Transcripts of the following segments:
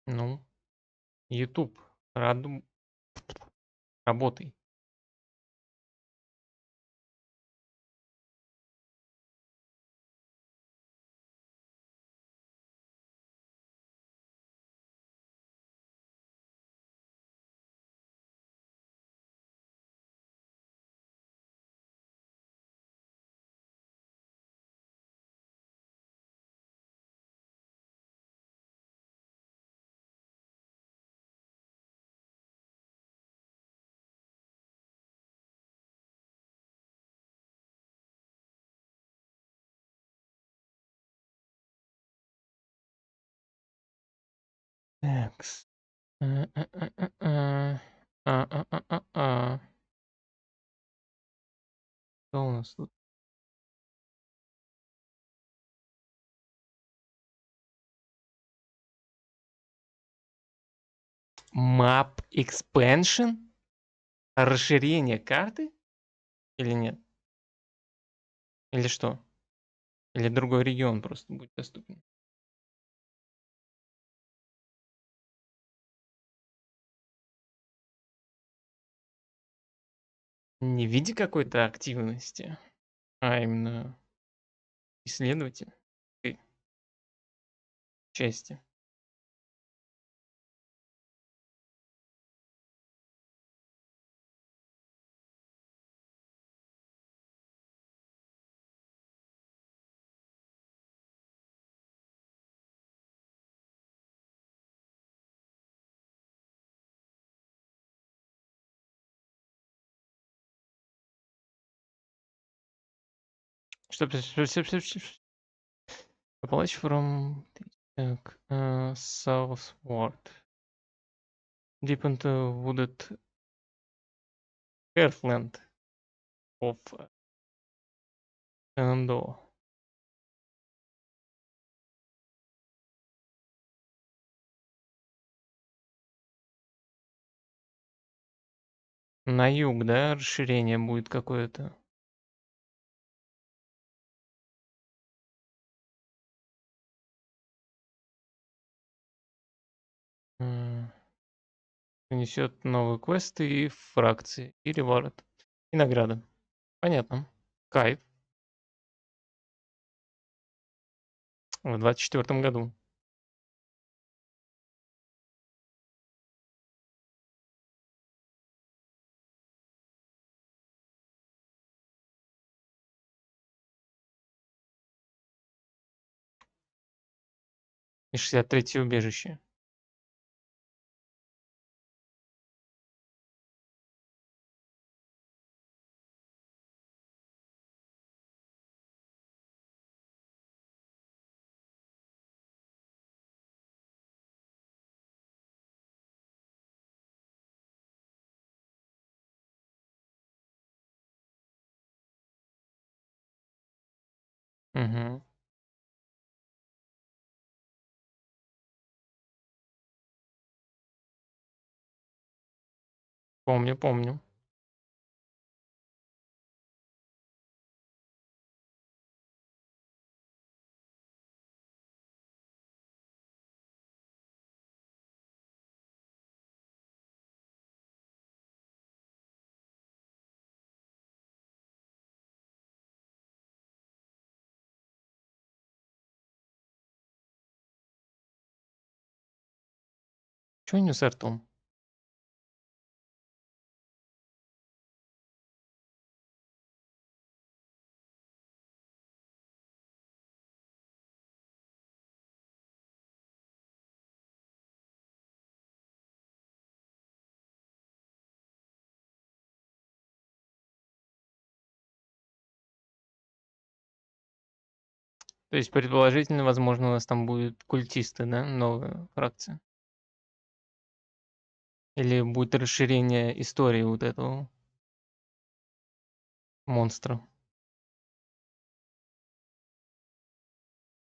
Ну, YouTube. Работай. Такс. А. А. Что у нас тут? Map expansion? Расширение карты? Или нет? Или что? Или другой регион просто будет доступен? Не в виде какой-то активности, а именно исследовательской части. Что Appalachian from так, southward. Deep into wooded heathland of Shenandoah. На юг, да, расширение будет какое-то? Принесет новые квесты и фракции, и ревард, и награды. Понятно. Кайф. В 24 году. И 63-е убежище. Мгм. Помню, помню. Чё у неё с ртом? То есть, предположительно, возможно, у нас там будут культисты, да, новая фракция? Или будет расширение истории вот этого монстра,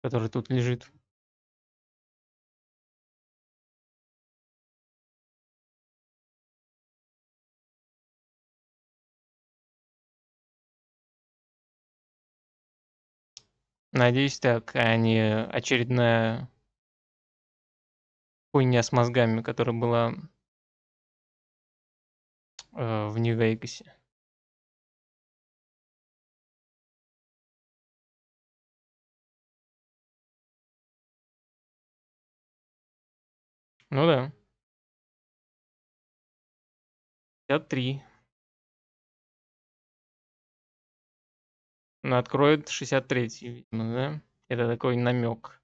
который тут лежит? Надеюсь, так, а не очередная хуйня с мозгами, которая была в Нью-Вегасе. Ну да. 53. Ну, откроет 63-й, видимо, да? Это такой намек.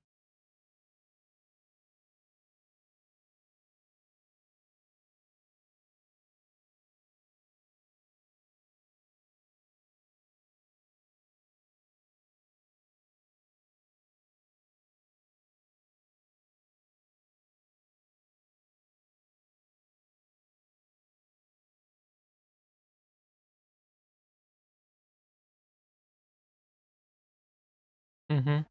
Угу.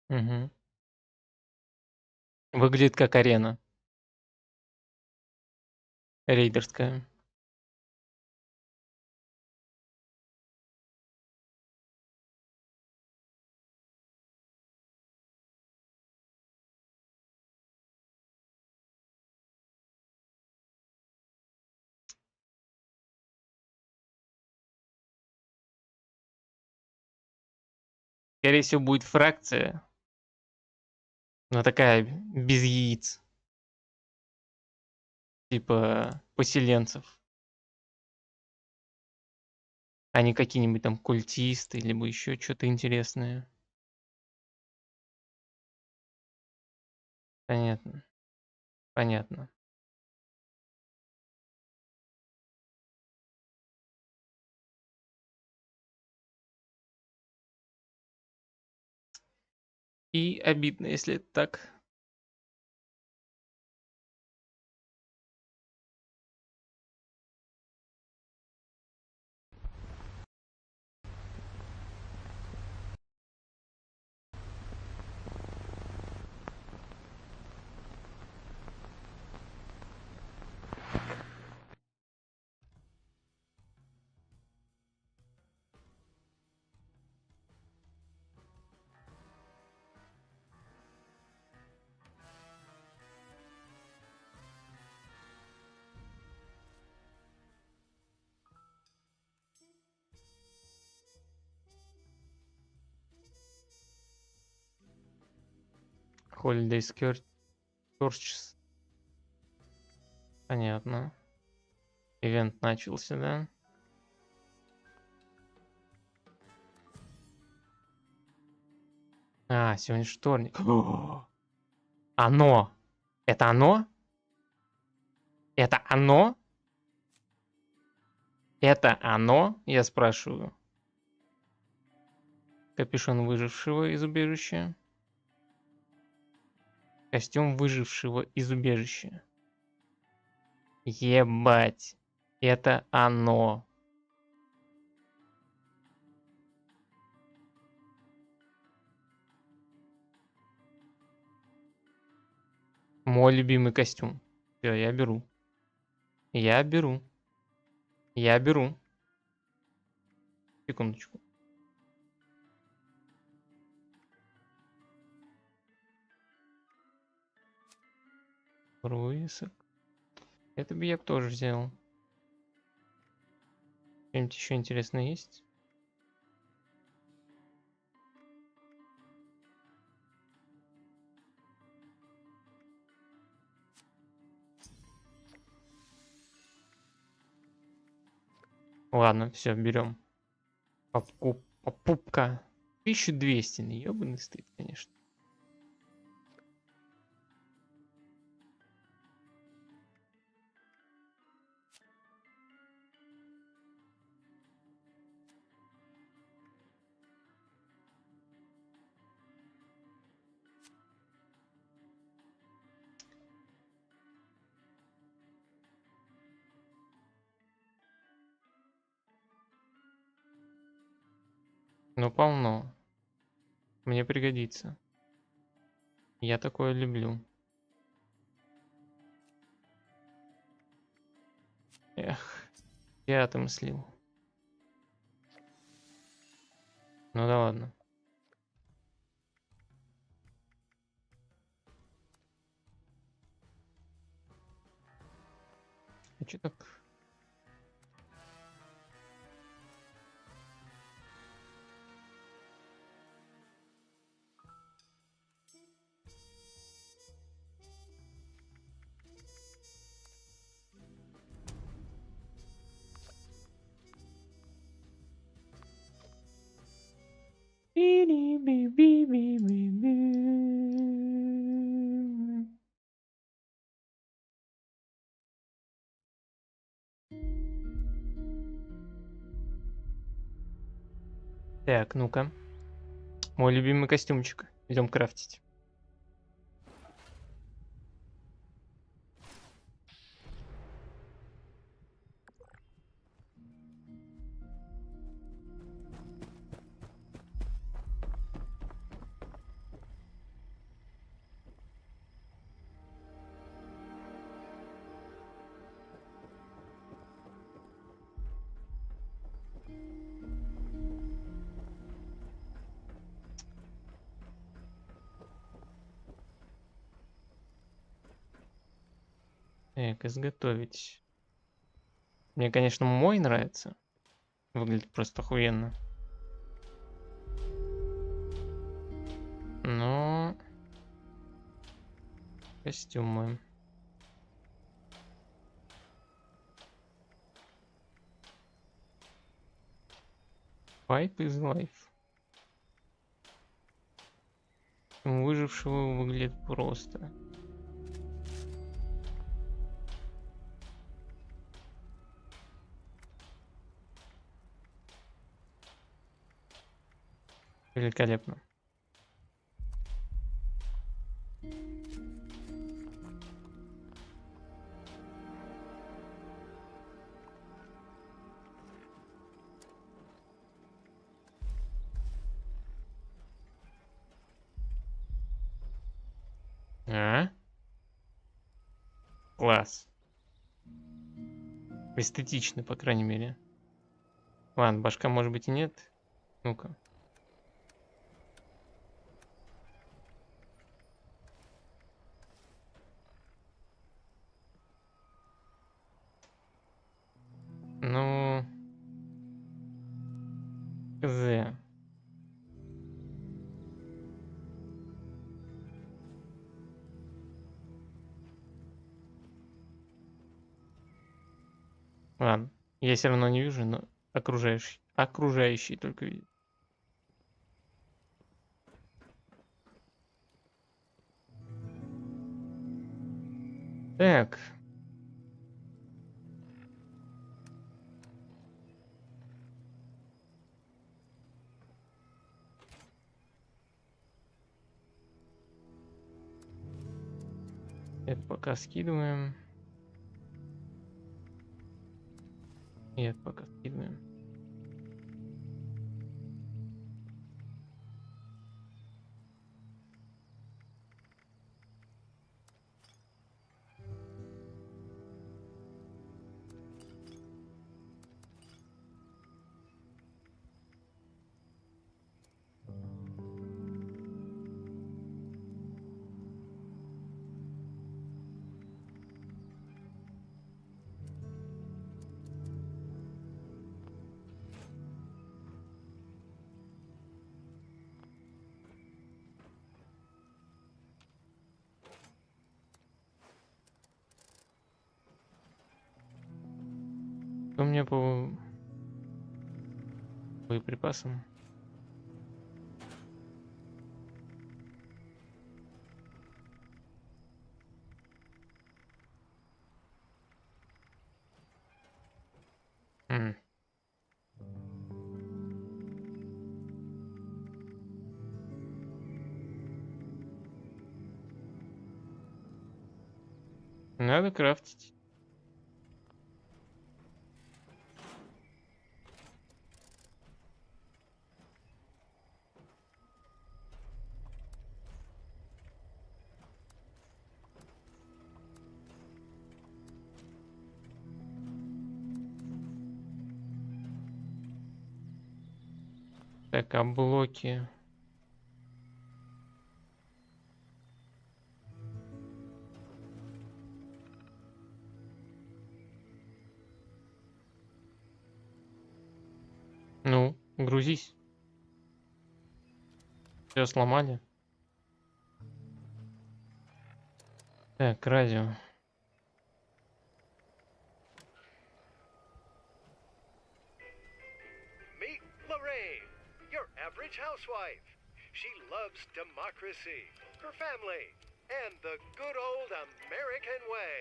Угу. Выглядит как арена рейдерская. Скорее всего, будет фракция, но такая без яиц, типа поселенцев, а не какие-нибудь там культисты, либо еще что-то интересное. Понятно, понятно. И обидно, если это так. Holiday Searches. Понятно. Ивент начался, да? А, сегодня вторник. Оно! Это оно? Это оно? Это оно? Я спрашиваю. Капюшон выжившего из убежища. Костюм выжившего из убежища. Ебать. Это оно. Мой любимый костюм. Все, я беру. Я беру. Я беру. Секундочку. Высок. Это бы я бы тоже взял. Что-нибудь еще интересное есть? Ладно, все, берем. Попупка. 1200. Ёбаный стыд, конечно. Ну, полно. Мне пригодится. Я такое люблю. Эх, я отомслил. Ну да ладно. А чё так? Так, ну-ка. Мой любимый костюмчик. Идем крафтить. Так, изготовить. Мне, конечно, мой нравится. Выглядит просто охуенно. Но... Костюмы. Pipe is life. У выжившего выглядит просто. Великолепно. А? Класс. Эстетично, по крайней мере. Ладно, башка может быть и нет. Ну-ка. Ну... З. Ладно. Я все равно не вижу, но окружающий только видит. Так. Это пока скидываем. И это пока скидываем. У меня по... боеприпасам. М. Надо крафтить. Так, а блоки? Ну, грузись. Все сломали. Так, радио. Meet Lorraine, your average housewife. She loves democracy, her family, and the good old American way.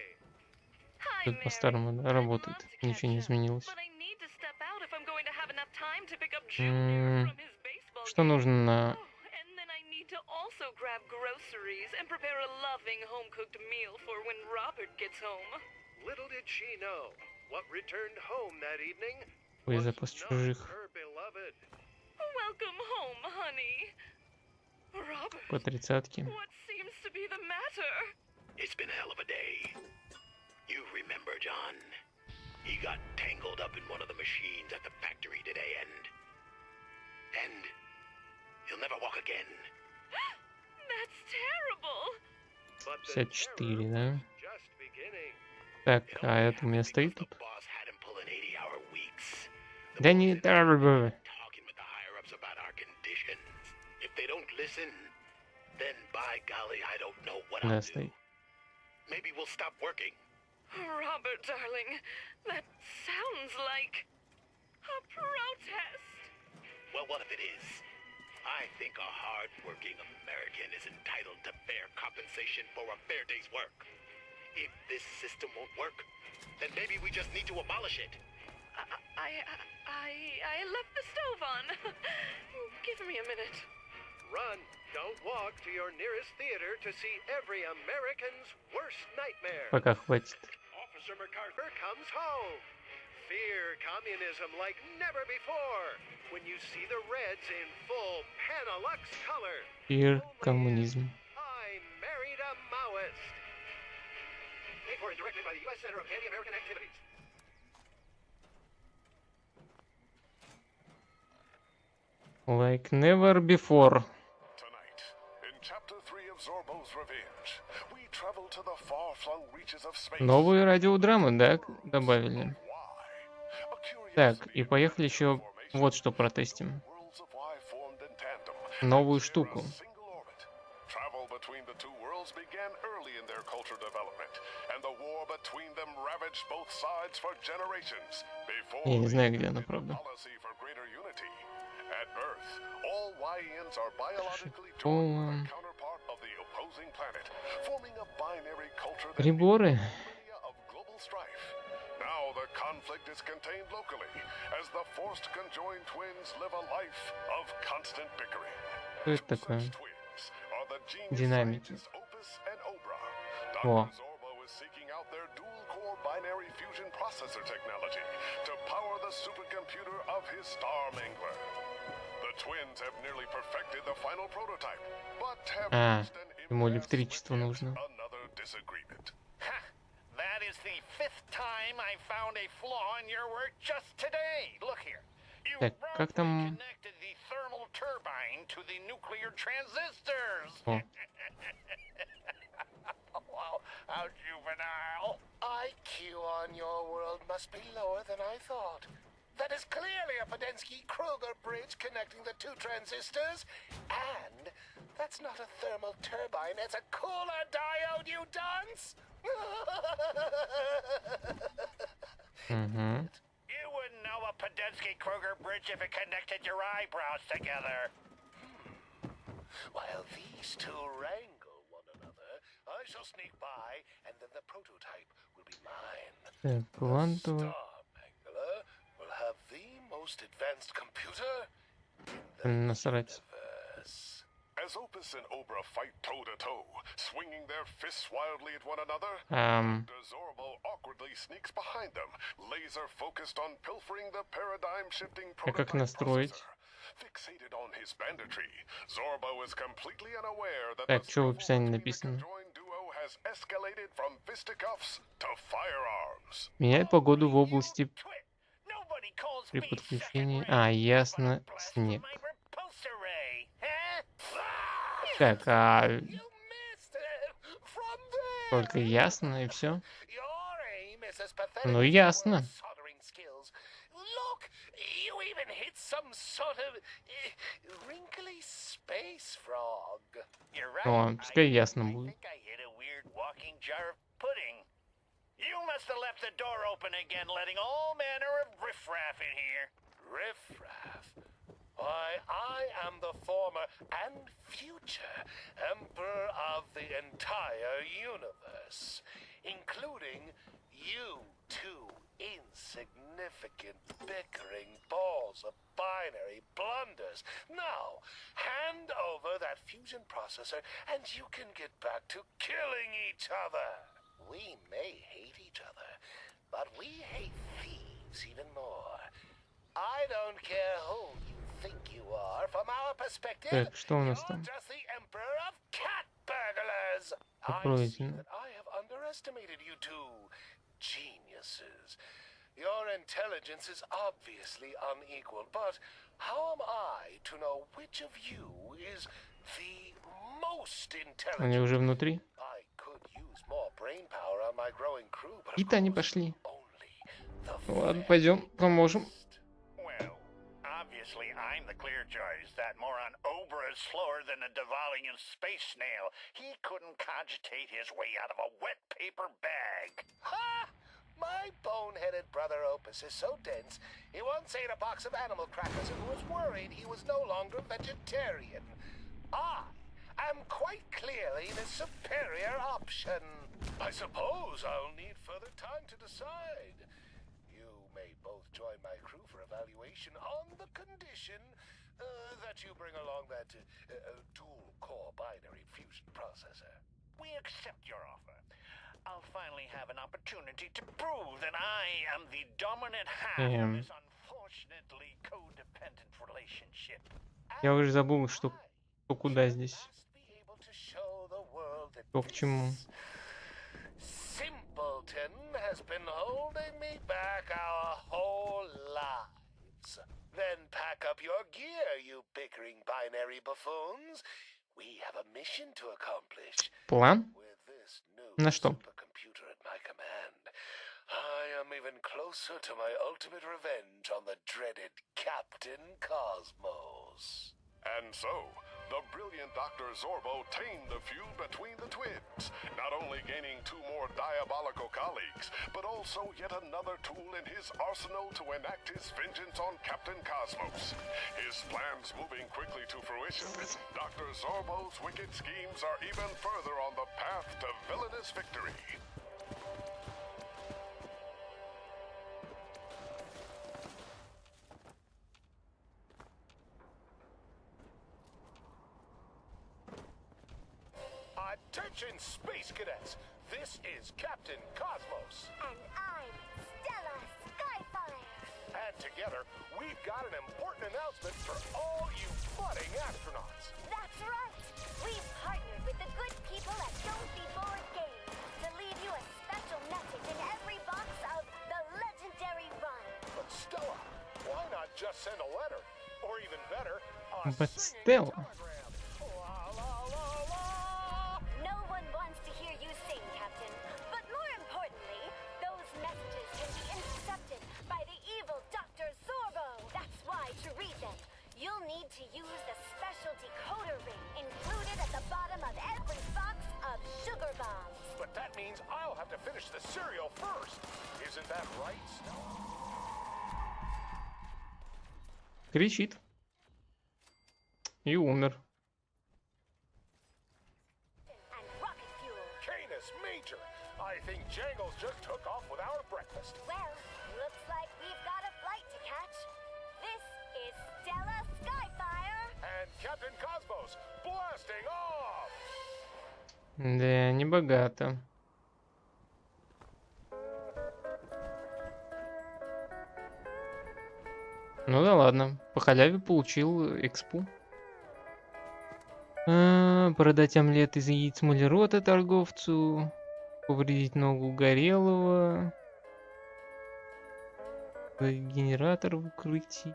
Hi, Тут Mary. по-старому I'd работает. love to Ничего не catch up, изменилось. but I need to step out if I'm going to have enough time to pick up Junior from his baseball Что game. нужно на... Oh, and then I need to also grab groceries and prepare a loving home-cooked meal for when Robert gets home. Little did she know, what returned home that evening Ой, was запас not чужих. her beloved. Welcome home, honey. Robert, По тридцатке. what seems to be the matter? It's been a hell of a day. You remember, John? He got tangled up in one of the machines at the factory today and he'll never walk again. That's terrible. But the 54, terror да? was just beginning. Так, It а only это у меня happened стоит because тут? the boss had him pulling 80-hour weeks. The Да boss не and дорого. talking with the higher-ups about our conditions. If they don't listen, then by golly, I don't know what Да, I'll do. стоит. Maybe we'll stop working. Robert, darling, that sounds like a protest. Well, what if it is? I think a hard-working American is entitled to fair compensation for a fair day's work. If this system won't work, then maybe we just need to abolish it. I left the stove on. Give me a minute. Run, don't walk to your nearest theater to see every American's worst nightmare. Пока хватит. Officer MacArthur comes home. Fear communism like never before when you see the Reds in full Panalux color. Пир, коммунизм. I married a Maoist. Paid for and directed by the U.S. Center of Anti-American Activities. Like never before. Tonight, in Chapter 3 of Zorbo's Revenge, we travel to the far-flung reaches of space. Новые радиодрамы, да, добавили. Why? A curiosity Так, и поехали еще вот что протестим. worlds of why formed in tandem Новую and share штуку. a single orbit. Travel between the two worlds began early in their culture development, and the war between them ravaged both sides for generations. Before Я не знаю, they где она, enacted a правда. policy for greater unity. At birth, all YENs are biologically Шипово. joined with a counterpart of the opposing planet, forming a binary culture that Приборы. millennia of global strife. Now the conflict is contained locally, as the forced conjoined twins live a life of constant bickering. Что это Two такое? such twins are the genius Динамики. scientists Opus and Obra. О. Dr. Zorbo is seeking out their dual-core binary fusion processor technology to power the supercomputer of his Star Mangler. The twins have nearly perfected the final prototype, but have reached an ему impasse электричество with yet нужно. another disagreement. That is the 5th time I found a flaw in your work just today. Look here. You Так, как там... wrongly connected the thermal turbine to the nuclear transistors. О, Wow, how juvenile. IQ on your world must be lower than I thought. That is clearly a Podensky-Kruger bridge connecting the two transistors. And that's not a thermal turbine, it's a cooler diode, you dunce! угу. You wouldn't know a Podensky-Kruger bridge if it connected your eyebrows together. While these two wrangle one another, I shall sneak by, and then the prototype will be mine. Так, квантовый. Starmangler will have the most advanced computer in the Насрать. universe. As Opus and Obra fight toe-to-toe, swinging their fists wildly at one another, Dr. Zorbo awkwardly sneaks behind them, laser-focused on pilfering the paradigm-shifting А как prototype настроить? processor. Fixated on his banditry, Zorbo is completely unaware that Так, the что в struggle описании between the написано? conjoined duo has escalated from fisticuffs to firearms. Меняй погоду в области Twit! Nobody calls при me подключении. second rate. Ясно, What a blast снег. from my repulsor ray, huh? Так, You missed it from there. только ясно и все. Your aim is as pathetic Ну, as your ясно. soldering skills. Look, you even hit some sort of wrinkly space frog. You're right. О, пускай ясно I будет. think I hit a weird walking jar of pudding. You must have left the door open again, letting all manner of riffraff in here. Riffraff? Why, I am the former and future emperor of the entire universe, including you two insignificant bickering balls of binary blunders. Now, hand over that fusion processor and you can get back to killing each other. We may hate each other, but we hate thieves even more. I don't care who you think you are. From our perspective, Так, что у нас you're там? just the emperor of cat burglars. I Откройте. see that I have underestimated you two geniuses. Your intelligence is obviously unequal, but how am I to know which of you is the most Они intelligent? уже внутри. I could use more brain power on my growing crew, but of И-то они course, пошли. only the Ладно, пойдем, поможем. best. Well, obviously I'm the clear choice. That moron Obra is slower than a Devalian space snail. He couldn't cogitate his way out of a wet paper bag. Ha! My bone-headed brother Opus is so dense, he once ate a box of animal crackers and was worried he was no longer vegetarian. I am quite clearly the superior option. I suppose I'll need further time to decide. You may both join my crew for evaluation on the condition that you bring along that dual-core binary fusion processor. We accept your offer. I'll finally have an opportunity to prove that I am the dominant half of this unfortunately codependent relationship. Я уже забыл, что куда здесь. Must be able to show the world that Что к чему. simpleton has been holding me back our whole lives. Then pack up your gear, you bickering binary buffoons. We have a mission to accomplish. План? With this new На что? supercomputer at my command, I am even closer to my ultimate revenge on the dreaded Captain Cosmos. And so, the brilliant Dr. Zorbo tamed the feud between the twins, not only gaining two more diabolical colleagues, but also yet another tool in his arsenal to enact his vengeance on Captain Cosmos. His plans moving quickly to fruition, Dr. Zorbo's wicked schemes are even further on the path to villainous victory. Attention, Space Cadets! This is Captain Cosmos. And I'm Stella Skyfire. And together, we've got an important announcement for all you budding astronauts. That's right. We've partnered with the good people at Don't Be Bored Games to leave you a special message in every box of the legendary run. But Stella, why not just send a letter? Or even better, a But singing still. telegram. La la la la! No one wants to hear you sing, Captain. But more importantly, those messages can be intercepted by the evil Dr. Zorbo. That's why to read them, you'll need to use the special decoder ring included at the bottom of every box of sugar bombs. But that means I'll have to finish the cereal first. Isn't that right, Stella? Кричит. И умер. And rocket fuel. Canis Major, I think Jangles just took off with our breakfast. Well, looks like we've got a flight to catch. This is Stella Skyfire. And Captain Cosmos blasting off! Да, не богато. Ну да ладно. По халяве получил экспу. Продать омлет из яиц мулерота торговцу. Повредить ногу горелого. Генератор в укрытии.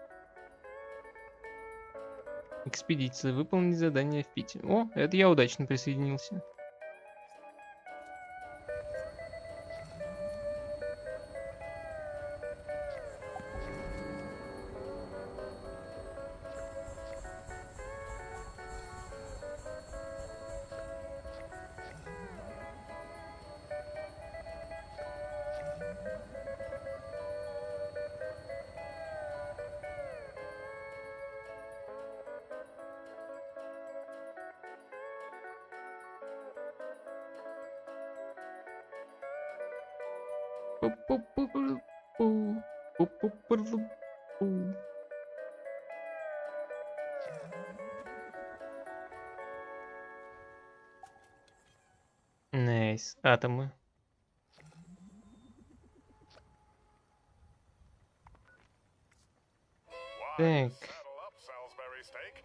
Экспедиция. Выполнить задание в Питере. О, это я удачно присоединился. Найс, атомы. Why Так. saddle up Salisbury steak?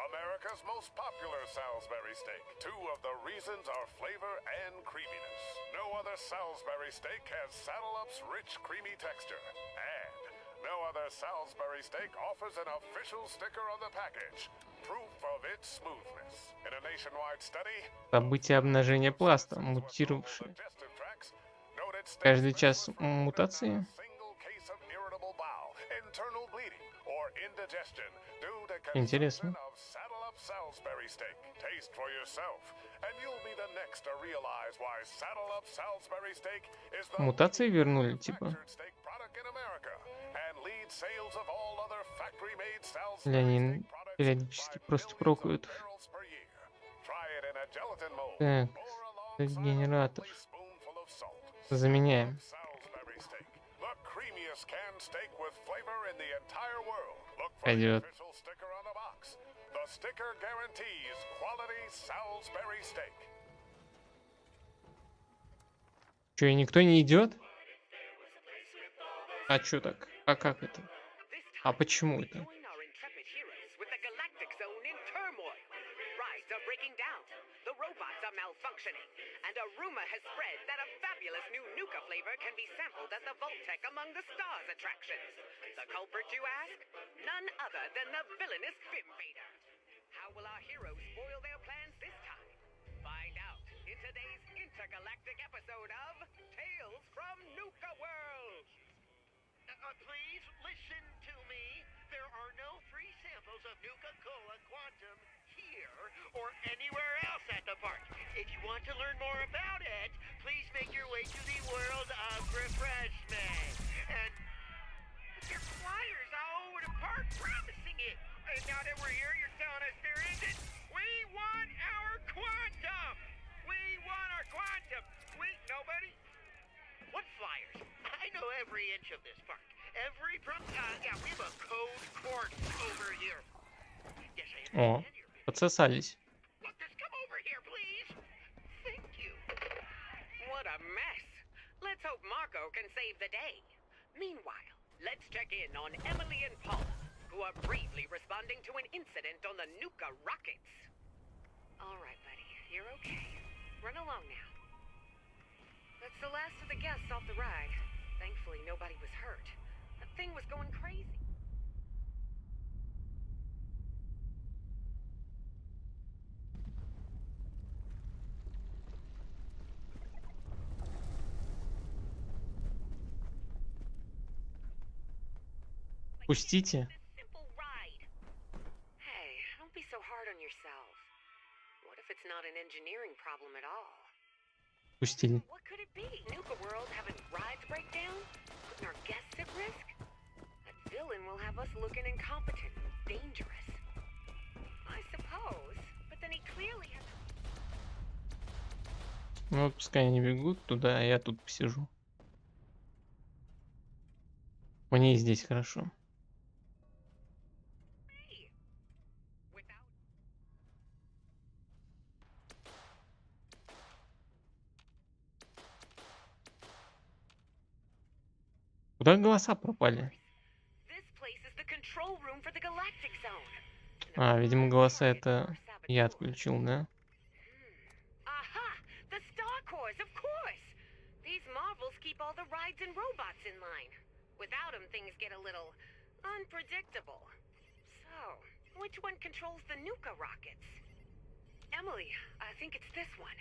America's most popular Salisbury steak. Two of the reasons are flavor and creaminess. No other Salisbury steak has Saddle Up's rich, creamy texture. And no other Salisbury steak offers an official sticker on the package, proof of its smoothness. In a nationwide study, Событие обнажения пласта, мутировавшие. digestive tracts noted Каждый steaks час favored not мутации. a single case of irritable bowel, internal bleeding, or indigestion due to Интересно. consumption of Saddle Up Salisbury steak. Taste for yourself, and you'll be the next to realize why Saddle Up Salisbury steak is the Мутации вернули, типа. manufactured steak product in America and leads sales of all other factory-made Или они Salisbury steak products периодически by просто millions of прокают. barrels per year. Try it in a gelatin mold Так, or это alongside a генератор. lovely spoonful of salt. Заменяем. Salisbury steak, the creamiest canned steak with flavor in the entire world. Look for the Пойдет. official sticker on the box. The sticker guarantees quality Salisbury steak. Че, и никто не идет? А чё так? А как это? А почему это? Join our intrepid heroes with the galactic zone in turmoil. Rides are breaking down, the robots are malfunctioning, and a rumor has spread that a fabulous new Nuka flavor can be sampled at the Voltec among the stars attractions. The culprit, you ask? None other than the villainous Bim Vader. How will our heroes spoil their plans this time? Find out in today's intergalactic episode of Tales from Nuka World. Please listen to me. There are no free samples of Nuka-Cola Quantum here or anywhere else at the park. If you want to learn more about it, please make your way to the World of Refreshment. And there's flyers all over the park promising it. And now that we're here, you're telling us there isn't? We want our Quantum! We want our Quantum! Wait, nobody? What flyers? I know every inch of this park. Every yeah, we have a code court over here. Yes, I О, understand your business. подсосались. Look, just come over here, please. Thank you. What a mess. Let's hope Marco can save the day. Meanwhile, let's check in on Emily and Paula, who are bravely responding to an incident on the Nuka rockets. All right, buddy, you're okay. Run along now. That's the last of the guests off the ride. Thankfully, nobody was hurt. That thing was going crazy. Пустите. Simple ride. Hey, don't be so hard on yourself. What if it's not an engineering problem at all? Пустили. What could it be? Nuka World having rides break down? Putting our guests at risk? That villain will have us looking incompetent. dangerous. I suppose, but then he clearly has. Ну вот пускай они бегут туда, а я тут посижу. Мне и здесь хорошо. Without Куда голоса пропали? this place is the control room for the galactic zone. А, видимо, голоса это я отключил, да? Aha! The Star Cores, of course! These marvels keep all the rides and robots in line. Without them, things get a little unpredictable. So, which one controls the Nuka rockets? Emily, I think it's this one.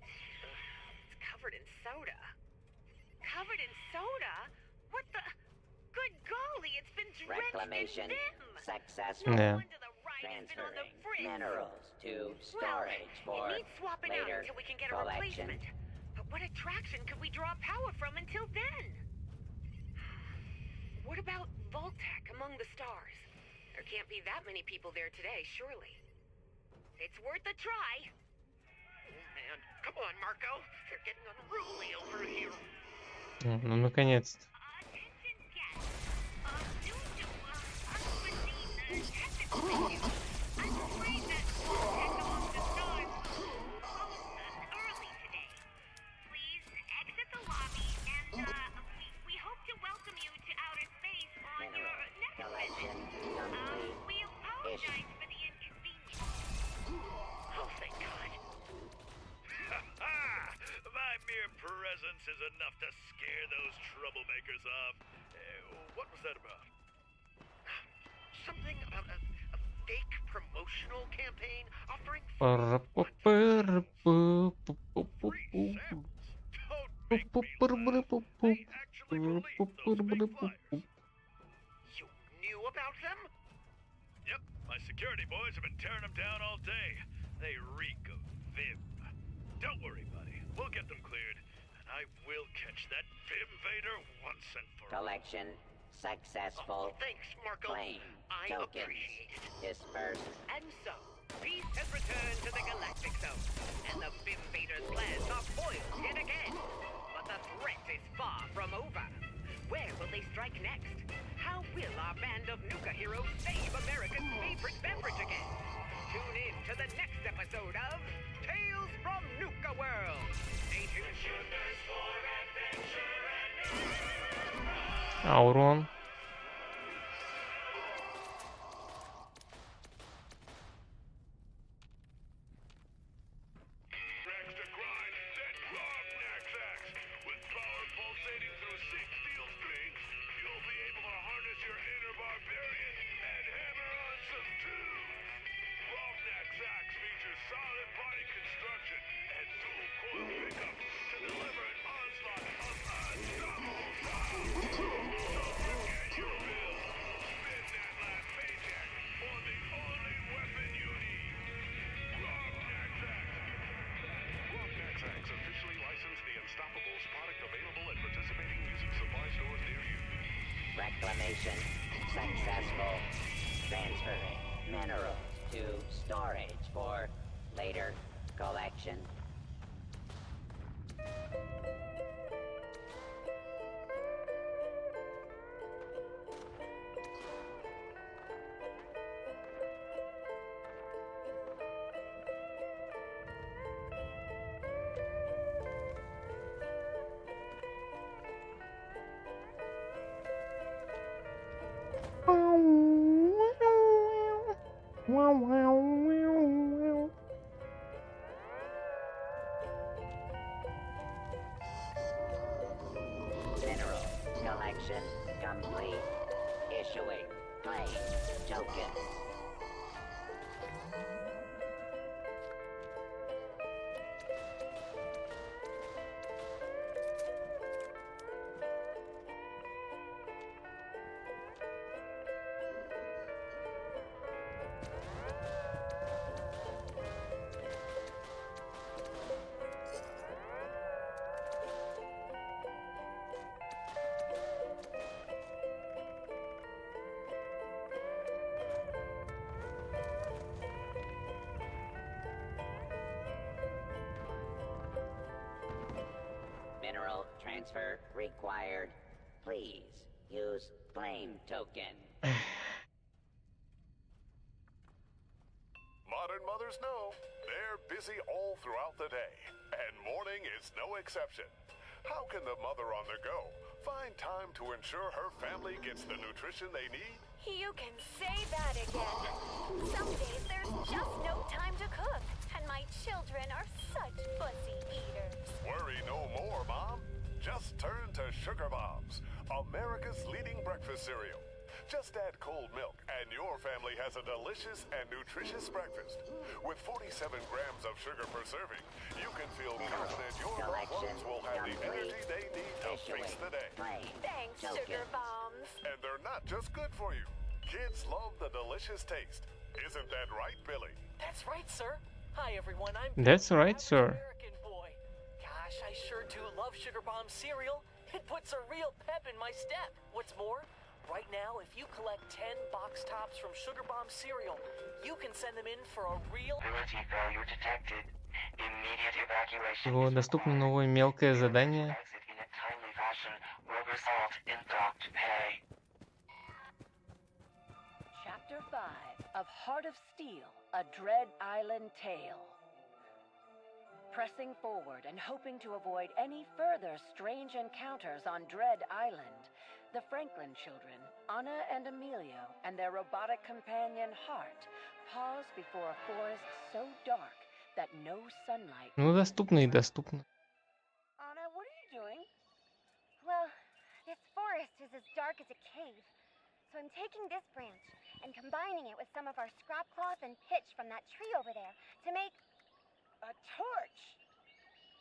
It's covered in soda. Covered in soda? What the? Good golly, it's been drenched Reclamation in vim! successful. Yeah. Wonder the ride has been on the Transferring fritz. minerals to Well, storage for it needs swapping out later until we can get a collection. replacement. But what attraction could we draw power from until then? What about Voltec among the stars? There can't be that many people there today, surely. It's worth a try. Oh, man. Come on, Marco. You're getting unruly over here. Ну, наконец-то. Attention guests. Due to unforeseen technical issues, I'm afraid that Voltec among the stars will close early today. Please exit the lobby, and we hope to welcome you to outer space on your next Collection visit. complete. We apologize for the inconvenience. Oh, thank God. My mere presence is enough to scare those troublemakers off. What was that about? Something about a fake promotional campaign offering free samples. Don't make me laugh. They actually believe those fake flyers. You knew about them? Yep, my security boys have been tearing them down all day. They reek of vim. Don't worry, buddy. We'll get them cleared. And I will catch that vim vader once and for all. Collection successful. Thanks, Marco. Claim I tokens appreciate it. dispersed. And so, peace has returned to the galactic zone, and the Bim Vaders' plans are foiled yet again. But the threat is far from over. Where will they strike next? How will our band of Nuka heroes save America's favorite beverage again? Tune in to the next episode of Tales from Nuka World. Stay tuned. А урон? Next to grind, then Grognax. With power pulsating through 6 steel strings, you'll be able to harness your inner barbarian and hammer on some tunes. Grognax features solid body construction and dual coil pickups to deliver an onslaught of unstoppable power. So forget your bill. Spin that last paycheck on the only weapon you need. Grognax. Grognax officially licensed the Unstoppables product available at participating music supply stores near you. Reclamation successful. Transferring minerals to storage for later collection. Mineral collection complete. Issuing claim token. transfer required. Please use claim token. Modern mothers know they're busy all throughout the day, and morning is no exception. How can the mother on the go find time to ensure her family gets the nutrition they need? You can say that again. Some days there's just no time to cook, and my children are such fussy eaters. Worry no more, Mom. Just turn to Sugar Bombs, America's leading breakfast cereal. Just add cold milk, and your family has a delicious and nutritious breakfast. With 47 grams of sugar per serving, you can feel confident your loved ones will have the energy they need to face the day. Thanks, Sugar Bombs. And they're not just good for you. Kids love the delicious taste. Isn't that right, Billy? That's right, sir. Hi, everyone. I'm That's right, sir. American boy. Gosh, I sure do love Sugar Bomb cereal. It puts a real pep in my step. What's more, right now, if you collect 10 box tops from Sugar Bomb cereal, you can send them in for a real... Failure detected. Immediate evacuation. Его доступно новое мелкое задание. Exit in a timely fashion will result in docked pay. Chapter 5 of Heart of Steel, A Dread Island Tale. Pressing forward and hoping to avoid any further strange encounters on Dread Island, the Franklin children, Anna and Emilio, and their robotic companion Hart, pause before a forest so dark that no sunlight... Ну, доступно и доступно. Anna, what are you doing? Well, this forest is as dark as a cave. So I'm taking this branch and combining it with some of our scrap cloth and pitch from that tree over there to make... A torch!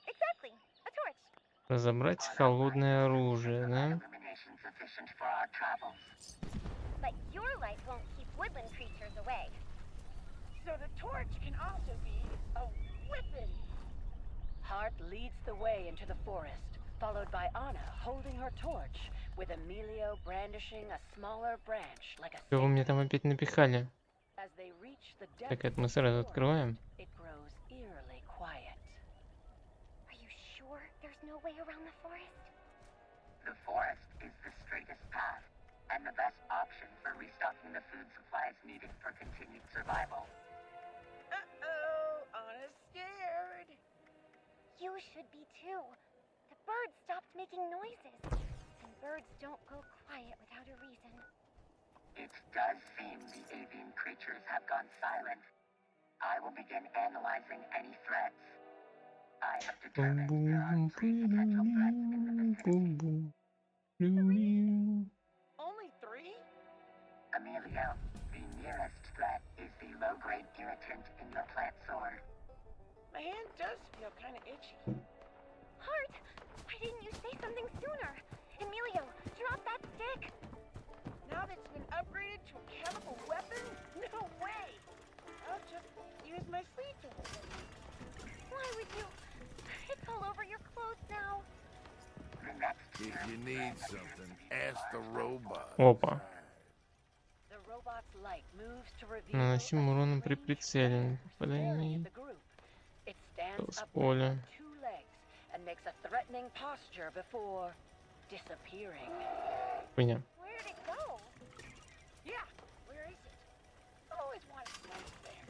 Exactly, a torch. Разобрать холодное оружие, да? Illumination sufficient for our travels. But your light won't keep woodland creatures away. So the torch can also be a weapon. Hart leads the way into the forest, followed by Anna holding her torch, with Emilio brandishing a smaller branch like a... Что вы мне там опять напихали? As they reach the depths Так, это мы of the сразу forest, открываем. it grows eerily quiet. Are you sure there's no way around the forest? The forest is the straightest path, and the best option for restocking the food supplies needed for continued survival. Uh-oh, Anna's scared. You should be too. The birds stopped making noises. And birds don't go quiet without a reason. It does seem the avian creatures have gone silent. I will begin analyzing any threats. I have determined there are 3 potential threats in the vicinity. Only 3? Emilio, the nearest threat is the low-grade irritant in your plant sword. My hand does feel kind of itchy. Hart, why didn't you say something sooner? Emilio, drop that stick. Now that it's been upgraded to a chemical weapon? No way! I'll just use my sleeve to hold it. Why would you? It's all over your clothes now. The next If you need something, ask the robot. Опа. The robot's light moves to reveal Наносим a урон при strange прицеливании. figure staring Попадание at the group. It stands с up поля. on 2 legs and makes a threatening posture before disappearing. Хуйня. Where'd it go? Yeah, where is it? I always wanted to know it's there.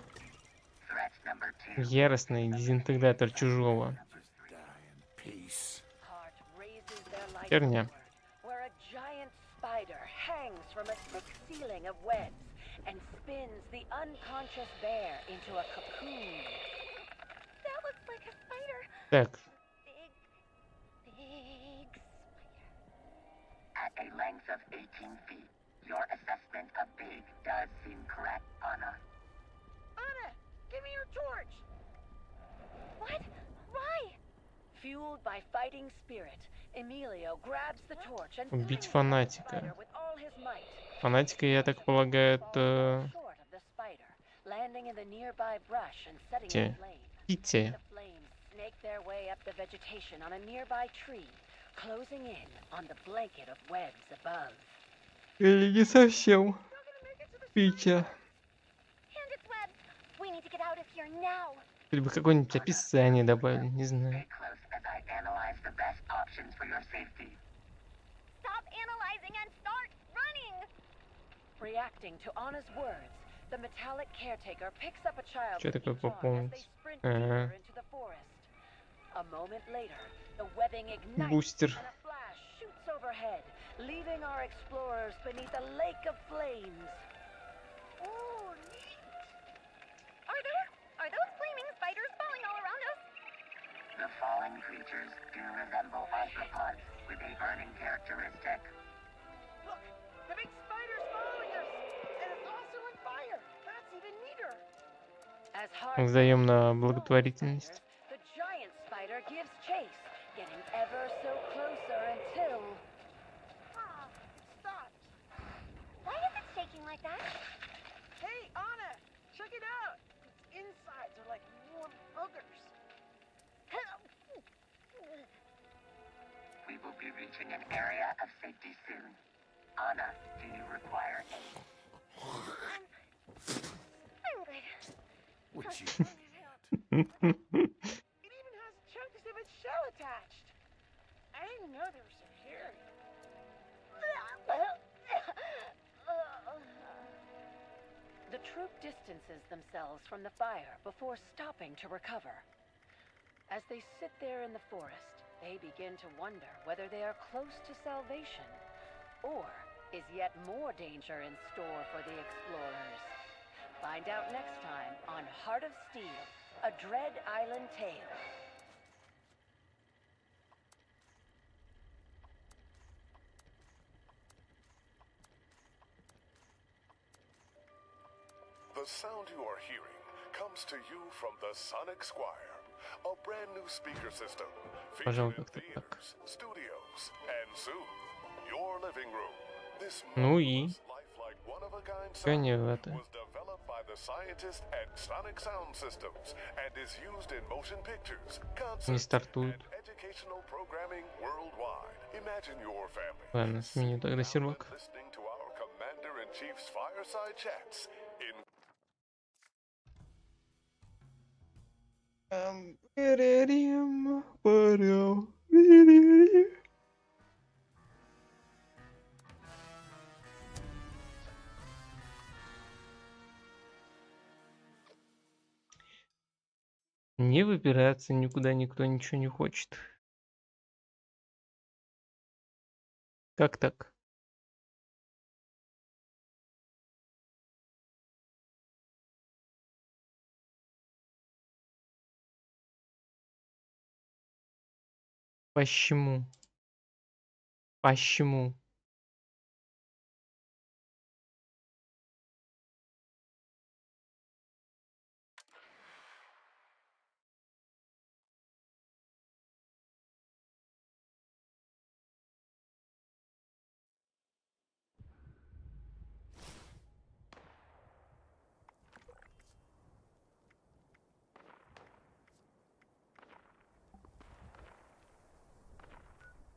threat number 2. Яростный дезинтегратор чужого. Just die in peace. Hart raises their light Херня. forward, where a giant spider hangs from a thick ceiling of webs and spins the unconscious bear into a cocoon. That looks like a spider. Так, Big, big spider. At a length of 18 feet, your assessment of big does seem correct, Anna. Anna, give me your torch! What? Why? Fueled by fighting spirit, Emilio grabs the torch and убить flings фанатика. the spider with all his might. Фанатика, я так полагаю, Falls это... short of the spider, landing in the nearby brush and setting Те. it aflame. Кити. The flames snake their way up the vegetation on a nearby tree, closing in on the blanket of webs above. Или не совсем. Питя. And its webs. We need to get out of here now. Или бы какое-нибудь описание добавили, не знаю. Stay close as I analyze the best options for your safety. Stop analyzing and start running! Reacting to Anna's words, the metallic caretaker picks up a child Что with такое each arm as they пополнить? sprint deeper into the forest. A moment later, the webbing ignites Бустер. and a flash shoots overhead, leaving our explorers beneath a lake of flames. Oh, neat! Are those flaming spiders falling all around us? The fallen creatures do resemble arthropods with a burning characteristic. Look, the big spider's following us, and it's also on fire. That's even neater. As hard Взаимная благотворительность. the giant spider gives chase, getting ever so closer until... Ah, it stopped. Why is it shaking like that? Hey, Anna, check it out. Its insides are like warm boogers. We will be reaching an area of safety soon. Anna, do you require aid? I'm good. What you It even has chunks of its shell attached. I didn't know they were so hairy. The troop distances themselves from the fire before stopping to recover. As they sit there in the forest, they begin to wonder whether they are close to salvation, or is yet more danger in store for the explorers. Find out next time on Heart of Steel, a Dread Island Tale. The sound you are hearing comes to you from the Sonic Squire, a brand new speaker system featured in theaters, studios, and soon your living room. This Ну и lifelike one-of-a-kind что они sound в это? was developed by the scientists at Sonic Sound Systems and is used in motion pictures, Не concerts, стартует. and educational programming worldwide. Imagine your family Ладно, сменю тогда сервак. listening to our Commander-in-Chief's fireside chats in Не выбираться никуда никто ничего не хочет. Как так? Почему? Почему?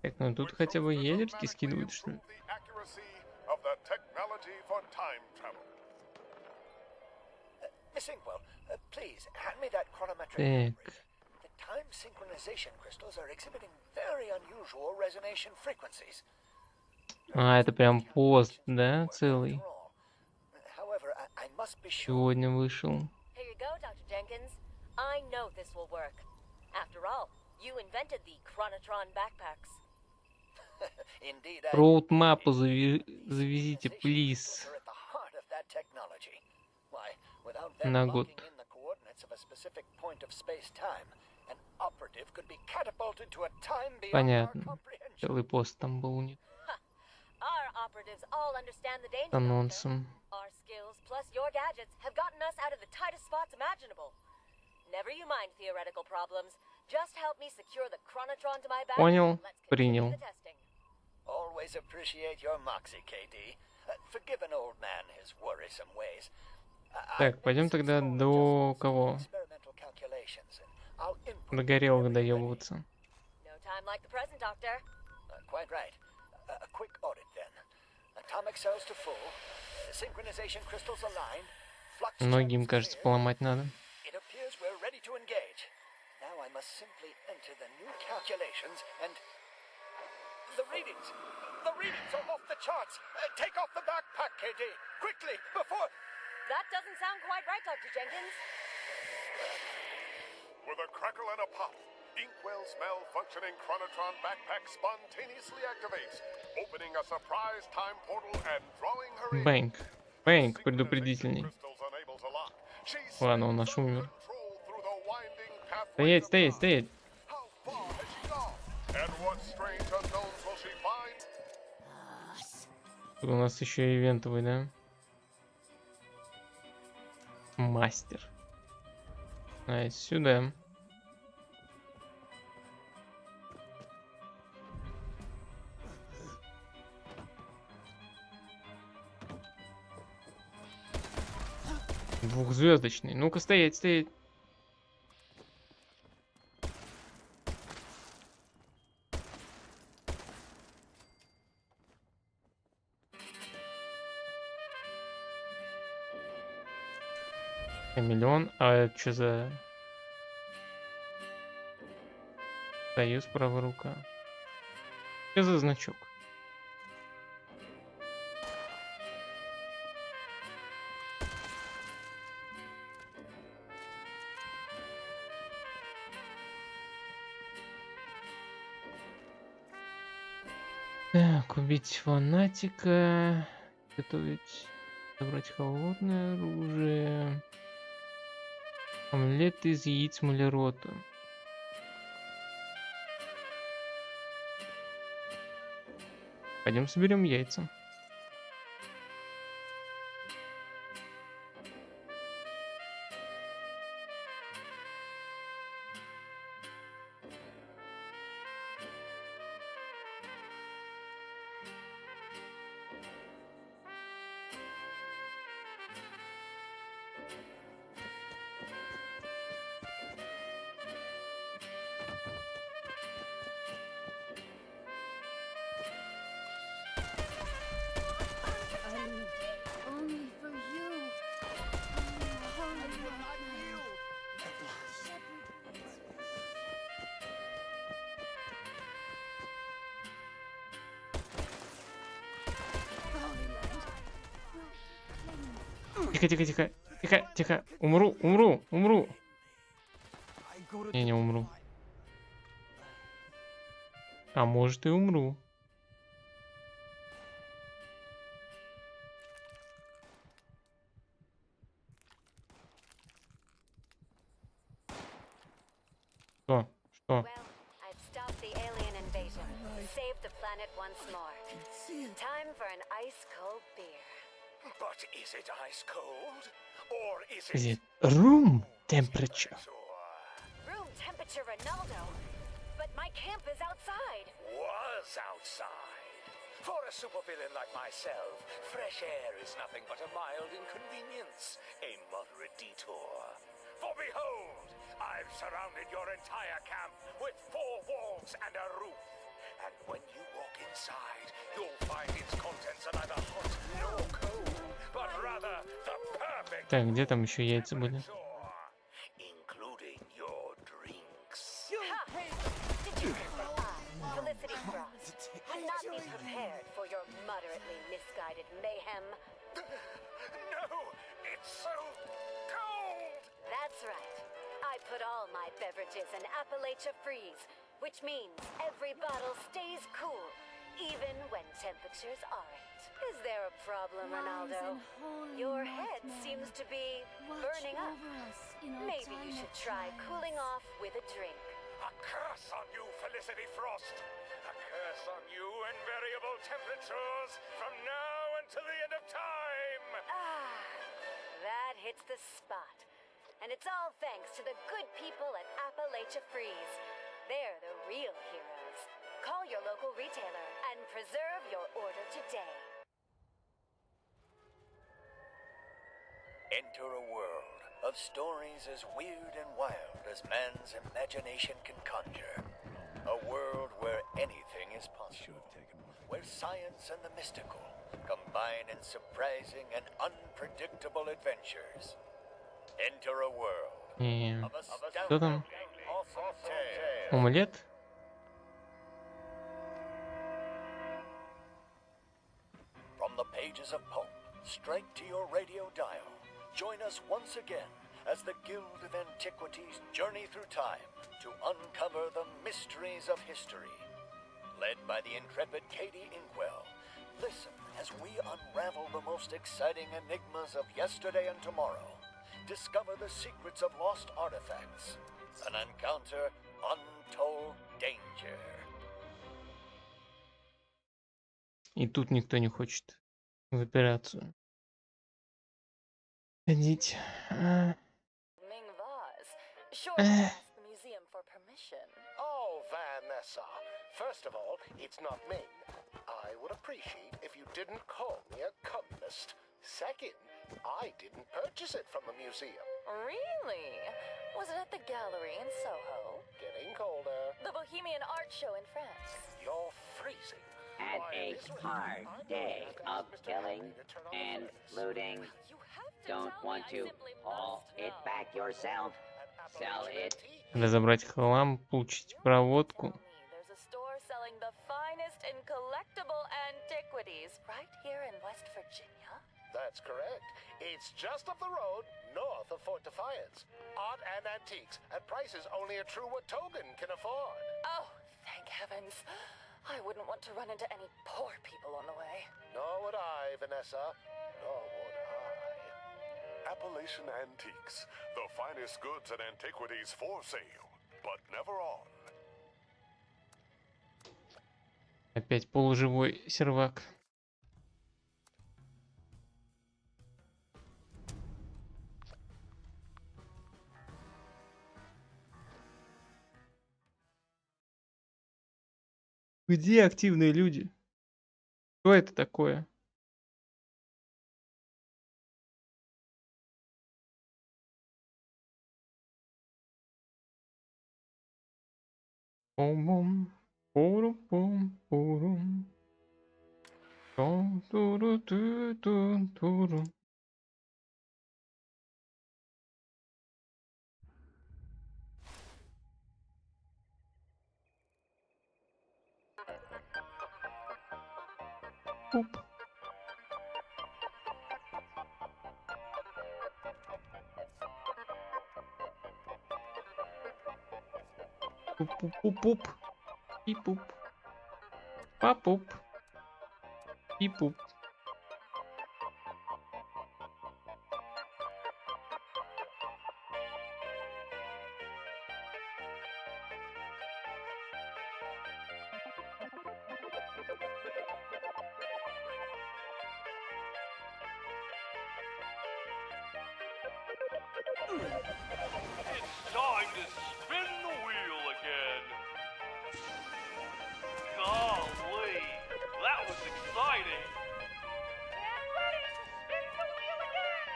Так, ну тут хотя бы ядерки скидывают, что ли? the accuracy of the technology for time travel. Miss Inkwell, please hand me that chronometric Так, memory. The time synchronization crystals are exhibiting very unusual resonation frequencies. это прям пост, да, целый? However, I must be sure. Сегодня вышел. Here you go, Dr. Jenkins. I know this will work. After all, you invented the Chronotron backpacks. Indeed, Роудмапу завезите, плиз. are at the heart of that technology. Why, without them На год. locking in the coordinates of a specific point of space-time, an operative could be catapulted to a time beyond our Понятно. comprehension. Целый пост там был у них. Our operatives all understand the С danger. анонсом. Our skills plus your gadgets have gotten us out of the tightest spots imaginable. Never you mind theoretical problems. Just help me secure the chronotron to my back. Понял, Let's continue принял. the testing. Always appreciate your moxie, KD. Forgive an old man his worrisome ways. Так, пойдем тогда до кого? Experimental calculations, and I'll input До горелок доебываться. No time like the present, Doctor. Quite right. A quick audit then. Atomic cells to full. Synchronization crystals aligned. Flux Ноги им, channels кажется, clear. поломать надо. It appears we're ready to engage. Now I must simply enter the new calculations and... The readings are off the charts. Take off the backpack, KD. Quickly, before... That doesn't sound quite right, Dr. Jenkins. With a crackle and a pop, Inkwell's malfunctioning chronotron backpack spontaneously activates, opening a surprise time portal and drawing her in. Бэнк. Бэнк предупредительный. Ладно, он наш умер. Стоять, стоять, стоять. Тут у нас еще ивентовый, да? Мастер. Сюда. Двухзвездочный. Ну-ка, стоять, стоять. Хамелеон. А что за... Союз, правая рука. Что за значок? Так, убить фанатика. Готовить. Собрать холодное оружие. Омлет из яиц малерота. Пойдем соберем яйца. Тихо, тихо, тихо. Тихо, тихо. Умру, умру, умру. Я не умру. А может и умру. Что? Что? But is it ice cold? Or is Is it room temperature? Room temperature, Ronaldo. But my camp is outside. Was outside. For a supervillain like myself, fresh air is nothing but a mild inconvenience, a moderate detour. For behold, I've surrounded your entire camp with 4 walls and a roof. And when you walk inside, you'll find its contents are neither hot nor cold, but rather the perfect. Так, где там еще яйца были? Including your drinks. Did you Felicity Frost, would not be prepared for your moderately misguided mayhem? No, it's so cold. That's right. I put all my beverages in Appalachia Freeze, which means every bottle stays cool, even when temperatures aren't. Is there a problem, Ronaldo? Your head seems to be burning up. Maybe you should try cooling off with a drink. A curse on you, Felicity Frost! A curse on you and variable temperatures from now until the end of time! Ah, that hits the spot. And it's all thanks to the good people at Appalachia Freeze. They're the real heroes. Call your local retailer and preserve your order today. Enter a world of stories as weird and wild as man's imagination can conjure. A world where anything is possible. Where science and the mystical combine in surprising and unpredictable adventures. Enter a world of Что там? astounding awesome tales. Омлет? pages of pulp straight to your radio dial. Join us once again as the Guild of Antiquities journey through time to uncover the mysteries of history. Led by the intrepid Katie Inkwell, listen as we unravel the most exciting enigmas of yesterday and tomorrow. Discover the secrets of lost artifacts and encounter untold danger. И тут никто не хочет в операцию ходить. Ming vase. Sure, we'll ask the museum for permission. Oh, Vanessa. First of all, it's not Ming. I would appreciate if you didn't call me a communist. Second, I didn't purchase it from the museum. Really? Was it at the gallery in Soho? Getting colder. The Bohemian Art Show in France? You're freezing. At a hard day of killing and looting, don't want to haul it back yourself? Sell it. Разобрать хлам, получить проводку. There's a store selling the finest in collectible antiquities right here in West Virginia. That's correct. It's just up the road, north of Fort Defiance. Art and antiques, at prices only a true Watogan can afford. Oh, thank heavens. I wouldn't want to run into any poor people on the way. Nor would I, Vanessa. Nor would I. Appalachian Antiques. The finest goods and antiquities for sale, but never on. Опять полуживой сервак. Где активные люди? Что это такое? Пум-пум, пурум-пум-пурум. Ту-туру-ту-ту-туру. Пуп. Пуп-пуп-пуп-пуп. Пип-пуп. Папуп. Пип-пуп. It's time to spin the wheel again. Golly, that was exciting. Get ready to spin the wheel again.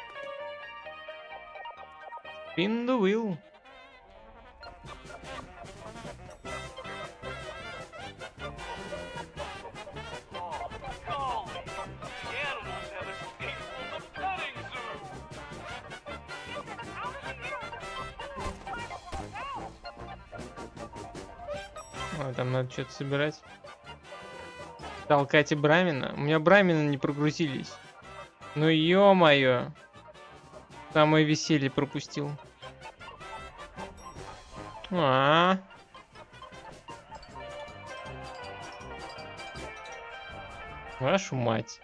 Spin the wheel. Oh, golly, the animals have escaped from the petting zoo. Ой, там надо что-то собирать. Толкайте Брамина. У меня Брамина не прогрузились. Ну ё-моё. Самое веселье пропустил. Вашу мать.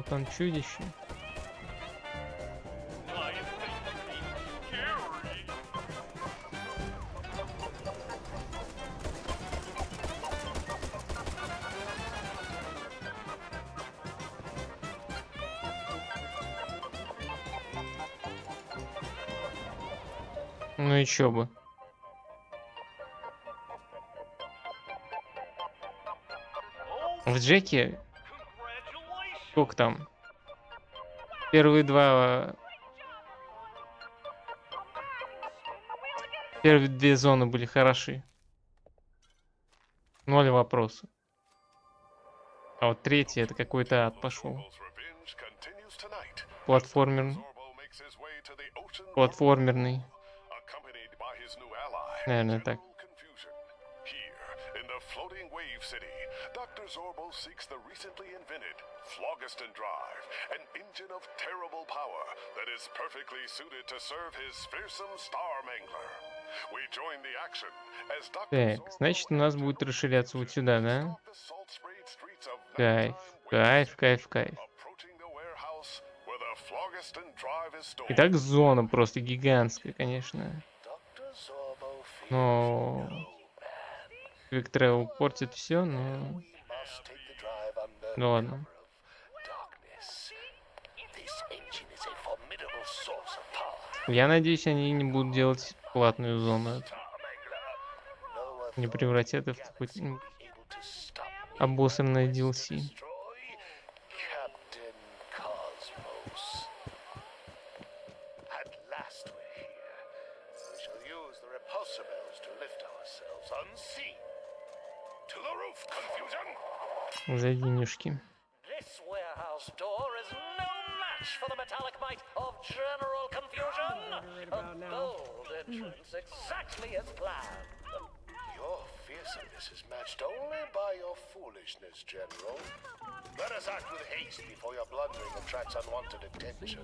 Там чудище. Ну еще бы. В Джеке сколько там? Первые два Первые две зоны были хороши. 0 вопросов. А вот третья это какой-то ад пошел. Платформерный. Наверное, так. Floating Wave City, Dr. Zorbo seeks the recently invented Phlogiston Drive, an engine of terrible power that is perfectly suited to serve his fearsome Star Mangler. We join the action as Dr. Так, значит, у нас будет расширяться вот сюда, да? Кайф, кайф, кайф, кайф. Итак, зона просто гигантская, конечно. Но... Quick Travel портит все, но... Ну ладно. Я надеюсь, они не будут делать платную зону. Не превратят это в какой-то обоссанное DLC. За денежки. For the metallic might of general confusion. A bold entrance, exactly as planned. Your fearsomeness is matched only by your foolishness, General. Let us act with haste before your blundering attracts unwanted attention.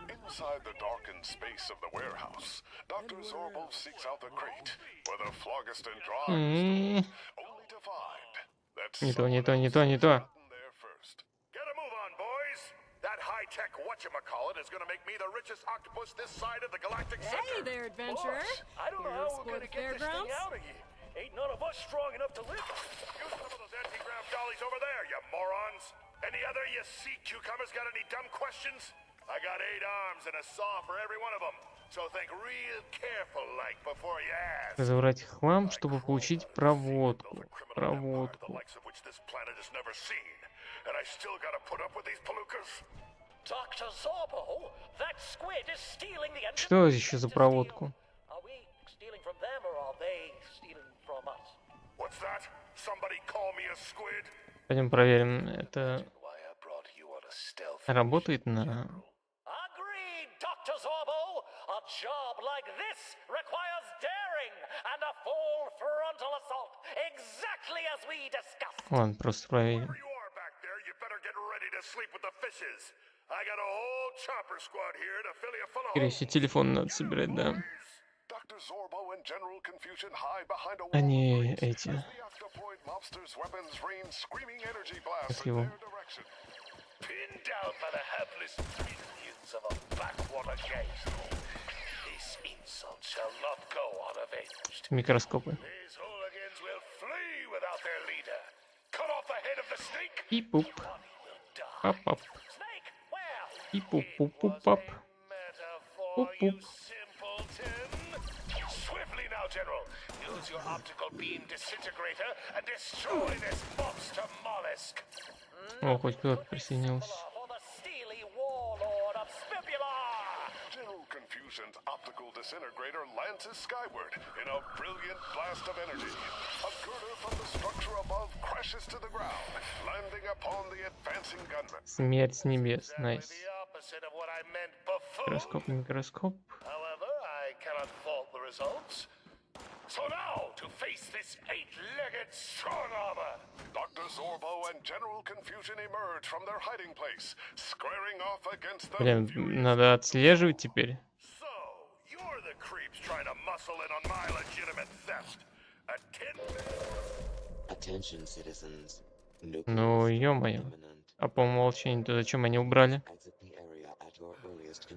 Inside the darkened space of the warehouse, Dr. Zorbo seeks out the crate where the Phlogiston Drive is stored, only to find that Не то. That high-tech whatchamacallit is gonna make me the richest octopus this side of the galactic center. Hey there, adventurer. Boss, I don't know how we're gonna get this thing out of you. Ain't none of us strong enough to lift. Use some of those anti-grav dollies over there, you morons. Any other you sea cucumbers got any dumb questions? I got 8 arms and a saw for every one of them. So think real careful like before you ask. Разобрать хлам, чтобы получить проводку. And I still gotta put up with these palookas? Dr. Zorbo, that squid is stealing the engine. Что еще за проводку? Are we stealing from them or are they stealing from us? What's that? Somebody call me a squid? Пойдем проверим, это работает на... Agreed, Dr. Zorbo. A job like this requires daring and a full frontal assault, exactly as we discussed. Ладно, просто проверим. Скорее всего, телефон надо собирать, да. Они эти... Как его? Микроскопы. Пип-пуп. Пап-пап. Пип-пуп-пуп-пуп-пап. Пуп-пуп. General, use your optical beam disintegrator and destroy this monster mollusk. О, хоть кто-то присоединился. General Confusion's optical disintegrator lances skyward in a brilliant blast of energy. A girder from the structure above crashes to the ground, landing upon the advancing gunman. Смерть с небес, найс. Микроскоп, микроскоп. However, I cannot fault the results. So now, to face this 8-legged strong armor, Dr. Zorbo and General Confusion emerge from their hiding place, squaring off against the... Блин, надо отслеживать теперь. So, you're the creeps trying to muscle in on my legitimate theft. Attention, citizens. Ну, ё-моё. А по умолчанию-то зачем они убрали?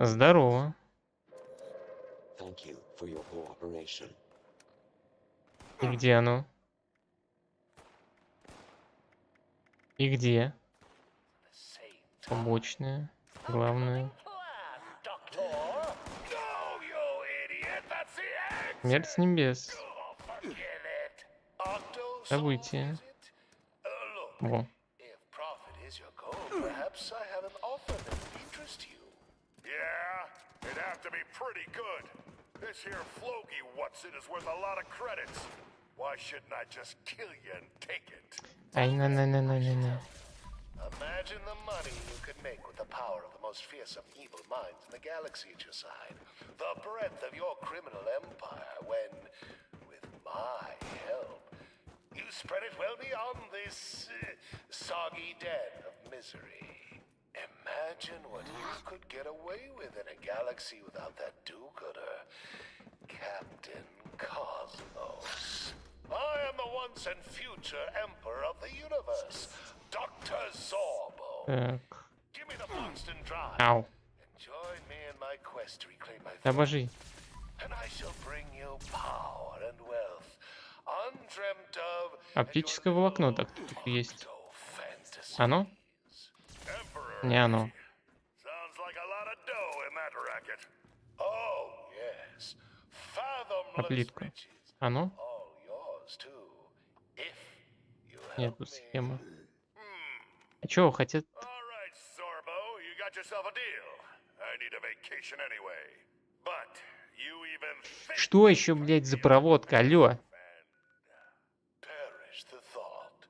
Здорово. Thank you for your cooperation. И где оно? И где? Побочное. Главное. Смерть с небес. Событие. Во. perhaps I have an offer that will interest you. Yeah, it'd have to be pretty good. This here flogi what's it is worth a lot of credits. Why shouldn't I just kill you and take it? Ай, на-на-на-на-на-на. Imagine the money you could make with the power of the most fearsome evil minds in the galaxy at your side. The breadth of your criminal empire when, with my help, you spread it well beyond this soggy den of misery. Imagine what you could get away with in a galaxy without that do-gooder, Captain Cosmos. I am the once and future Emperor of the Universe, Dr. Zorbo. Так. Give me the Buxton Drive. Ау. And join me in my quest to reclaim my Обожи. and I shall bring you power and wealth, undreamt of. Оптическое волокно так тут есть. Оно? Не оно. Sounds like a lot of dough in that racket. Oh, yes. А плитка? Оно? All yours, too. If you Нет, help тут me. схема. А чё хотят? All right, Zorbo, you got yourself a deal. I need a vacation anyway. But you even think Что еще, блядь, за проводка? Алло. Perish the thought.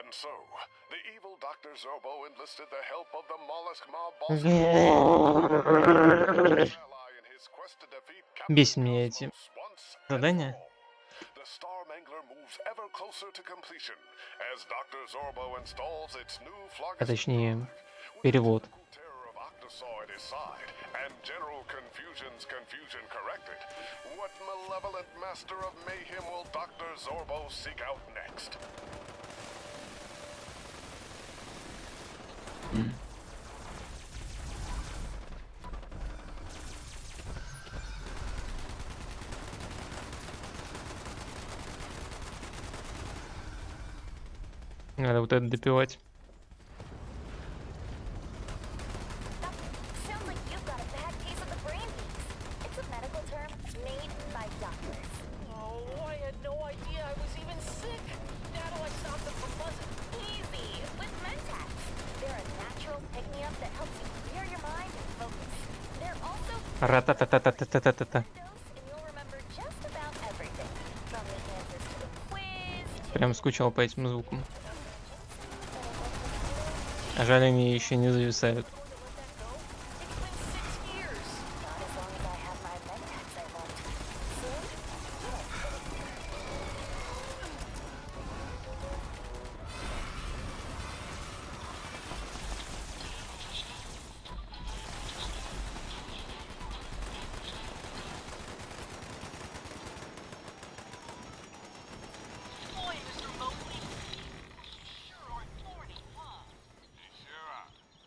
And so, the evil Dr. Zorbo enlisted the help of the mollusk mob Бесит меня эти задания. The Star Mangler moves ever closer to completion as Dr. Zorbo installs its new А точнее, перевод. terror of Octosoid aside and general confusion's confusion corrected. What malevolent master of mayhem will Dr. Zorbo seek out next? Надо вот это допивать. Sounds like you've got a bad case of the brain piece. It's a medical term made by doctors. Oh, I had no idea I was even sick. How do I stop them from buzzing? Easy with Mentats. They're a natural pick-me-up that helps you clear your mind and focus. They're also Ра-та-та-та-та-та-та-та-та. and you'll remember just about everything, from the answers to the quiz to Прям скучал по этим звукам. А жаль, они еще не зависают. not as long as I have my Mentats I won't. Soon?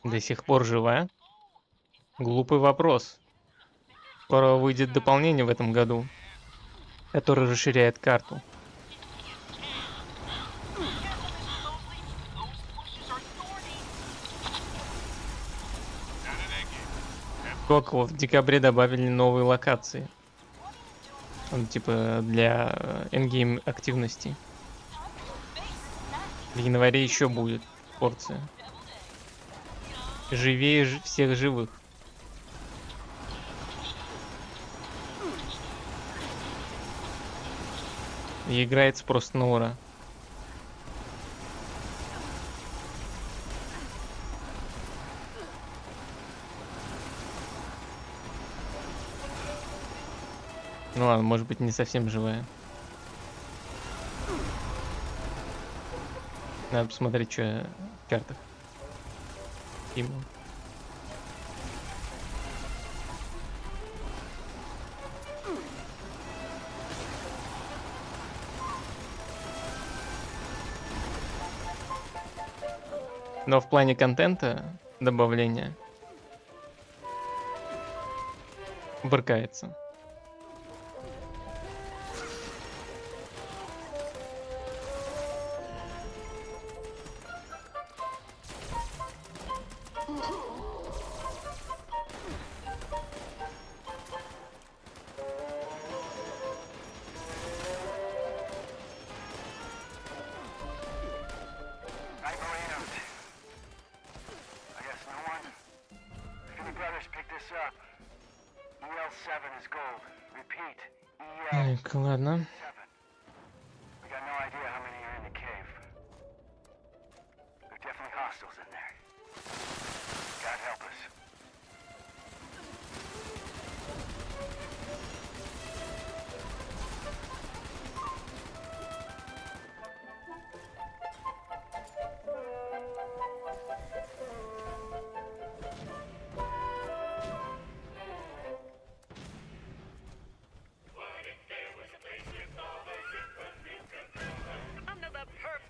До сих пор жива? Глупый вопрос. Скоро выйдет дополнение в этом году, которое расширяет карту. Только в декабре добавили новые локации. Ну, типа для эндгейм активности. В январе еще будет порция. Живее всех живых. И играется просто на ура. Ну ладно, может быть, не совсем живая. Надо посмотреть, что в картах. Ему. Но в плане контента добавления брыкается. Night Marines. I guess no one. If any brothers pick this up, EL7 is gold. Так, ладно. We got no idea how many are in the cave. There are definitely hostiles in there. God help us.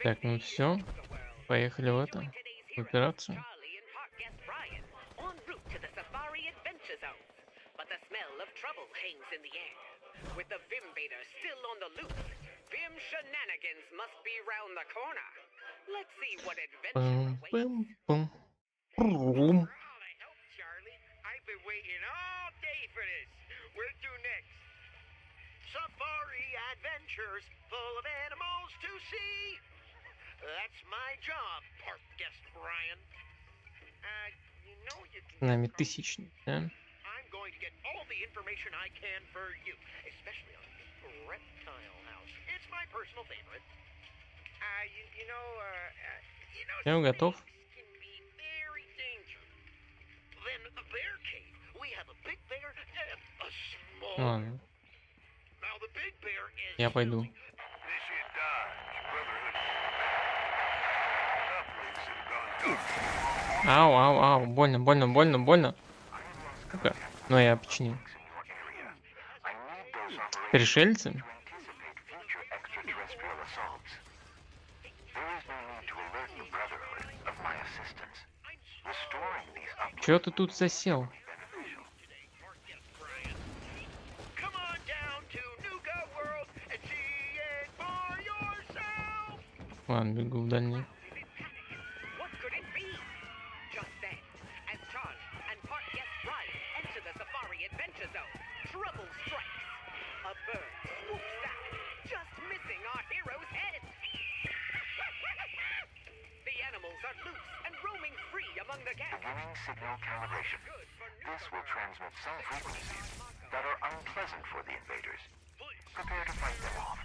Так, ну все. Поехали в это. В операцию. En route to the safari adventure zone. But the smell of trouble hangs in the air. With the Vimvader still on the loose, Vim shenanigans must be round the corner. Let's see what adventure Пым-пым-пым. Charlie, I've been waiting all day for this. Where to next? Safari adventures full of animals to see. That's my job, park guest Brian. You know you can. С нами тысячник, да? I'm going to get all the information I can for you, especially on the reptile house. It's my personal favorite. You know, Я готов. can be very dangerous. Then a bear cave. We have a big bear and a small. Ладно, Now the big bear is. я пойду. Mission Dodge, Brotherhood. That place has gone dark. Ау, ау, ау. Больно, больно, больно, больно. Ну-ка. Ну я починил. Пришельцы? Чё ты тут засел? Come on down to Nuka World and see it for yourself. Ладно, бегу в дальний. What could it be? Just then, as Charlie and park guest Brian enter the safari adventure zone, trouble strikes. A bird swoops out, just missing our hero's head. The animals are loose and roaming free among the gas. Beginning signal calibration. This will transmit some frequencies that are unpleasant for the invaders. Prepare to fight them off.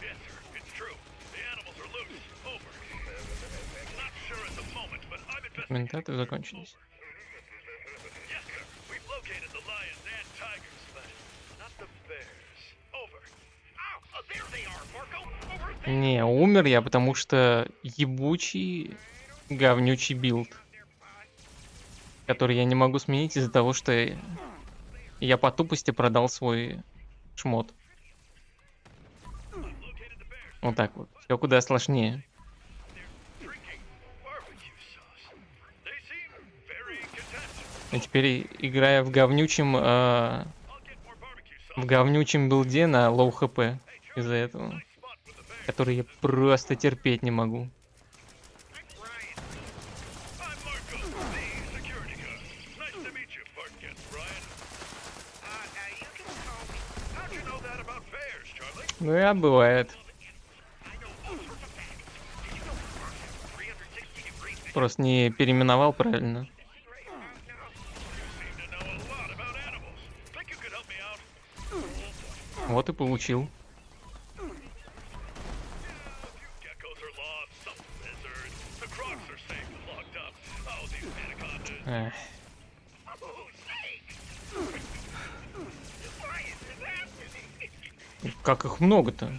Yes, sir. It's true. The animals are loose. Over. Not sure at the moment, but I'm investigating. Комментаты закончились. Yes, sir. We've located the lions and tigers, but not the bears. Over. Ow! There they are, Marco. Over there. Не, умер я, потому что ебучий говнючий билд, который я не могу сменить из-за того, что я по тупости продал свой шмот. Вот так вот. Все куда сложнее. А теперь играя в говнючем билде на лоу хп из-за этого, который я просто терпеть не могу. Ну и бывает. Просто не переименовал правильно. Вот и получил. Эх. Как их много-то?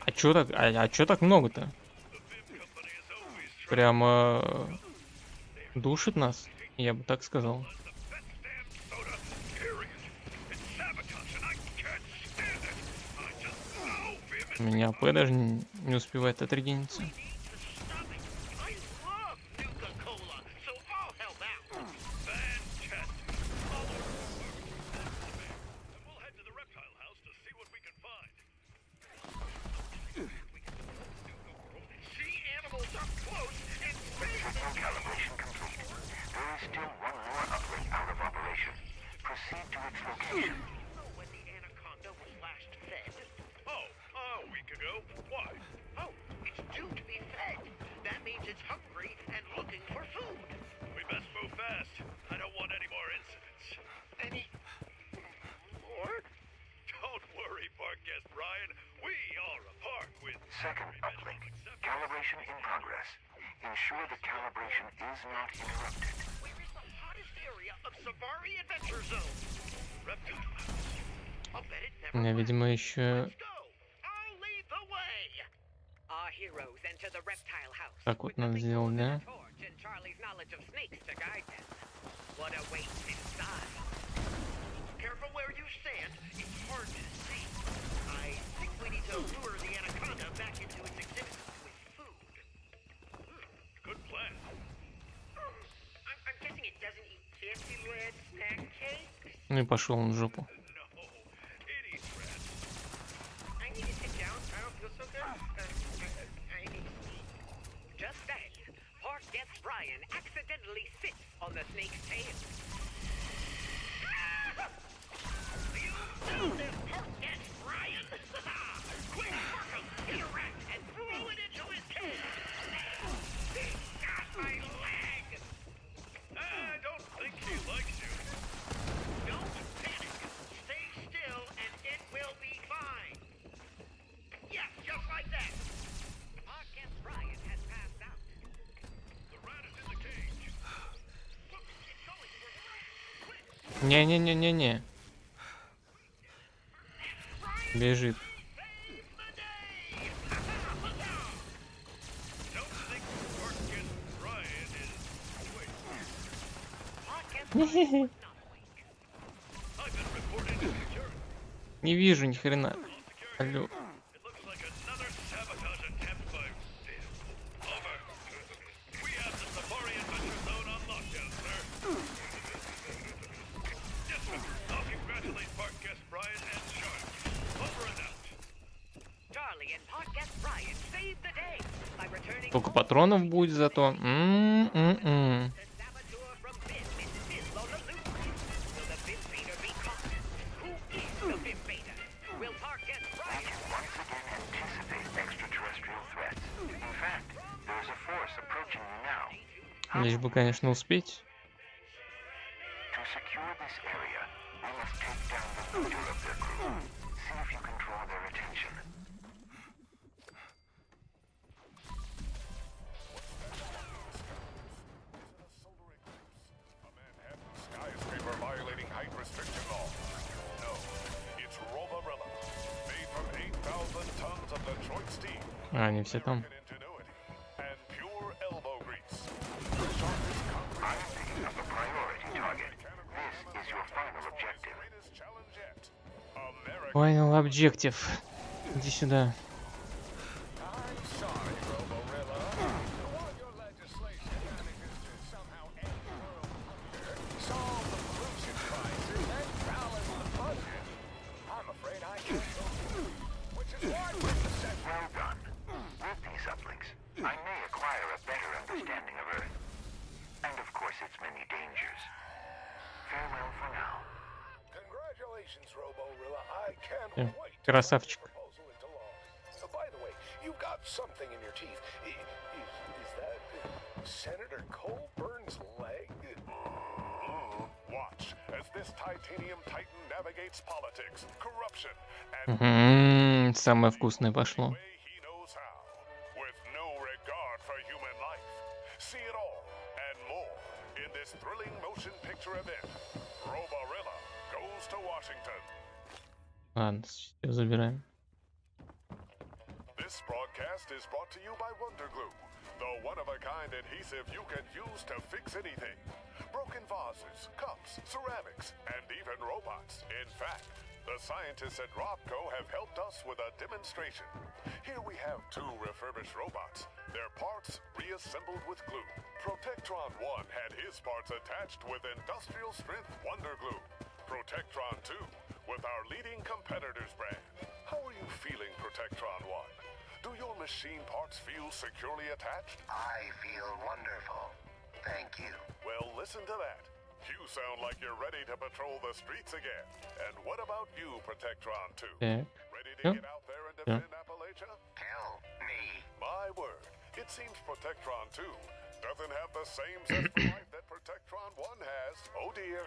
А чё так много-то? Прямо душит нас, я бы так сказал. У меня АП даже не успевает отрегениться. Calibration complete. There is still one more uplink out of operation. Proceed to its location. When the anaconda was last fed. Oh, a week ago. Why? Oh, it's due to be fed. That means it's hungry and looking for food. We best move fast. I don't want any more incidents. Any progress. Ensure the calibration is not interrupted. Where is the hottest area of Safari Adventure Zone? Refuge. I'll bet it never. Видимо, еще... I'll lead the way. Our heroes enter the reptile house. Так вот надо сделать, да? Torch and Charlie's knowledge of snakes to guide them. What awaits inside? Careful where you stand. It's hard to see. I think we need to lure the anaconda back into its exhibit with food. Good plan. I'm guessing it doesn't eat fancy red snack cake. Ну и пошел он в жопу. I need to sit down. I don't feel so good. I need to eat. Just then, Pork gets Brian accidentally sits on the snake's tail. You know this part gets Brian. Quick, mark him, get a rat, and throw it into his cage. He got my leg. I don't think he likes you. Don't panic. Stay still, and it will be fine. Yes, just like that. Pork gets Brian has passed out. The rat is in the cage. Look, it's going for the rat. Quick. Не-не-не-не-не. Бежит. Не вижу ни хрена. Алло. Сколько патронов будет зато? Лишь бы, конечно, успеть. А, они все там. Final objective. Иди сюда. Красавчик. By the way, you've got something in your teeth. Is that Senator Colburn's leg? Watch as this titanium titan navigates politics, corruption, and самое вкусное пошло. He knows how, with no regard for human life. See it all and more in this thrilling motion picture event. Robarilla goes to Washington. Ладно, все забираем. This broadcast is brought to you by Wonder Glue, the one-of-a-kind adhesive you can use to fix anything. Broken vases, cups, ceramics, and even robots. In fact, the scientists at Robco have helped us with a demonstration. Here we have 2 refurbished robots, their parts reassembled with glue. Protectron 1 had his parts attached with industrial-strength Wonder Glue. Protectron 2 with our leading competitor's brand. How are you feeling, Protectron 1? Do your machine parts feel securely attached? I feel wonderful. Thank you. Well, listen to that. You sound like you're ready to patrol the streets again. And what about you, Protectron 2? Ready to get out there and defend Appalachia? Tell me. My word. It seems Protectron 2 doesn't have the same zest for life that Protectron 1 has. Oh dear.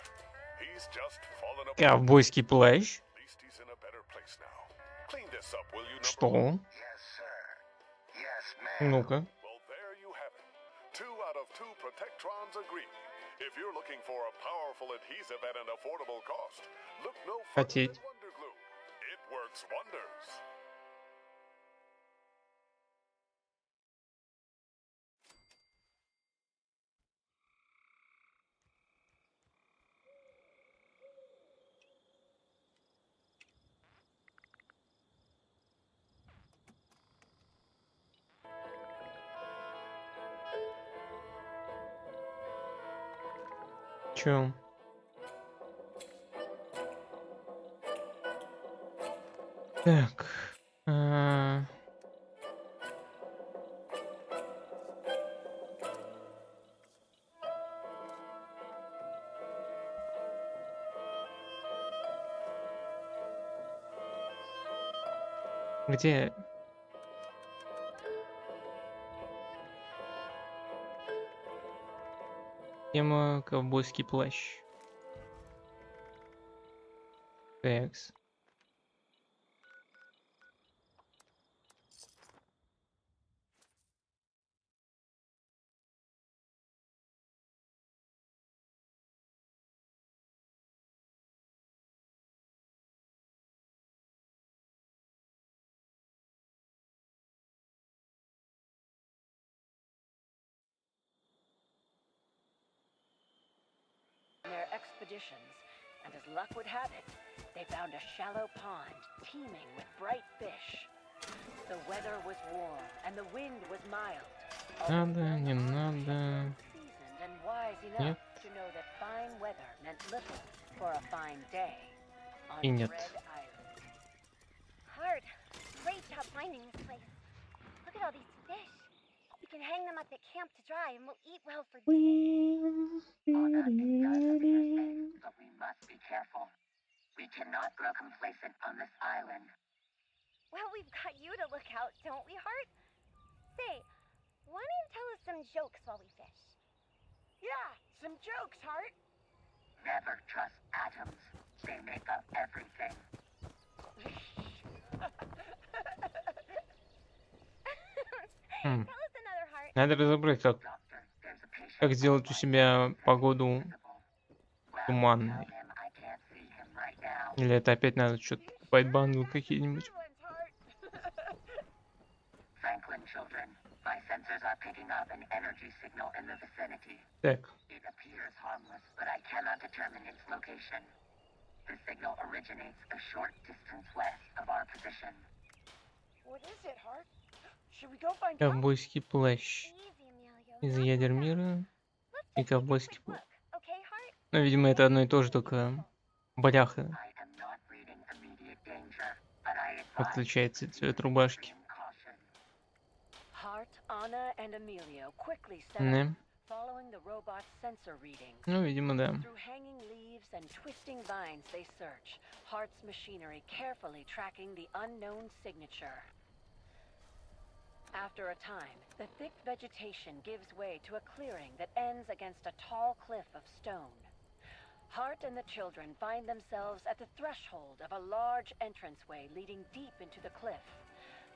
He's just fallen apart. Ковбойский плащ. At least he's in a better place now. Clean this up, will you, Что? Yes, sir. Yes, ma'am. Ну-ка. Well, there patrons agree. If you're looking for a powerful adhesive at an affordable cost, look no further Хотеть. than Wonder Glue. It works wonders. Чё? Так. Где? Тема ковбойский плащ. Такс. Their expeditions, and as luck would have it, they found a shallow pond teeming with bright fish. The weather was warm and the wind was mild. Надо, не надо. Seasoned and wise enough to know that fine weather meant little for a fine day on И нет. Dread Island. Hard. Great job finding this place. Look at all these fish. We can hang them up at camp to dry and we'll eat well for days. Anna, it does appear safe, but we must be careful. We cannot grow complacent on this island. Well, we've got you to look out, don't we, Hart? Say, why don't you tell us some jokes while we fish? Yeah, some jokes, Hart. Never trust atoms. They make up everything. Хм. Tell us another, Hart. Надо разобрать, как сделать у себя погоду туманной. Или это опять надо что-то покупать бандл какие-нибудь. Franklin children, my sensors are picking up an energy signal in the vicinity. Так. It appears harmless, but I cannot determine its location. The signal originates a short distance west of our position. What is it, Hart? Should we go find out? Ковбойский плащ. Из ядер мира и ковбойский плащ. Okay, Hart? Ну, видимо, это одно и то же, только бляха I am not reading immediate danger, but I advise отличается цвет рубашки. Hart, Anna, and Emilio quickly set Не. up, following the robot's sensor readings. Ну, видимо, да. Through hanging leaves and twisting vines they search, Hart's machinery carefully tracking the unknown signature. After a time, the thick vegetation gives way to a clearing that ends against a tall cliff of stone. Hart and the children find themselves at the threshold of a large entranceway leading deep into the cliff.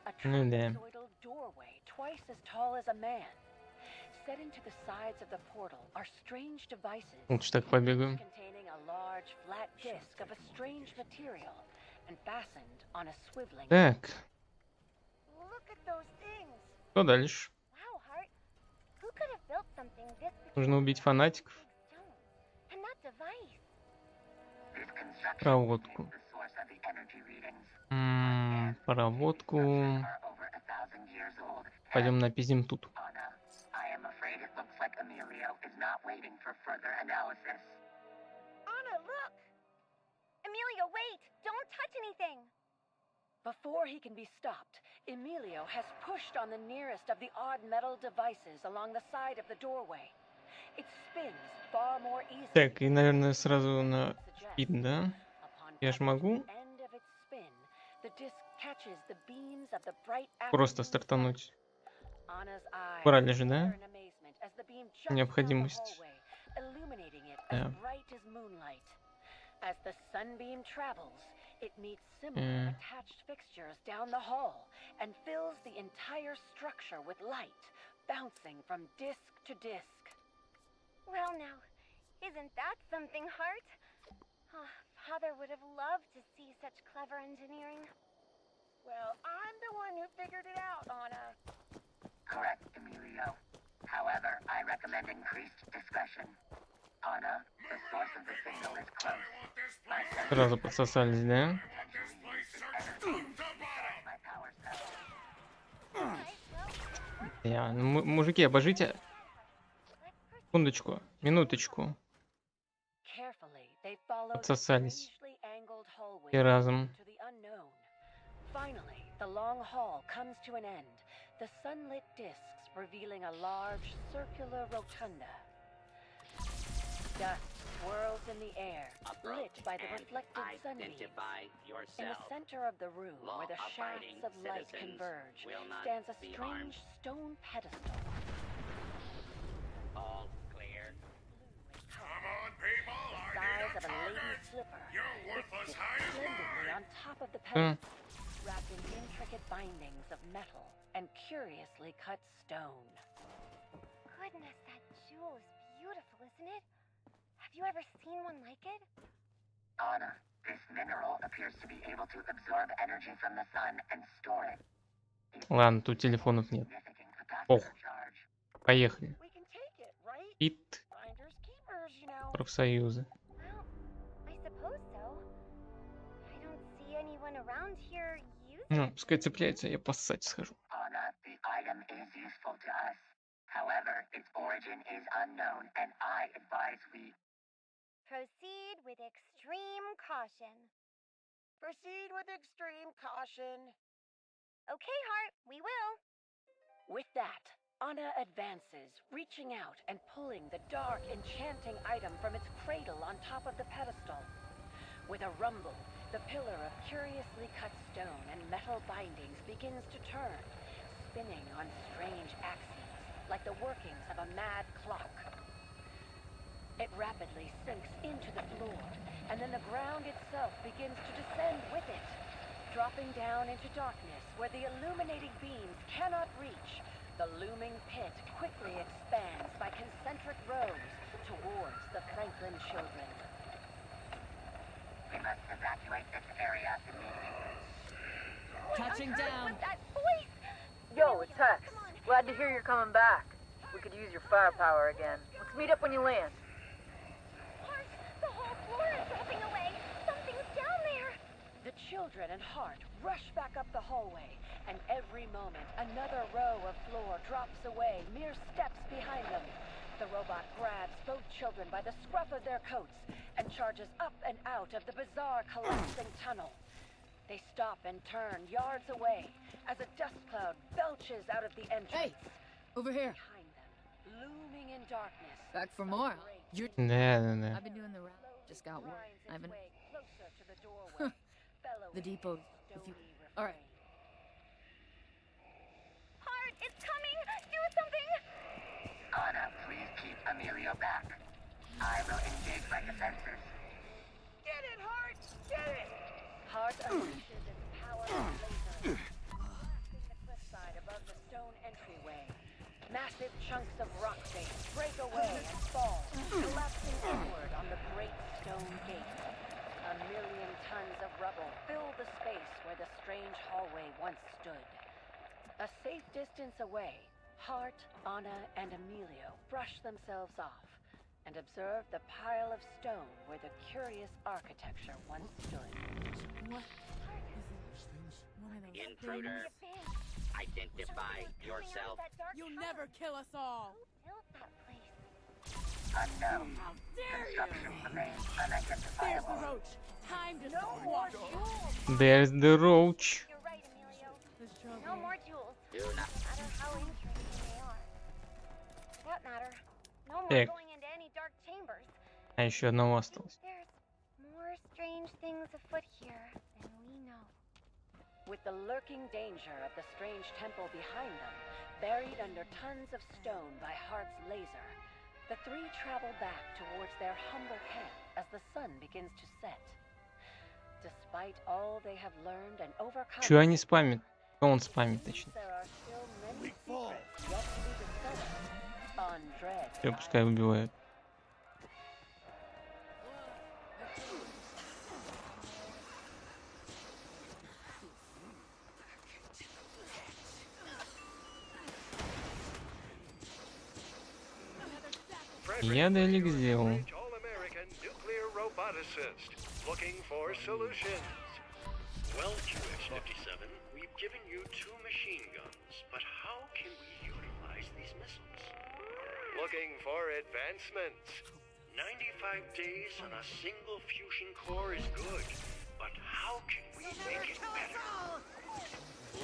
A Ну да. trapezoidal doorway twice as tall as a man. Set into the sides of the portal are strange devices Лучше так побегаем. containing a large flat disc of a strange material and fastened on a swiveling. Так, Look at those things. что дальше? Wow, Hart. Who could have built something this big Нужно убить фанатиков. stone? And that device. This construction Проводку. is the source of the energy readings. Проводку. Are over 1,000 years old. Пойдем напиздим тут. Anna, I am afraid it looks like Emilio is not waiting for further analysis. Anna, look! Emilio, wait! Don't touch anything! Before he can be stopped, Emilio has pushed on the nearest of the odd metal devices along the side of the doorway. It spins far more easily. Так, и, наверное, сразу на спид, да? Я ж могу End of its spin, the disc catches the beams of the bright просто стартануть. Anna's eyes Брали же, да? glare in amazement as the beam jumps down the Необходимость. hallway, illuminating it Да. as bright as moonlight. As the sunbeam travels, it meets similar attached fixtures down the hall and fills the entire structure with light, bouncing from disc to disc. Well now, isn't that something, Hart? Oh, Father would have loved to see such clever engineering. Well, I'm the one who figured it out, Anna. Correct, Emilio. However, I recommend increased discretion. Anna, the source of the signal is close. My Сразу подсосались, да? Мужики, обожите. Секундочку, минуточку. Подсосались. И разом. Finally, the long hall comes to an end, the sunlit discs revealing a large circular rotunda. Dust swirls in the air, lit by the reflected sunbeams. In the center of the room, where the shafts of light converge, stands a strange stone pedestal. All clear. Come on, people, The size of a lady's slipper. It sits splendidly on top of the Mm. pedestal, wrapped in intricate bindings of metal and curiously cut stone. Goodness, that jewel is beautiful, isn't it? Have you ever seen one like it? Anna, this mineral appears to be able to absorb energy from the sun and store it. Ладно, тут телефонов нет. Ох, поехали. We can take it, right? Ит. Finders keepers, you know. Профсоюзы. Well, I suppose so. I don't see anyone around here using Ну, it. пускай цепляется, я поссать схожу. Anna, the item is useful to us. However, its origin is unknown, and I advise we Proceed with extreme caution. Proceed with extreme caution. Okay, Hart, we will. With that, Anna advances, reaching out and pulling the dark, enchanting item from its cradle on top of the pedestal. With a rumble, the pillar of curiously cut stone and metal bindings begins to turn, spinning on strange axes, like the workings of a mad clock. It rapidly sinks into the floor, and then the ground itself begins to descend with it, dropping down into darkness where the illuminating beams cannot reach. The looming pit quickly expands by concentric rows towards the Franklin children. we must evacuate this area immediately. Touching down. What's that voice? Yo, it's Hex. Glad to hear you're coming back. We could use your firepower again. Let's meet up when you land. Hart, the whole floor is dropping away. Something's down there. The children and Hart rush back up the hallway, and every moment another row of floor drops away mere steps behind them. The robot grabs both children by the scruff of their coats and charges up and out of the bizarre collapsing tunnel. They stop and turn yards away as a dust cloud belches out of the entrance. Hey, over here. Behind them, looming in darkness. Back for more. You're. Да. I've been doing the round. Just got work. Grinds I've its been. way closer to the doorway, bellowing The depot. If you. stony All right. Hart, it's coming. Do something. Anna, please keep Emilio back. I will engage my defenses. Get it, Hart! Get it! Hart unleashes its powerful laser, blasting the cliffside above the stone entryway. Massive chunks of rock face break away and fall, collapsing inward on the great stone gate. A million tons of rubble fill the space where the strange hallway once stood. A safe distance away, Hart, Anna, and Emilio brush themselves off and observe the pile of stone where the curious architecture once stood. What? Intruder, identify yourself. You'll never kill us all. Who built that place? Unknown. How dare Construction you? remains There's the unidentifiable. roach. Time to No more jewels! There's the roach. You're right, Emilio. The struggle. No more jewels. Do not. No matter how interesting they are. For that matter, no more Так. going into any dark chambers. А еще одного осталось. There's more strange things afoot here than we know. With the lurking danger of the strange temple behind them, buried under tons of stone by Hart's laser, the three travel back towards their humble camp as the sun begins to set. Despite all they have learned and overcome, Чё они спамят? Он спамит, точнее. there are still many secrets yet to be discovered on Dread Всё, пускай убивают. Я далек сделал. all-American nuclear roboticist looking for solutions. Well, QX-57, we've given you 2 machine guns, but how can we utilize these missiles? Looking for advancements. 95 days on a single fusion core is good, but how can we make it better?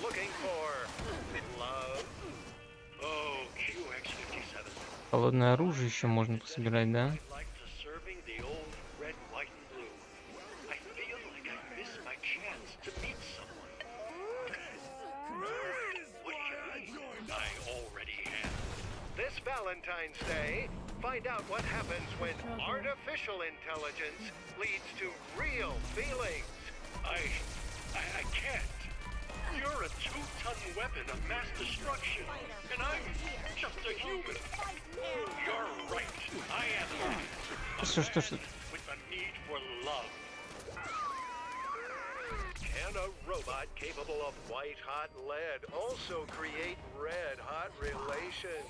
Looking for love. Oh, QX-57. Холодное оружие еще можно пособирать, да? Like to serving the old red, white, and blue. I feel like I missed my chance to meet someone. What do you mean? I already have. This Valentine's Day, find out what happens when artificial intelligence leads to real feelings. I can't. You're a 2-ton weapon of mass destruction, and I'm just a human. You're right. I am Что? with the need for love. Can a robot capable of white-hot lead also create red-hot relations?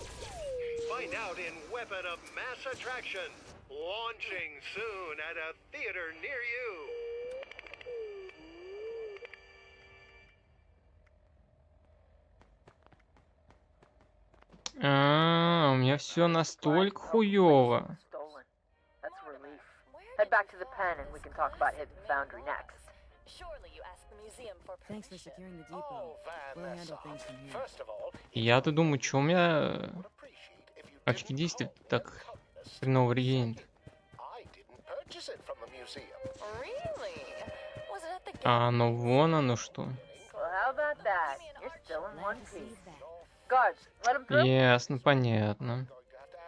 Find out in Weapon of Mass Attraction, launching soon at a theater near you. У меня все настолько хуёво. Stolen. That's a relief. Head back to the pen and we can talk about Hidden Foundry next. Surely you asked the museum for Thanks for securing the depot. We'll handle things from here. First of all, Я-то думаю, что у меня очки действия так хреново регенит. I didn't purchase it from the museum. Really? Was it at the А оно вон оно что. Well, how about that? You're still in one piece. Guards, let him through. Ясно, понятно.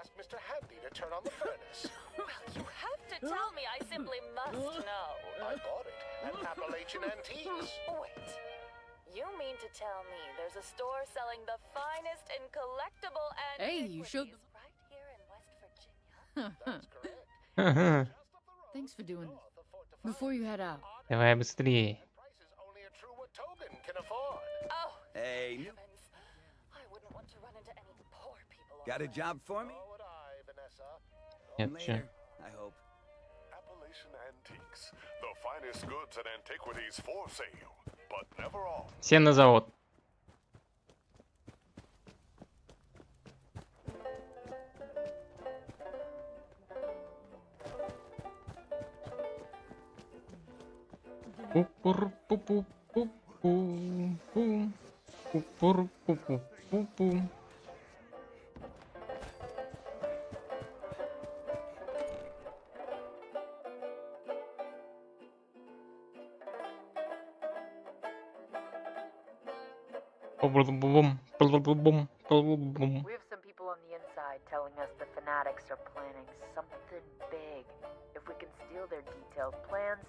Ask Mr. Handy to turn on the furnace. You have to tell me. I simply must know. I bought it at Appalachian Antiques. Wait. You mean to tell me there's a store selling the finest in collectible Hey, you should. right here in West Virginia? That's correct. Thanks for doing this. Before you head out. Давай быстрее. Prices only a true Watogan can afford. Oh, Hey, heavens. I wouldn't want to run into any poor people. got a job for me? So would I, Vanessa. Нет, чё. Later, I hope. Appalachian Antiques. The finest goods and antiquities for sale, but never all. Все на завод. Пу-пур-пу-пу-пу-пу. Пу-пур-пу-пу-пу-пу. Бум-бум-бум, бум-бум-бум, бум-бум. We have some people on the inside telling us the fanatics are planning something big. If we can steal their detailed plans,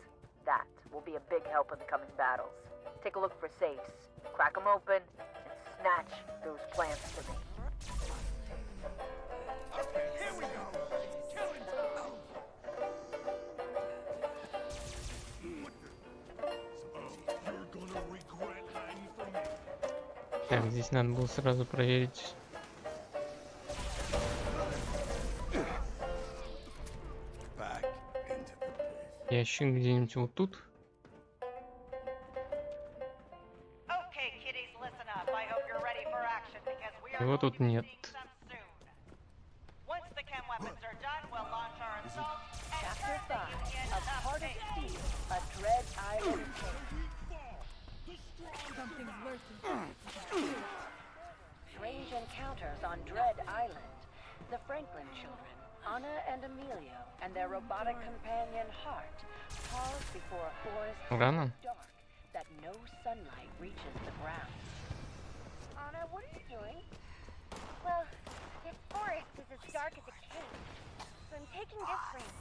that will be a big help in the coming battles. Take a look for safes, crack them open, and snatch those plans to me. Here we go. Killing. You're gonna regret hiding from me. Так, здесь надо было сразу проверить. Back into the pit. Ящик где-нибудь вот тут. Okay, kiddies, listen up. I hope you're ready for action because we are Его going тут to be нет. seeing some soon. Once the chem weapons are done, we'll launch our assault and Chapter turn the 5 Union of up Heart of big. Steel, a Dread Island case. Something's lurking. Strange encounters on Dread Island. The Franklin children, Anna and Emilio, and their robotic companion Hart, pause before a forest Рано. so dark that no sunlight reaches the ground. Anna, what are you doing? Well, this forest is as dark as a cave. So I'm taking this ring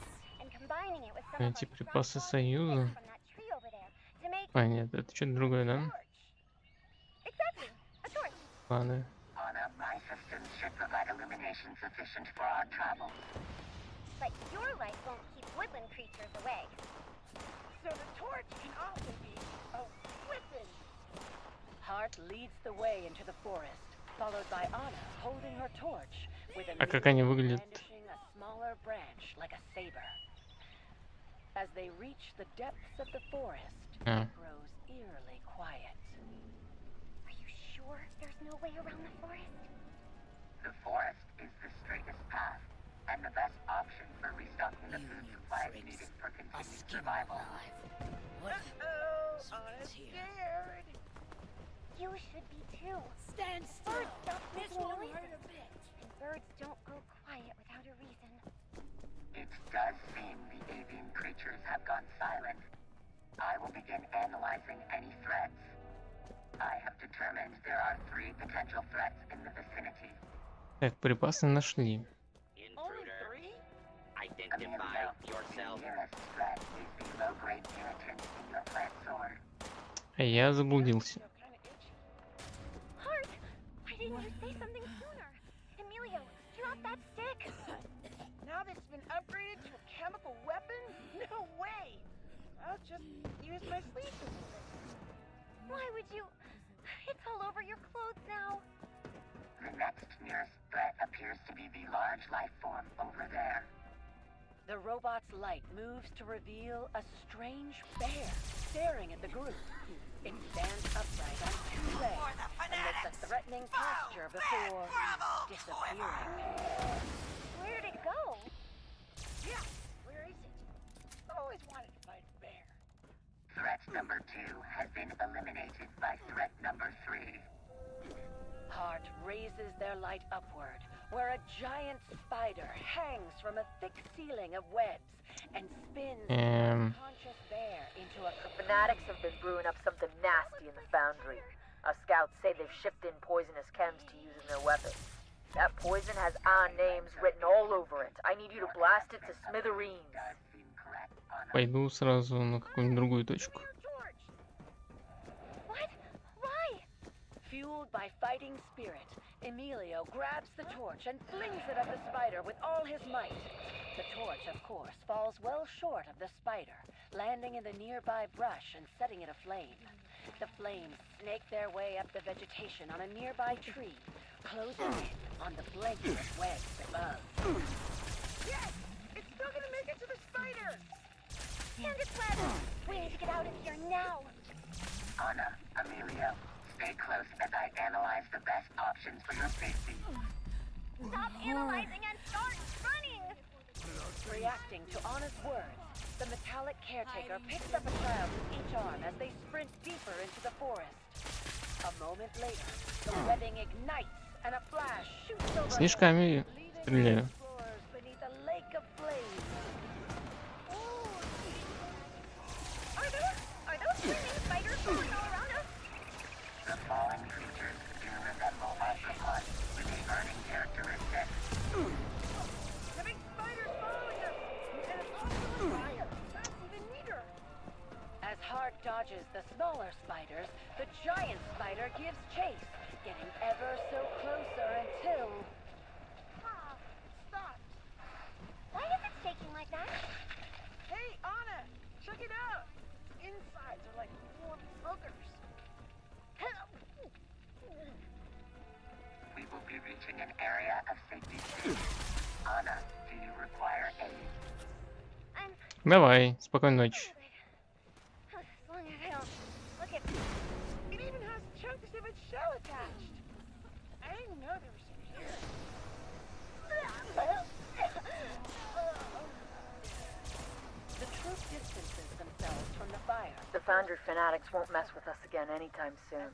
and combining it with some of Эти our припасы strong Союза. from that tree over there to make А, нет, это что-то другое, да? exactly a torch. Ладно. Anna, my systems should provide illumination sufficient for our travels. But your light won't keep woodland creatures away. So the torch can also be a weapon. Hart leads the way into the forest, followed by Anna holding her torch with А как они Emilio выглядят? brandishing a smaller like a saber. As they reach the depths of the forest, Ah. it grows eerily quiet. Are you sure there's no way around the forest? The forest is the straightest path, and the best option for restocking the food supplies needed for continued survival. I'm scared. You should be too. Stand still. Birds stop This making won't noises. hurt a bit. And birds don't go quiet without a reason. It does seem the avian creatures have gone silent. I will begin analyzing any threats. I have determined there are 3 potential threats in the vicinity. Так, припасы нашли. Intruder, identify yourself. The nearest threat is the low-grade mutant in your plant sword. А я заблудился. Hart! Why didn't you say something sooner? Emilio, drop that stick! Now that it's been upgraded to a chemical weapon? No way! I'll just use my sleeve to move it. Why would you? It's all over your clothes now. The next nearest threat appears to be the large life form over there. The robot's light moves to reveal a strange bear staring at the group. It stands upright on 2 legs and makes a threatening posture before disappearing. Where'd it go? Yeah, where is it? I've always wanted to fight a bear. Threat number 2 has been eliminated by threat number 3. Hart raises their light upward, where a giant spider hangs from a thick ceiling of webs and spins the unconscious bear into a Fanatics have been brewing up something nasty in the foundry. Our scouts say they've shipped in poisonous chems to use in their weapons. That poison has our names written all over it. I need you to blast it to smithereens. Пойду сразу на какую-нибудь другую точку. What? Why? Fueled by fighting spirit, Emilio grabs the torch and flings it at the spider with all his might. The torch, of course, falls well short of the spider, landing in the nearby brush and setting it aflame. The flames snake their way up the vegetation on a nearby tree, closing in on the blanket webs above. Yes! It's still gonna make it to the spider! Send its web! We need to get out of here now! Anna, Emilio, stay close as I analyze the best options for your safety. Stop analyzing and start running! Reacting to Anna's words, the metallic caretaker picks up a child with each arm as they sprint deeper into the forest. A moment later, the webbing ignites and a flash shoots over Снежками стреляю. explorers beneath a lake of flames. Are those screaming spiders crawling all around us? The fallen creatures do resemble arthropods with a burning characteristic. The big spider's following us! And it's also on fire! That's even neater! As Hart dodges the smaller spiders, the giant spider gives chase, getting ever so closer until... Stop! Why is it shaking like that? Hey, Anna! Check it out! Insides are like warm boogers. We will be reaching an area of safety soon. Anna, do you require aid? Давай, спокойной ночи. As long as I don't look at me. It even has chunks of its shell attached. I didn't know there was some here. The troop distances themselves from the fire. The Foundry fanatics won't mess with us again anytime soon.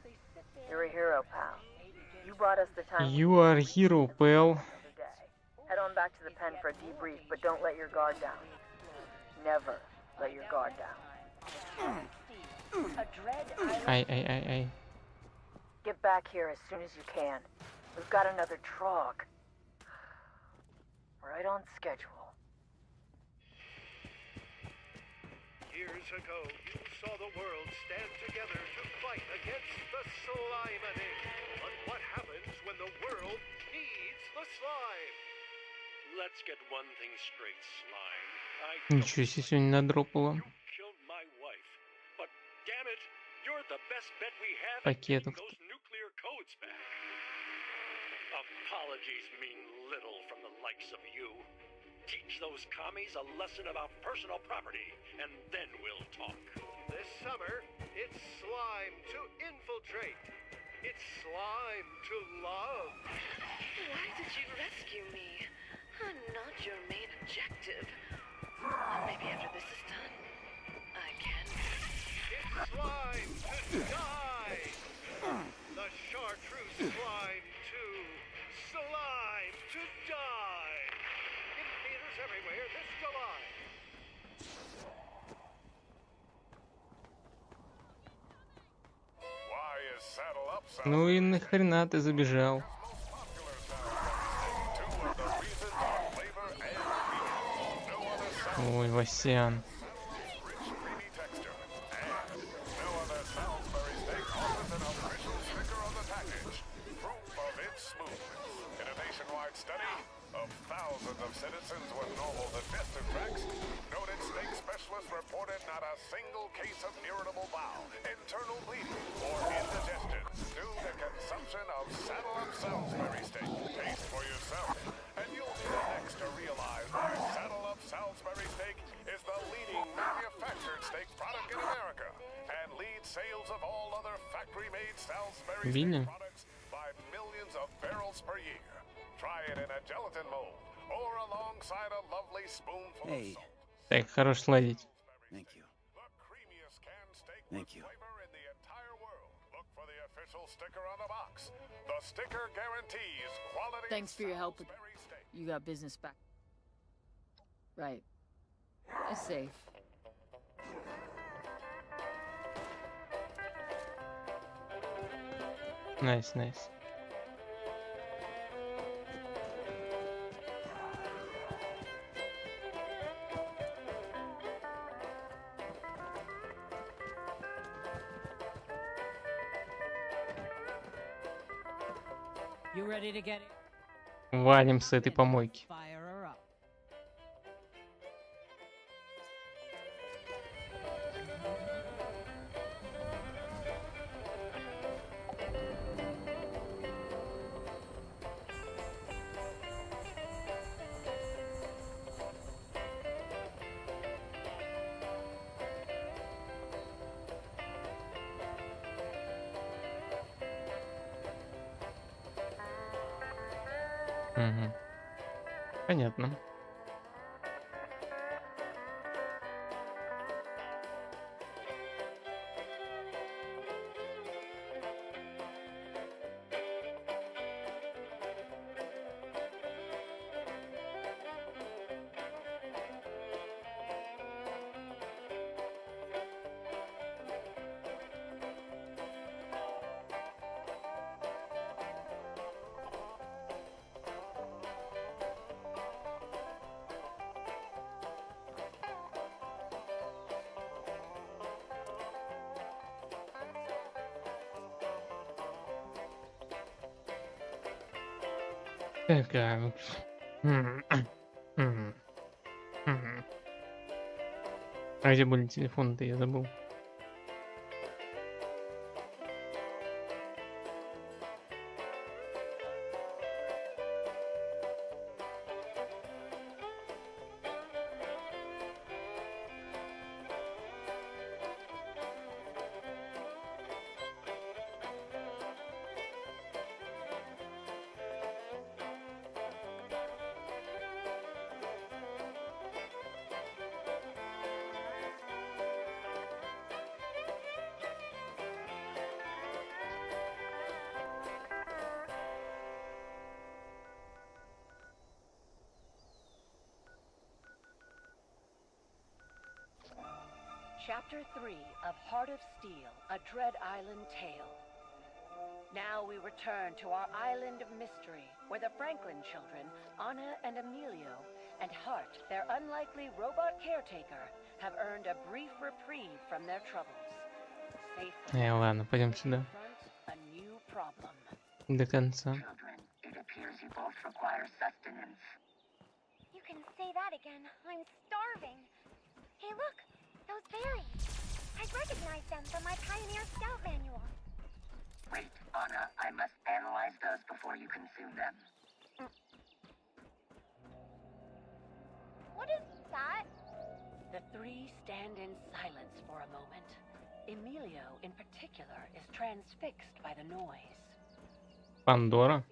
You're a hero, pal. You bought us the time. You are hero, pal. Head on back to the pen for a debrief, but don't let your guard down. Never let your guard down. A dread Ай. Get back here as soon as you can. We've got another trog. Right on schedule. Years ago, you saw the world stand together to fight against the Slimony. But what happens when the world needs the slime? Let's get one thing straight, Slime. Ничего себе сегодня надропало. Killed my wife. But damn it, you're the best bet we have at Пакетов. getting those nuclear codes back. Apologies mean little from the likes of you. Teach those commies a lesson about personal property, and then we'll talk. This summer, it's slime to infiltrate. It's slime to love. Why did you rescue me? I'm not your main objective. Maybe after this is done, I can. It's slime to die. The chartreuse slime to slime to die. In theaters everywhere this July. Why is Saddle Up Sound Ну и нахрена ты забежал? Ой, Васян. Thousands of citizens with normal digestive tracts, noted steak specialists reported not a single case of irritable bowel, internal bleeding, or indigestion due to consumption of Saddle Up Salisbury steak. Taste for yourself, and you'll be the next to realize why Saddle Up Salisbury steak is the leading manufactured steak product in America and leads sales of all other factory-made Salisbury steak products by millions of barrels per year. Try it in a gelatin mold or alongside a lovely spoonful of salt. Так, хорош сладить. Thank you. The creamiest canned steak Thank you. flavor in the entire world. Look for the official sticker on the box. The sticker guarantees quality. Thanks for your help with Salisbury steak. You got business back. Right. It's safe. Nice, nice. You ready to get it? Валим с этой помойки. Fire her up. Угу. Понятно. Такая вот. А где были телефоны-то? Я забыл. Chapter 3 of Heart of Steel, A Dread Island Tale. Now we return to our island of mystery, where the Franklin children, Anna and Emilio, and Hart, their unlikely robot caretaker, have earned a brief reprieve from their troubles. Safely Ладно, пойдем сюда. confront a new problem. До конца. Children, it appears you both require sustenance. You can say that again. I'm starving. Hey, look, those berries. I recognize them from my Pioneer Scout manual. Wait, Anna, I must analyze those before you consume them. three stand in silence for a moment. Emilio, in particular, is transfixed by the noise. Пандора?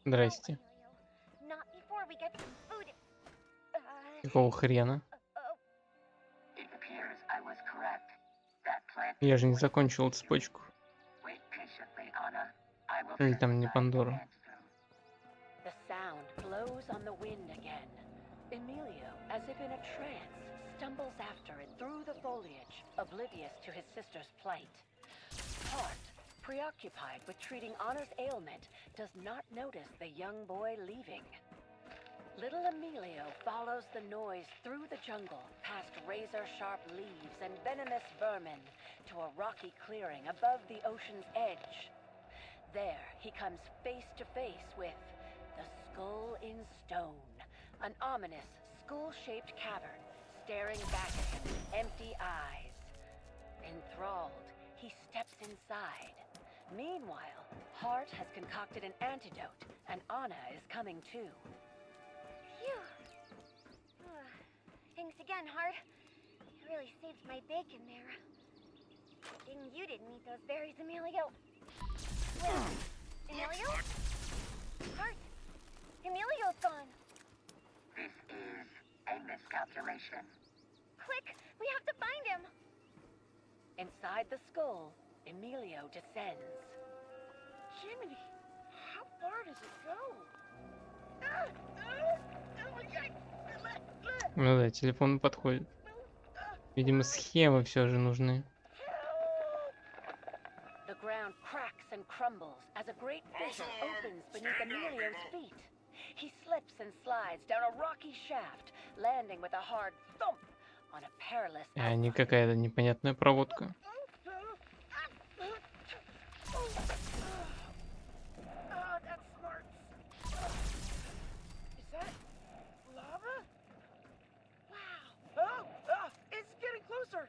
Здрасте. Not before we get some food. Какого хрена? It appears I was correct. That plant Я же не закончил цепочку. wait patiently, Anna. I will Или там не Пандора? The sound blows on the wind again. Emilio, as if in a trance, stumbles after it through the foliage, oblivious to his sister's plight. Hart, preoccupied with treating Anna's ailment, does not notice the young boy leaving. Little Emilio follows the noise through the jungle, past razor-sharp leaves and venomous vermin, to a rocky clearing above the ocean's edge. There, he comes face to face with the Skull in Stone, an ominous, skull-shaped cavern, staring back at him with empty eyes. Enthralled, he steps inside. Meanwhile, Hart has concocted an antidote, and Anna is coming too. Phew. Thanks again, Hart. You really saved my bacon there. Good thing you didn't eat those berries, Emilio. Wait, Emilio? Hart, Emilio's gone. This is a miscalculation. Quick, we have to find him. Inside the skull, Emilio descends. Jiminy, how far does it go? Ну да, телефон подходит. Видимо, схемы все же нужны. The ground cracks and crumbles as a great fissure opens beneath Emilio's feet. He slips and slides down a rocky shaft, landing with a hard thump on a perilous А не какая-то непонятная проводка. That smarts. Is that lava? Wow. It's getting closer.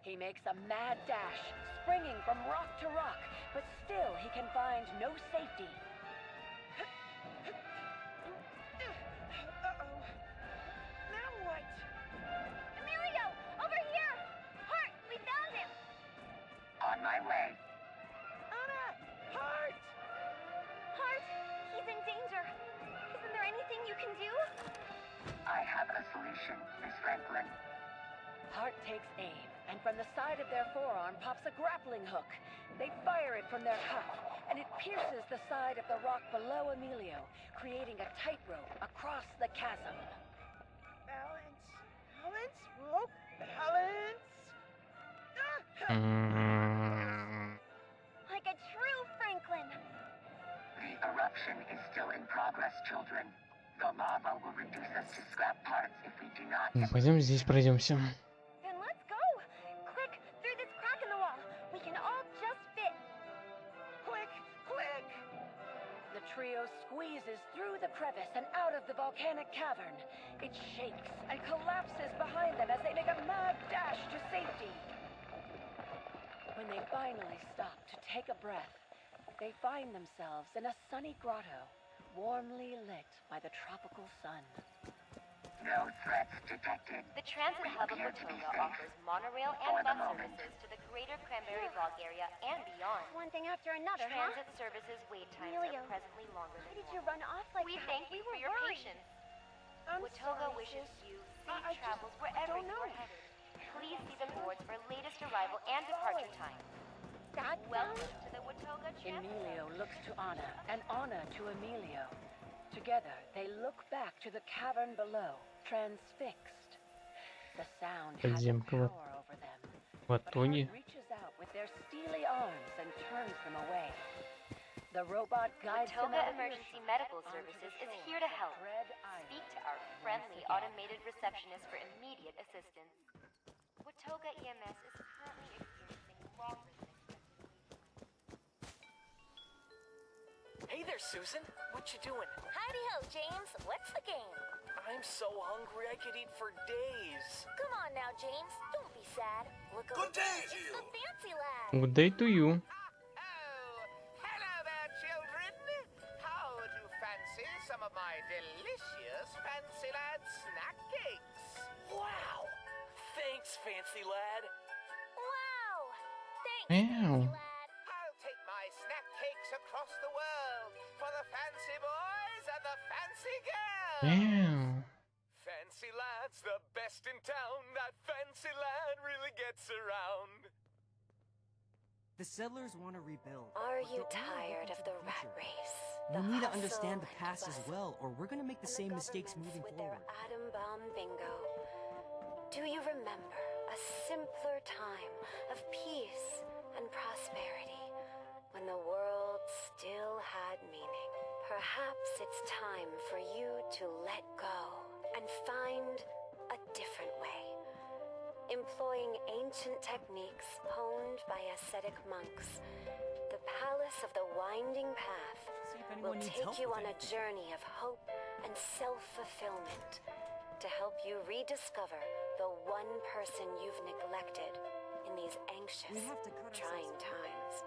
He makes a mad dash, springing from rock to rock, but still he can find no safety. Uh-oh. Now what? Emilio, over here! Hart, we found him! On my way. Anna! Hart! Hart, he's in danger. Isn't there anything you can do? I have a solution, Miss Franklin. Hart takes aim, and from the side of their forearm pops a grappling hook. They fire it from their cup, and it pierces the side of the rock below Emilio, creating a tightrope across the chasm. Balance. Balance. Whoa. Balance. Like a true Franklin. The eruption is still in progress, children. The lava will reduce us to scrap parts if we do not. Пойдем здесь пройдемся. Then let's go. Quick, through this crack in the wall. We can all just fit. Quick, quick. The trio squeezes through the crevice and out of the volcanic cavern. It shakes and collapses behind them as they make a mad dash to safety. When they finally stop to take a breath, they find themselves in a sunny grotto, warmly lit by the tropical sun. No threats detected. The transit hub of Watoga offers monorail and bus services to the greater Cranberry Bog area and beyond. One thing after another, Transit services wait times Emilio, are presently longer why than did you run off like We that? thank you for were your worried. patience. I'm Watoga sorry, wishes sis. you I safe travels wherever you are headed. Please see the boards for latest arrival and departure time. Welcome to the Watoga Transit. Emilio looks to Anna, and Anna to Emilio. Together, they look back to the cavern below, transfixed. The sound has a Подземка power over them. в итоге. Reaches out with their steely arms and turns them away. The robot guides them Watoga out of Emergency earshot Medical onto the Services is shore here to of help. Dread Island. Speak to our friendly automated receptionist for immediate assistance. Watoga EMS is currently experiencing long Hey there, Susan. What you doing? Howdy ho, James. What's the game? I'm so hungry I could eat for days. Come on now, James. Don't be sad. Look over Good day there. to It's you. the fancy lad. Good day to you. Hello there, children. How would you fancy some of my my delicious Fancyland snack cakes. Wow! Thanks, Fancy Lad. Wow! Thanks, Meow. I'll take my snack cakes across the world for the fancy boys and the fancy girls. Meow. Fancy Lad's the best in town. That Fancy Lad really gets around. The settlers want to rebuild. Are but you they're only tired looking of to the rat future. race? We The need to hustle understand the and past as bustle, well, or we're gonna make the and same mistakes moving governments with their forward. atom bomb bingo. Do you remember a simpler time of peace and prosperity when the world still had meaning? Perhaps it's time for you to let go and find a different way. Employing ancient techniques honed by ascetic monks, the Palace of the Winding Path will anyone needs take help you with on a anything. journey of hope and self-fulfillment to help you rediscover the one person you've neglected in these anxious, trying times.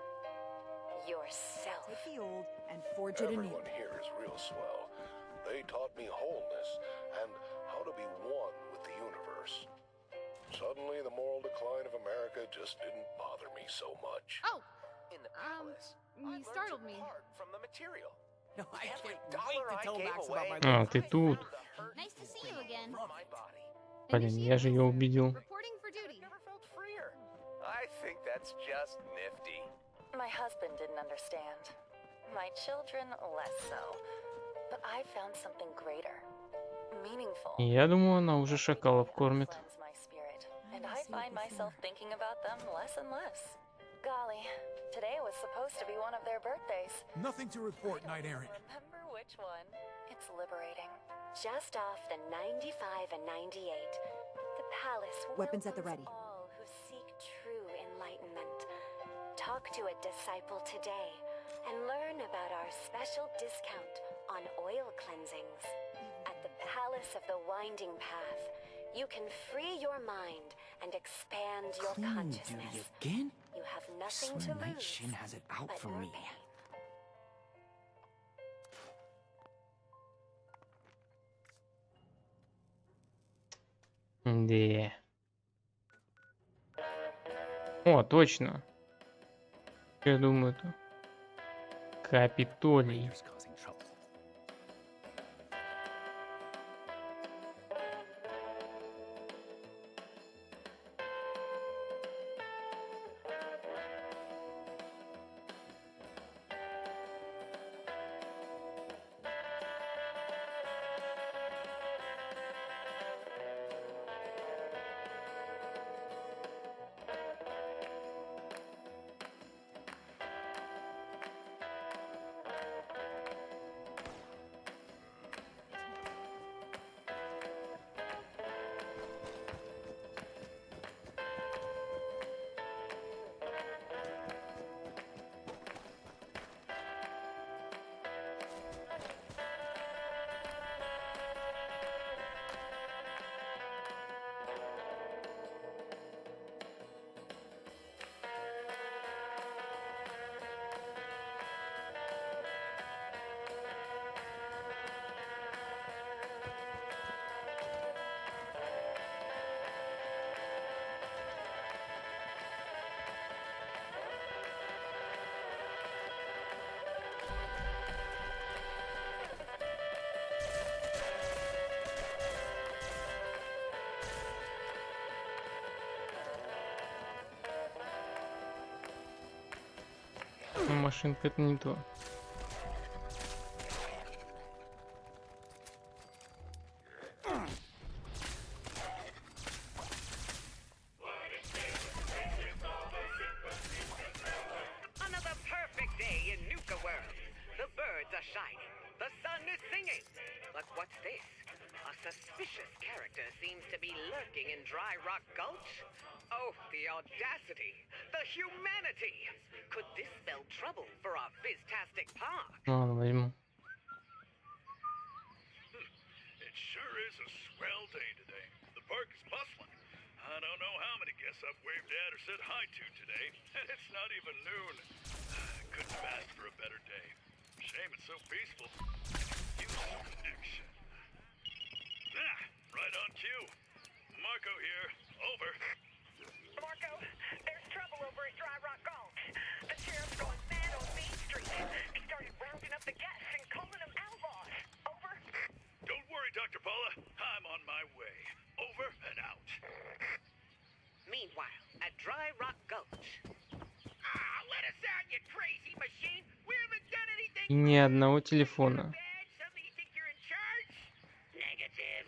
Yourself. Take the old and forge it anew. Everyone here is real swell. They taught me wholeness and how to be one with the universe. Suddenly, the moral decline of America just didn't bother me so much. Oh! In the palace, You startled me. from the material. No, I Every can't dollar wait to I tell gave Max away, about my А, ты тут. Nice to see you again. my body. Блин, я же ее убедил. Reporting for duty. Never felt freer. I think that's just nifty. My husband didn't understand. My children less so. But I found something greater. Meaningful. Я думаю, она уже шакалов кормит. Cleanse my spirit. And I find myself thinking about them less and less. Golly, today was supposed to be one of their birthdays. Nothing to report, Knight Errant. Remember which one? It's liberating. Just off the 95 and 98, the palace Weapons at the welcomes ready. all who seek true enlightenment. Talk to a disciple today and learn about our special discount on oil cleansings. At the Palace of the Winding Path, you can free your mind and expand your Clean consciousness. duty again? You have I nothing swear to Night lose Shin has it out but for your me. pain. Да. О, точно. Что я думаю-то? Капитолий. Машинка это не то. Another perfect day in Nuka World. The birds are shining. The sun is singing. But what's this? A suspicious character seems to be lurking in Dry Rock Gulch. Oh, the audacity. The humanity. Could this spell trouble for our Fizztastic Park? Ладно, возьму. It sure is a swell day today. The park is bustling. I don't know how many guests I've waved at or said hi to today, and it's not even noon. Couldn't have asked for a better day. Shame it's so peaceful. You Right on cue. Marco here. Over. Marco, there's trouble over at Dry Rock Gulch. The sheriff's going mad on Main Street. He started rounding up the guests and calling them outlaws. Over. Don't worry, Dr. Paula. I'm on my way. Over and out. Meanwhile, at Dry Rock Gulch. Let us out, you crazy machine! We haven't done anything И ни одного телефона. bad. Something you think you're in charge? Negative.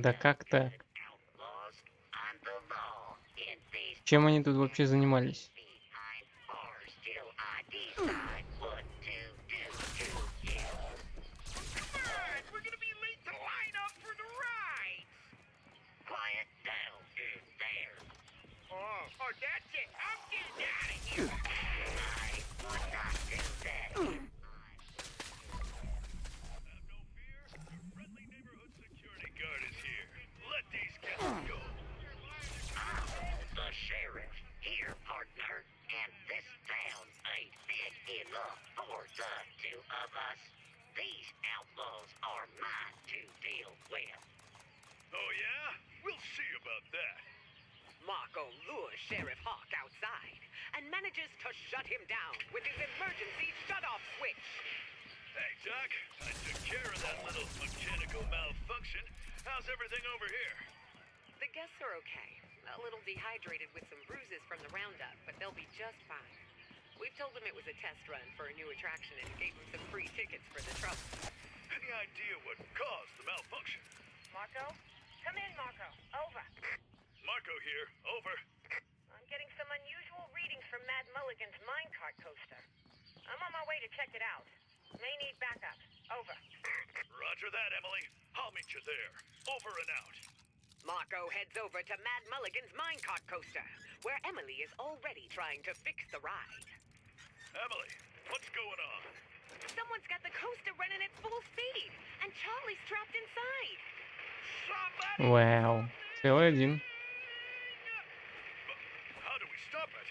Да как так? Outlaws under law in these Чем они тут вообще занимались? behind bars till I decide what to do to you. Come on! We're gonna be late to line up for the ride! Quiet down in there. Oh, that's it! I'm getting out of here! I would not do that. Have no fear. Your friendly neighborhood security guard is here. Let these guys go. I'm the sheriff here, partner, and this town ain't big enough for the two of us. These outlaws are mine to deal with. Oh yeah? We'll see about that. Marco lures Sheriff Hawk outside and manages to shut him down with his emergency shut-off switch. Hey, Doc. I took care of that little mechanical malfunction. How's everything over here? The guests are okay. A little dehydrated with some bruises from the roundup, but they'll be just fine. We've told them it was a test run for a new attraction and gave them some free tickets for the trouble. Any idea what caused the malfunction? Marco? Come in, Marco. Over. Marco here. Over. I'm getting some unusual readings from Mad Mulligan's minecart coaster. I'm on my way to check it out. May need backup. Over. Roger that, Emily. I'll meet you there. Over and out. Marco heads over to Mad Mulligan's minecart coaster, where Emily is already trying to fix the ride. Emily, what's going on? Someone's got the coaster running at full speed, and Charlie's trapped inside. Somebody! Вау. Целый один. How do we stop it?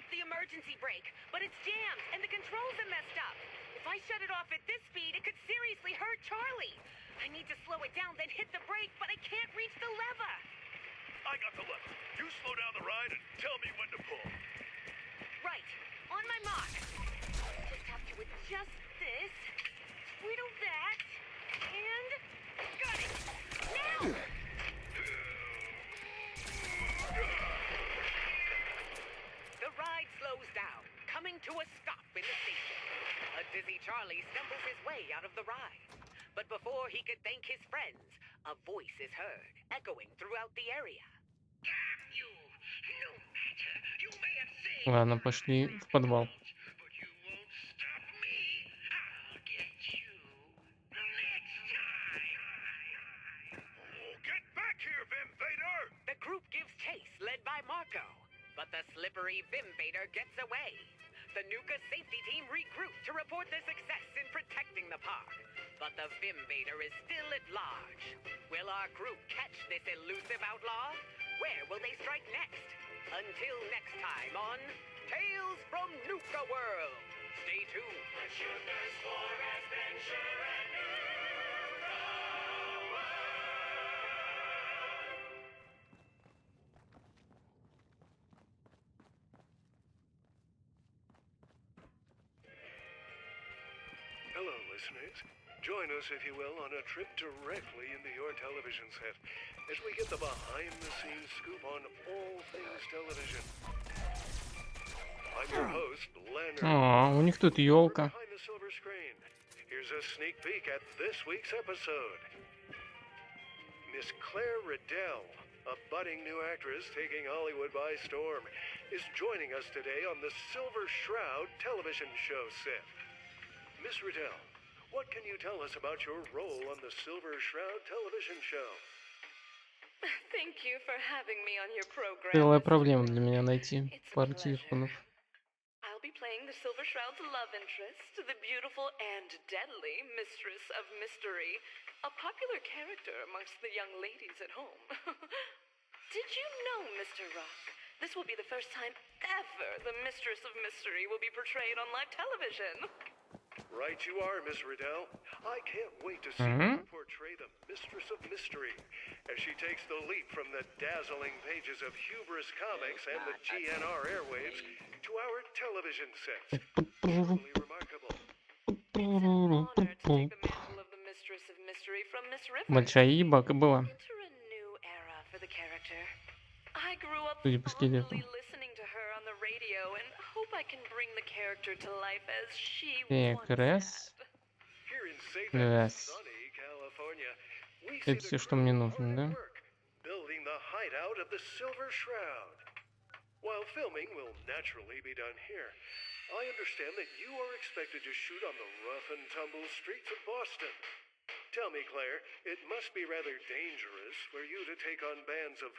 The emergency brake, but it's jammed, and the controls are messed up. If I shut it off at this speed, it could seriously hurt Charlie. I need to slow it down, then hit the brake, but I can't reach the lever. I got the lever. You slow down the ride and tell me when to pull. Right. On my mark. Just have to adjust this, twiddle that, and got it. Now! The ride slows down, coming to a stop in the station. A dizzy Charlie stumbles his way out of the ride. But before he could thank his friends, a voice is heard, echoing throughout the area. Damn you! No matter. You may have saved Ладно, пошли в подвал. but you won't stop me. I'll get you next time. Oh, get back here, Vimvader! The group gives chase, led by Marco. But the slippery Vimvader gets away. The Nuka safety team regroup to report their success in protecting the park. But the Vimvader is still at large. Will our group catch this elusive outlaw? Where will they strike next? Until next time on Tales from Nuka World. Stay tuned. Sugar's for adventure and Hello, listeners. Join us, if you will, on a trip directly into your television set as we get the behind-the-scenes scoop on all things television. I'm your host, Leonard. А, у них тут елка. Behind the silver screen. Here's a sneak peek at this week's episode. Miss Claire Riddell, a budding new actress taking Hollywood by storm, is joining us today on the Silver Shroud television show set. Miss Riddell, what can you tell us about your role on the Silver Shroud television show? Thank you for having me on your program. Целая проблема для меня найти пару телефонов. I'll be playing the Silver Shroud's love interest, the beautiful and deadly Mistress of Mystery, a popular character amongst the young ladies at home. Did you know, Mr. Rock, this will be the first time ever the Mistress of Mystery will be portrayed on live television? Right you are, Miss Riddell. I can't wait to see you portray the Mistress of Mystery as she takes the leap from the dazzling pages of Hubris Comics and the GNR airwaves to our television sets. Truly remarkable. Большая ебака была. Enter a new era for the character. I grew up Судя по скелету. fondly listening to her on the radio and hope I can bring the character to life as she Так, раз. Here in safe and Раз. sunny California, we see Это the все, что crew мне hard нужно, at да? work, building the hideout of the Silver Shroud. While filming will naturally be done here, I understand that you are expected to shoot on the rough and tumble streets of Boston. Tell me, Claire, it must be rather dangerous for you to take on bands of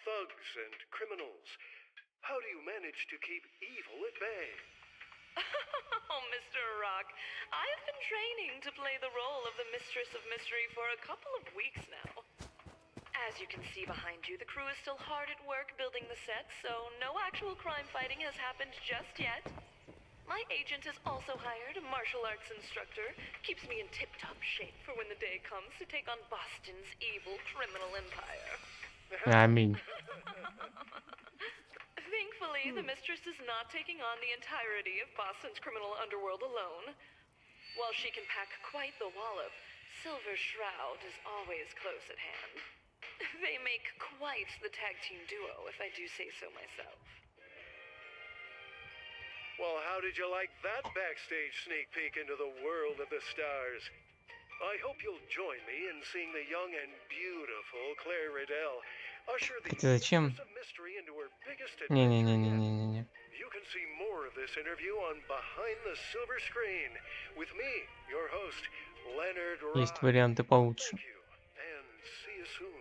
thugs and criminals. How do you manage to keep evil at bay? Oh, Mr. Rock, I have been training to play the role of the Mistress of Mystery for a couple of weeks now. As you can see behind you, the crew is still hard at work building the sets, so no actual crime fighting has happened just yet. My agent has also hired a martial arts instructor, keeps me in tip-top shape for when the day comes to take on Boston's evil criminal empire. Аминь. Thankfully, the Mistress is not taking on the entirety of Boston's criminal underworld alone. While she can pack quite the wallop, Silver Shroud is always close at hand. They make quite the tag team duo, if I do say so myself. Well, how did you like that backstage sneak peek into the world of the stars? I hope you'll join me in seeing the young and beautiful Claire Riddell usher the Хотя зачем? Mistress of Mystery into her biggest adventure. Не-не-не-не-не-не. You can see more of this interview on Behind the Silver Screen with me, your host, Leonard Rock. Есть варианты получше. Thank you, and see you soon.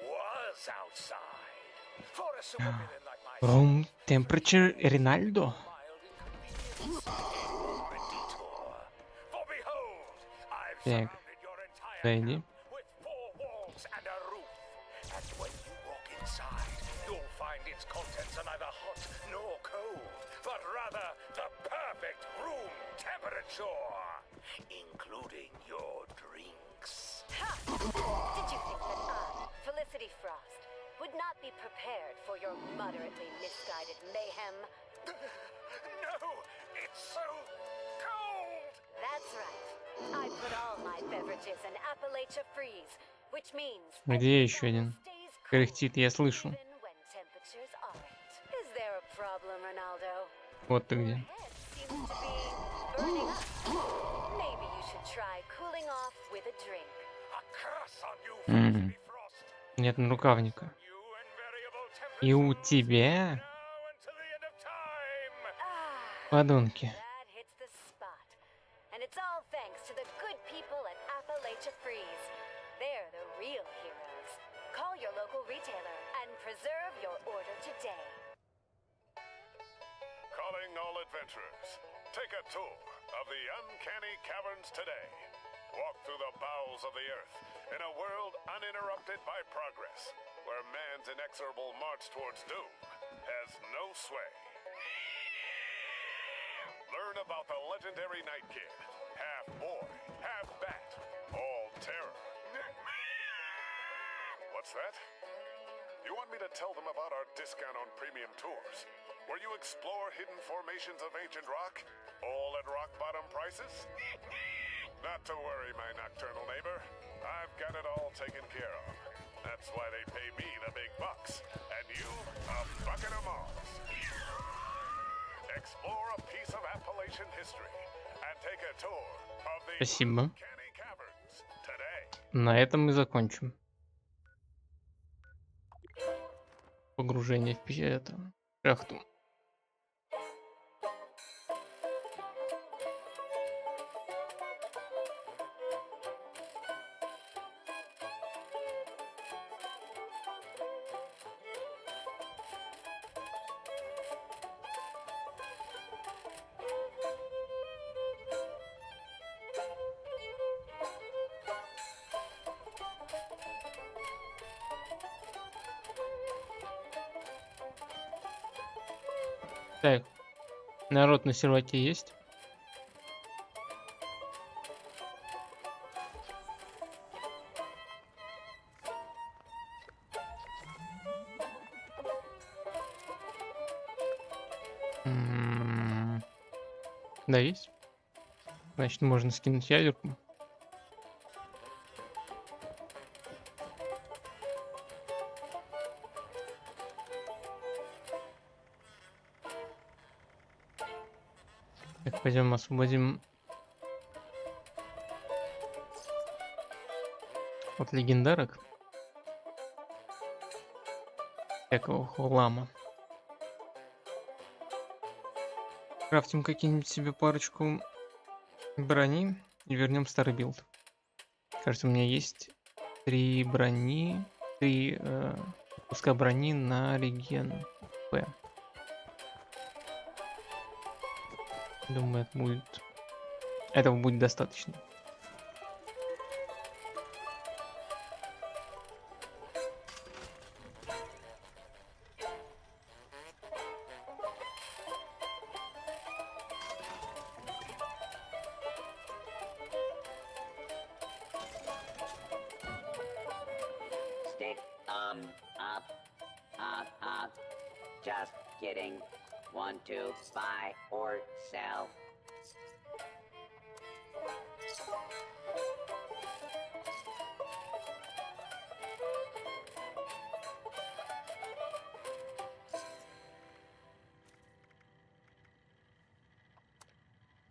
Was outside. For a supervillain like myself, Room temperature Rinaldo. for behold, I've Так, surrounded your entire зайди. with 4 walls and a roof. And when you walk inside, you'll find its contents are neither hot nor cold, but rather the perfect room temperature, including your drinks. Ha! Did you think that I, Felicity Frost, would not be prepared for your moderately misguided mayhem? No, it's so cold! That's right. I put all my beverages in Appalachia Freeze, which means Где еще один? Кряхтит, я слышу. even when temperatures aren't. Is there a problem, Ronaldo? Вот ты где. Seems to be burning up. Maybe you should try cooling off with a drink. A curse on you, Мгм. Нет нарукавника. И у тебя, подонки. That hits the spot. And it's all thanks to the good people at Appalachia Freeze. They're the real heroes. Call your local retailer and preserve your order today. Calling all adventurers. Take a tour of the uncanny caverns today. Walk through the bowels of the earth in a world uninterrupted by progress, where man's inexorable march towards doom has no sway. Learn about the legendary Night Kid, half boy, half bat, all terror. What's that? You want me to tell them about our discount on premium tours, where you explore hidden formations of ancient rock, all at rock bottom prices? Not to worry, my nocturnal neighbor. I've got it all taken care of. That's why they pay me the big bucks, and you a bucket of moss. Explore a piece of Appalachian history and take a tour of the Спасибо. uncanny caverns today. На этом мы закончим. Погружение в шахту. Так, народ на серваке есть? Да, есть. Значит, можно скинуть ядерку. Так, пойдем освободим от легендарок. Всякого хлама. Крафтим какие-нибудь себе парочку брони и вернем старый билд. Кажется, у меня есть 3 брони, 3 куска брони на реген П. Думаю, этого будет достаточно. Stick up. Just kidding. Want to buy or sell?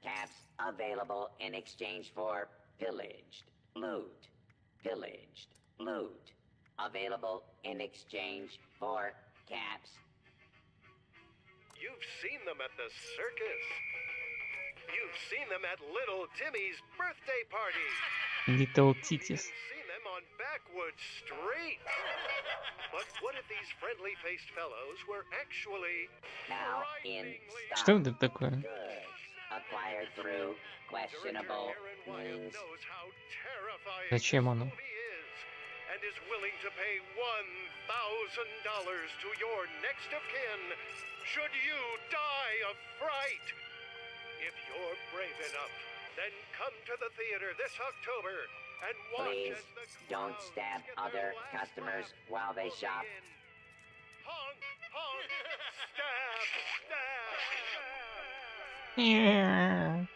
Caps available in exchange for pillaged loot. Pillaged loot. Available in exchange for caps. You've seen them at the circus. You've seen them at Little Timmy's birthday party. Little Titis. You've seen them on Backwood Street. But what if these friendly-faced fellows were actually Now in stock. Что это такое? Goods acquired through questionable means. Knows how terrifying Зачем оно? and is willing to pay $1,000 to your next of kin should you die of fright. If you're brave enough, then come to the theater this October and watch Please as the don't stab other customers while they shop. honk, honk, stab, stab, stab. Yeah.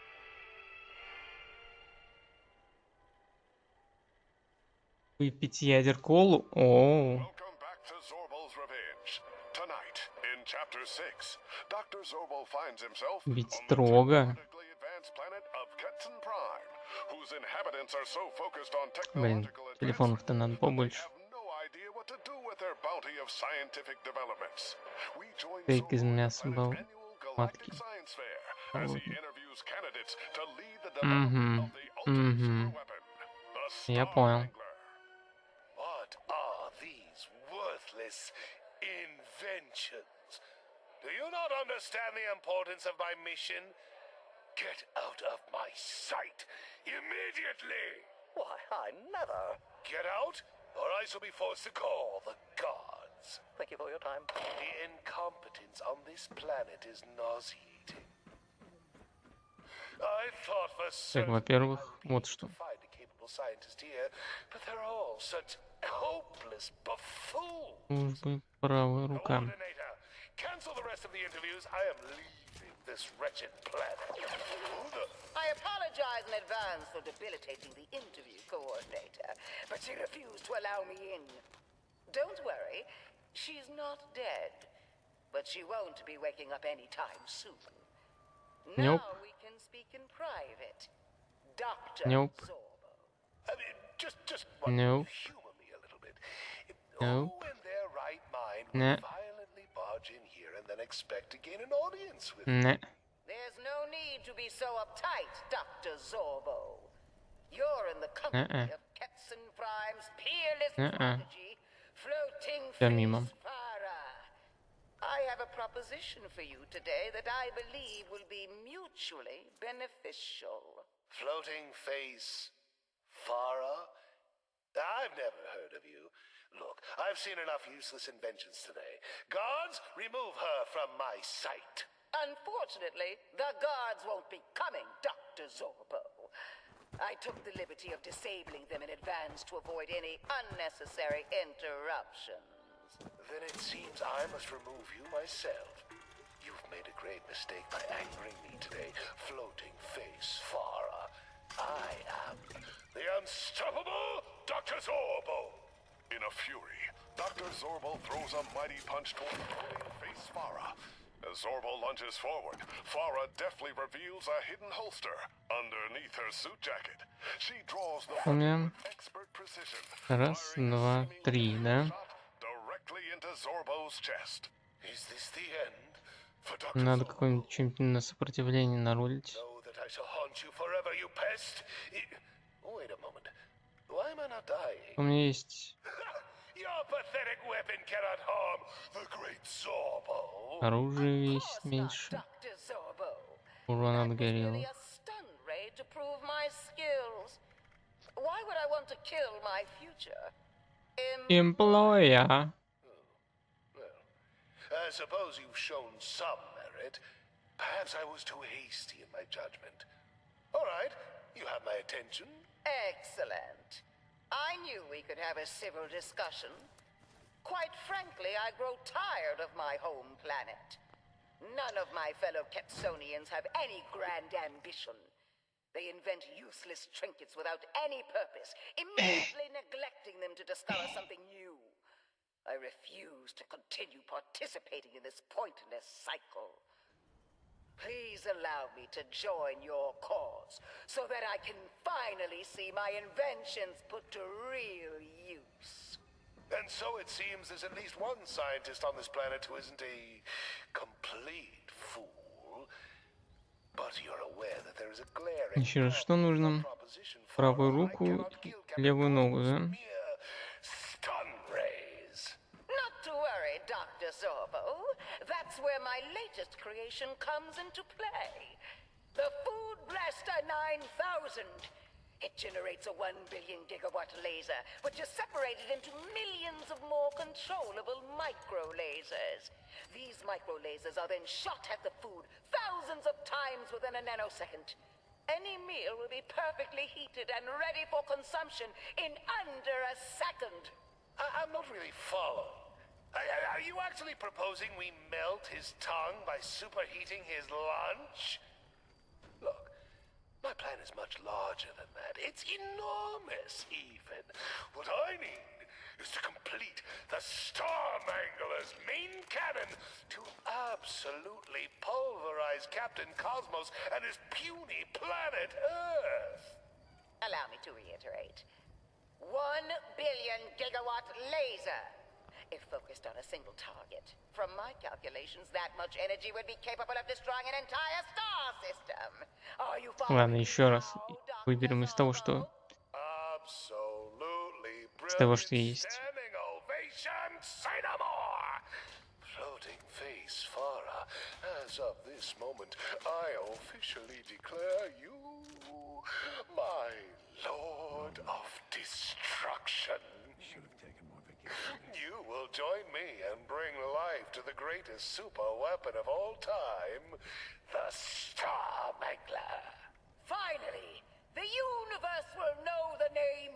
Выпить ядер-колу? Оу. Welcome back to Zorbal's Revenge. Tonight, in Chapter 6, Dr. Zorbal finds himself Ведь on the строго. technologically advanced planet of Ketson Prime, whose inhabitants are so focused on Блин, technological телефонов-то надо побольше. no idea what to do with their bounty of scientific developments. We join Стейк из Zorbal at the мяса planet's был annual матки. Galactic Science Fair as he Холодный. interviews candidates to lead the development of the ultimate Угу. superweapon, the Я Star понял. Wrangler. What are these worthless inventions? Do you not understand the importance of my mission? Get out of my sight immediately! Why, I never. Get out, or I shall be forced to call the gods. Thank you for your time. The incompetence on this planet is nauseating. I thought for Так, certain во-первых, вот что. find a capable scientist here, but they're all such hopeless buffoons. Службы правая рука. Coordinator, cancel the rest of the interviews. I am leaving this wretched planet. Who the... I apologize in advance for debilitating the interview coordinator, but she refused to allow me in. Don't worry, she's not dead, but she won't be waking up anytime soon. Nope. Now we can speak in private. Dr. Nope. Zorbo. I mean, just Nope. humor me a little bit. Nope. Who in their right mind Nah. would violently barge in here and then expect to gain an audience with Не. There's no need to be so uptight, Dr. Zorbo. You're in the Uh-uh. company of Ketson Prime's peerless Uh-uh. prodigy, floating Да мимо. face Farah. I have a proposition for you today that I believe will be mutually beneficial. Floating face Farah? I've never heard of you. Look, I've seen enough useless inventions today. Guards, remove her from my sight. Unfortunately, the guards won't be coming, Dr. Zorbo. I took the liberty of disabling them in advance to avoid any unnecessary interruptions. Then it seems I must remove you myself. You've made a great mistake by angering me today, floating face Farah. I am the unstoppable Dr. Zorbo. In a fury, Dr. Zorbo throws a mighty punch toward floating face Farah. As Zorbo lunges forward, Farah deftly reveals a hidden holster underneath her suit jacket. She draws the weapon with expert precision, Раз, два, три, да? directly into Zorbo's chest. Is this the end for Dr. Надо Zorbo? какое-нибудь что-нибудь на сопротивление нарулить. Know that I shall haunt you forever, you pest. Wait a moment. Why am I not dying? У меня есть Your pathetic weapon cannot harm the great Zorbo. оружие есть меньше. Dr. Zorbo. Урон от Really горелого. a stun raid to prove my skills. Why would I want to kill my future? Employer. I suppose you've shown some merit. Perhaps I was too hasty in my judgment. All right, you have my attention. Excellent. I knew we could have a civil discussion. Quite frankly, I grow tired of my home planet. None of my fellow Kepsonians have any grand ambition. They invent useless trinkets without any purpose, immediately neglecting them to discover something new. I refuse to continue participating in this pointless cycle. Please allow me to join your cause, so that I can finally see my inventions put to real use. And so it seems there's at least one scientist on this planet who isn't a complete fool. But you're aware that there is a glaring Еще раз, что нужно? Правую руку, левую ногу, да? stun rays. Not to worry, Dr. Zorbo. That's where my latest creation comes into play. The Food Blaster 9000. It generates a 1 billion gigawatt laser, which is separated into millions of more controllable micro lasers. These micro lasers are then shot at the food thousands of times within a nanosecond. Any meal will be perfectly heated and ready for consumption in under a second. I'm not really following. Are you actually proposing we melt his tongue by superheating his lunch? Look, my plan is much larger than that. It's enormous, even. What I need is to complete the Starmangler's main cannon to absolutely pulverize Captain Cosmos and his puny planet Earth. Allow me to reiterate. 1 billion gigawatt laser. If focused on a single target. From my calculations, that much energy would be capable of destroying an entire star system. Are you Ладно, еще раз. Выберем из того, что есть. Floating face Farah, as of this moment, I officially declare you my Lord of Destruction. You will join me and bring life to the greatest super weapon of all time, the Starmangler. Finally, the universe will know the name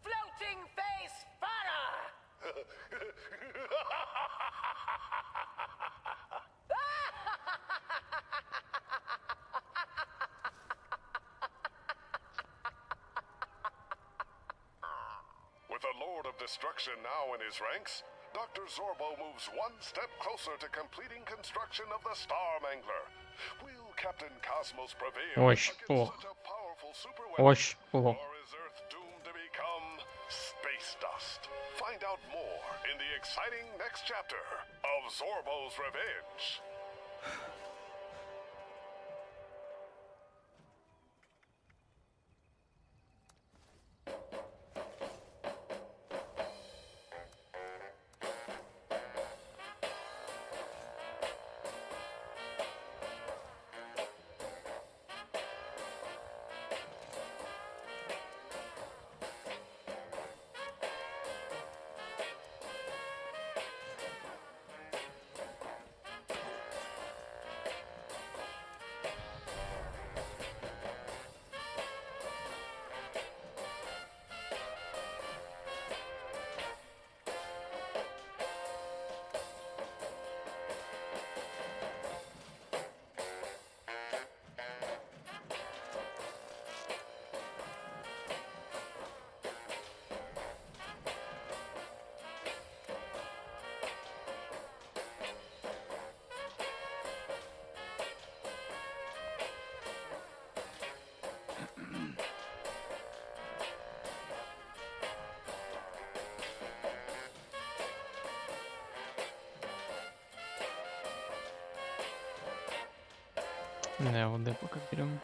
Floating Face Farah! With the Lord of Destruction now in his ranks, Dr. Zorbo moves one step closer to completing construction of the Starmangler. Will Captain Cosmos prevail Очень against плохо. such a powerful superweapon? Очень плохо. Or is Earth doomed to become space dust? Find out more in the exciting next chapter of Zorbo's Revenge. Да, вот да, пока берем.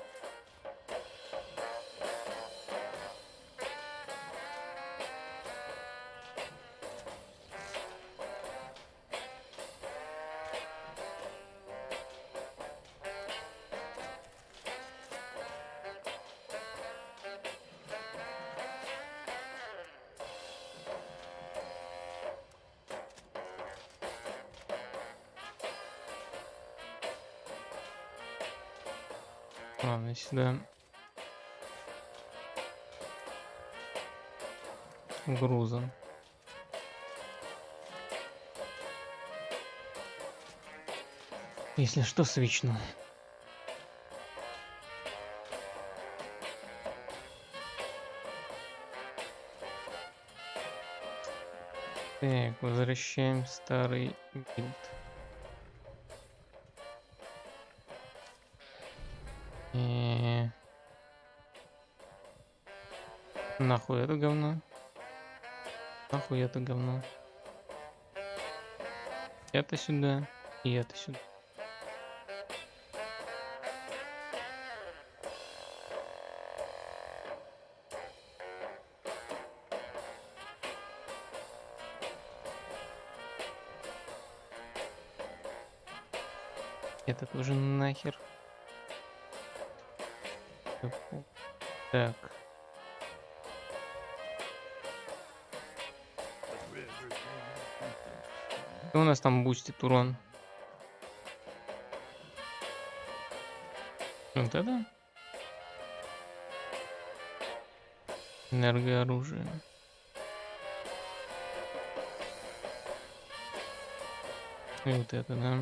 Ладно, сюда грузом. Если что, свечну. Так, возвращаем старый билд. И... Нахуй это говно? Нахуй это говно? Это сюда и это сюда. Это тоже нахер. Так. Что у нас там бустит урон? Вот это? Энергооружие. И вот это, да.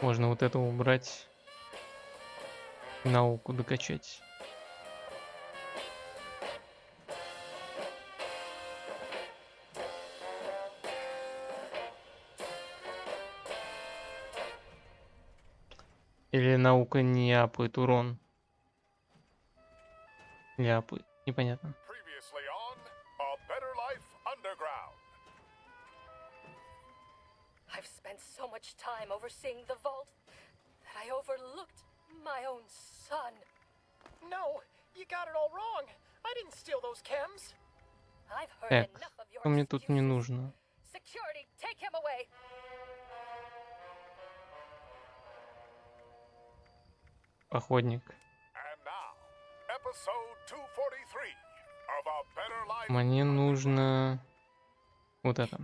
Можно вот это убрать. Науку докачать. Или наука не апает урон? Не апает. Непонятно. Previously on A Better Life Underground. I've spent so much time overseeing the vault that I overlooked my own son. No, you got it all wrong. I didn't steal those chems. I've heard Так, enough of your что мне тут не нужно? security. Take him away. Охотник. And now, episode 243 of A Better Life. Мне нужно вот это.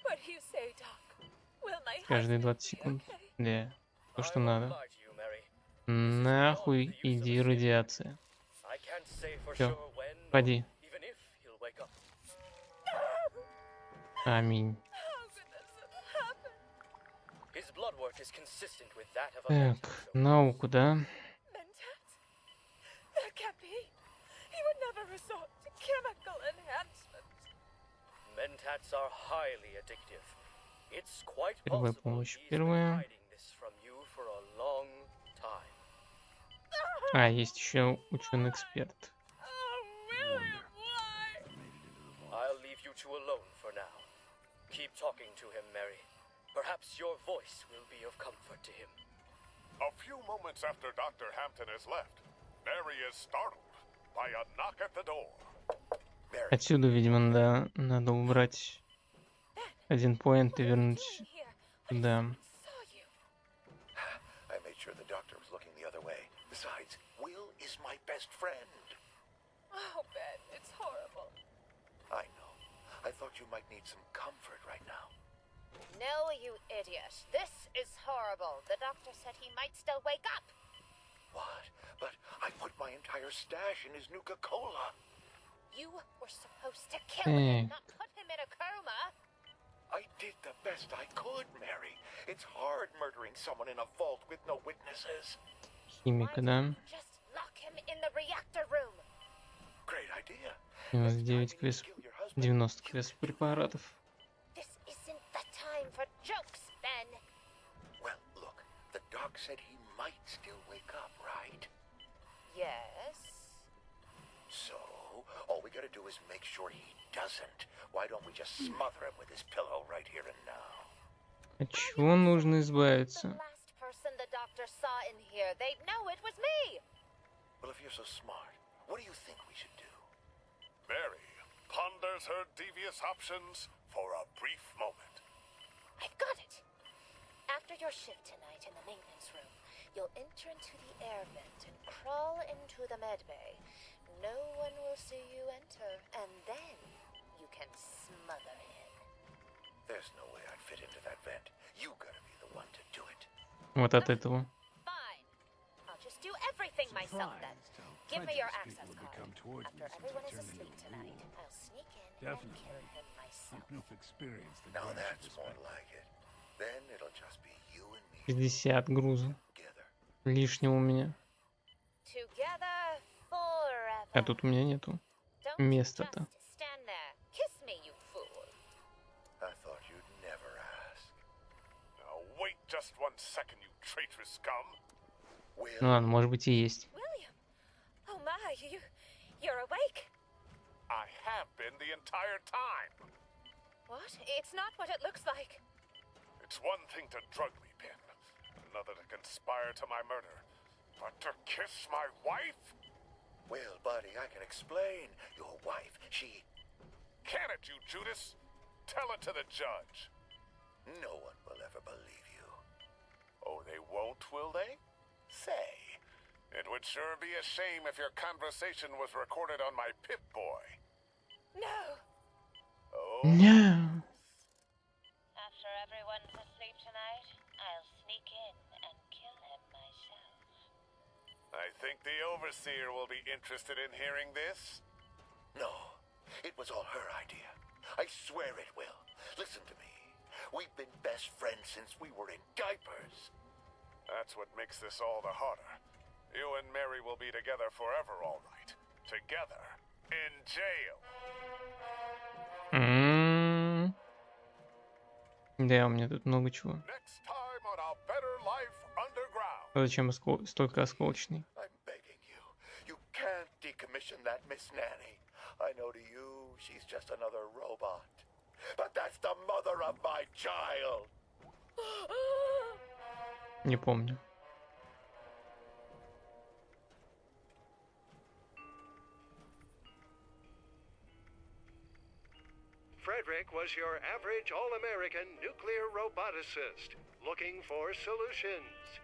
What do you say, Doc? Will my Каждые 20 секунд. Да. То, что надо. Нахуй иди, радиация. Все. Ходи. Аминь. Так, науку, да? That can't be. He would never resort to chemical enhancement. Mentats are highly addictive. It's quite Первая possible помощь. he's been Первая. hiding this from you for a long time. А, есть еще ученый-эксперт. I'll leave you two alone for now. Keep talking to him, Mary. Perhaps your voice will be of comfort to him. A few moments after Dr. Hampton has left, Mary is startled by a knock at the door. Отсюда, видимо, да, надо убрать один поинт и вернуть сюда. I made sure the doctor was looking the other way. Besides, Will is my best friend. Oh, Ben, it's horrible. I know. I thought you might need some comfort right now. No, you idiot. This is horrible. The doctor said he might still wake up. What? But I put my entire stash in his Nuka-Cola. You were supposed to kill him, Так. not put him in a coma. I did the best I could, Mary. It's hard murdering someone in a vault with no witnesses. Химика, да? Just lock him in the reactor room. Great idea. 99 квест, 90 квест препаратов. This isn't the time for jokes, Ben. Well, look, the doc said he might still wake up, right? Yes. So, all we gotta do is make sure he doesn't. Why don't we just smother him with his pillow right here and now? От чего нужно избавиться? Last person the doctor saw in here, they'd know it was me. Well, if you're so smart, what do you think we should do? Mary ponders her devious options for a brief moment. I've got it. After your shift tonight in the maintenance room, you'll enter into the air vent and crawl into the medbay. No one will see you enter, and then you can smother him. There's no way I'd fit into that vent. You gotta be the one to do it. Вот от этого. Fine. I'll just do everything myself then. Give me your access card. After everyone is asleep tonight, I'll sneak in and kill him myself. Now that's more like it. Then it'll just be you and me 60 груза. Лишнего у меня. Together forever. А тут у меня нету места-то. Stand there. Kiss me, you fool. I thought you'd never ask. Now wait just 1 second, you traitorous scum. Ну ладно, может быть и есть. William. Oh my, you're awake. I have been the entire time. What? It's not what it looks like. It's one thing to drug me, Pin. Another to conspire to my murder. But to kiss my wife? Well, buddy, I can explain. Your wife, she... Can it, you Judas? Tell it to the judge. No one will ever believe you. Oh, they won't, will they? Say, it would sure be a shame if your conversation was recorded on my Pip-Boy. No. Oh. No. After everyone's asleep tonight, I'll sneak in and kill him myself. I think the Overseer will be interested in hearing this. No, it was all her idea. I swear it will. Listen to me. We've been best friends since we were in diapers. That's what makes this all the harder. You and Mary will be together forever, all right. Together. In jail. Да, у меня тут много чего. Next time on a better life underground. Зачем столько осколочный? I'm begging you. You can't decommission that Miss Nanny. I know to you, she's just another robot. But that's the mother of my child. Не помню. Frederick was your average all-American nuclear roboticist, looking for solutions.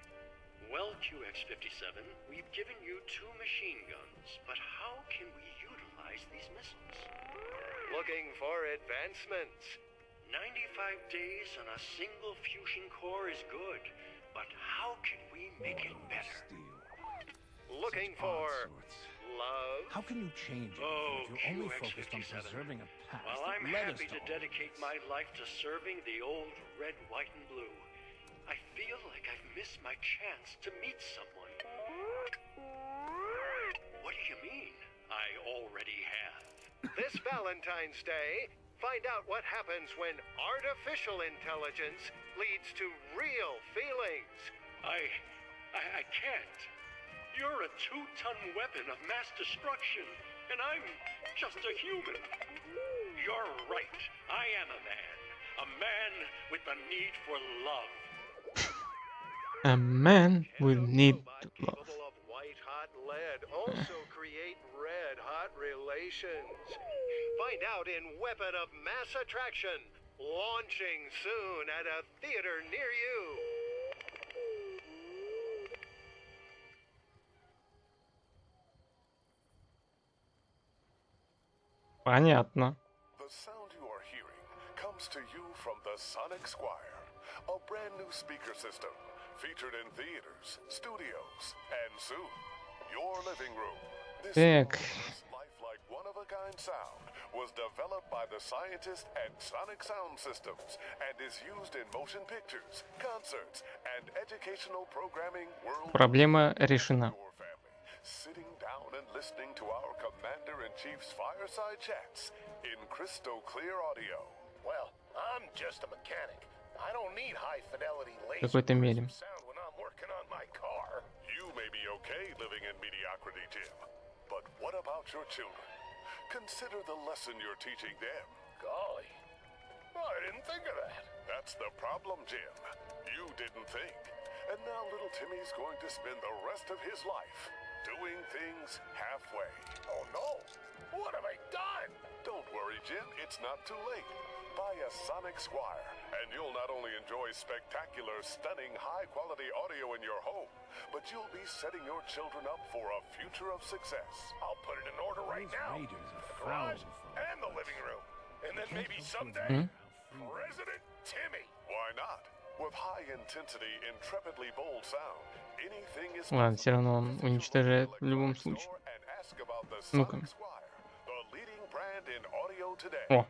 Well, QX-57, we've given you 2 machine guns, but how can we utilize these missiles? Looking for advancements. 95 days on a single fusion core is good, but how can we make it better? Looking for love. How can you change it Oh, if you're only focused on QX-57. preserving a past Well, that I'm led us happy to to all dedicate this? my life to serving the old red, white, and blue. I feel like I've missed my chance to meet someone. What do you mean? I already have. This Valentine's Day, find out what happens when artificial intelligence leads to real feelings. I can't. You're a 2-ton weapon of mass destruction, and I'm just a human. You're right. I am a man with the need for love. A man with need to love. Capable of white-hot lead also create red-hot relations. Find out in Weapon of Mass Attraction, launching soon at a theater near you. Понятно. The sound you are hearing comes to you from the Sonic Squire, a brand new speaker system featured in theaters, studios, and soon, your living room. This Так. lifelike one-of-a-kind sound was developed by the scientists at Sonic Sound Systems and is used in motion pictures, concerts, and educational programming worldwide. Проблема решена. Sitting down and listening to our Commander-in-Chief's fireside chats in crystal clear audio. Well, I'm just a mechanic. I don't need high-fidelity В laser какой-то мере. sound when I'm working on my car. You may be okay living in mediocrity, Jim, but what about your children? Consider the lesson you're teaching them. Golly. Oh, I didn't think of that. That's the problem, Jim. You didn't think. And now little Timmy's going to spend the rest of his life doing things halfway. Oh, no. What have I done? Don't worry, Jim. It's not too late. Buy a Sonic Squire, and you'll not only enjoy spectacular, stunning, high-quality audio in your home, but you'll be setting your children up for a future of success. I'll put it in order right now. Raiders are The garage and the living room. And then maybe someday, President Timmy. Why not? With high-intensity, intrepidly bold sound, anything is Ладно, все равно он уничтожает в любом случае. and ask about the Ну-ка. Sonic Squire, the leading brand in audio today. О!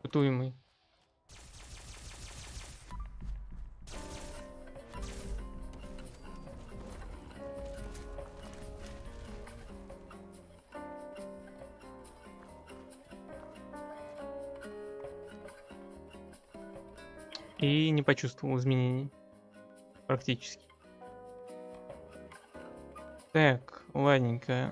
Испытуемый. И не почувствовал изменений. Практически. Так, ладненько.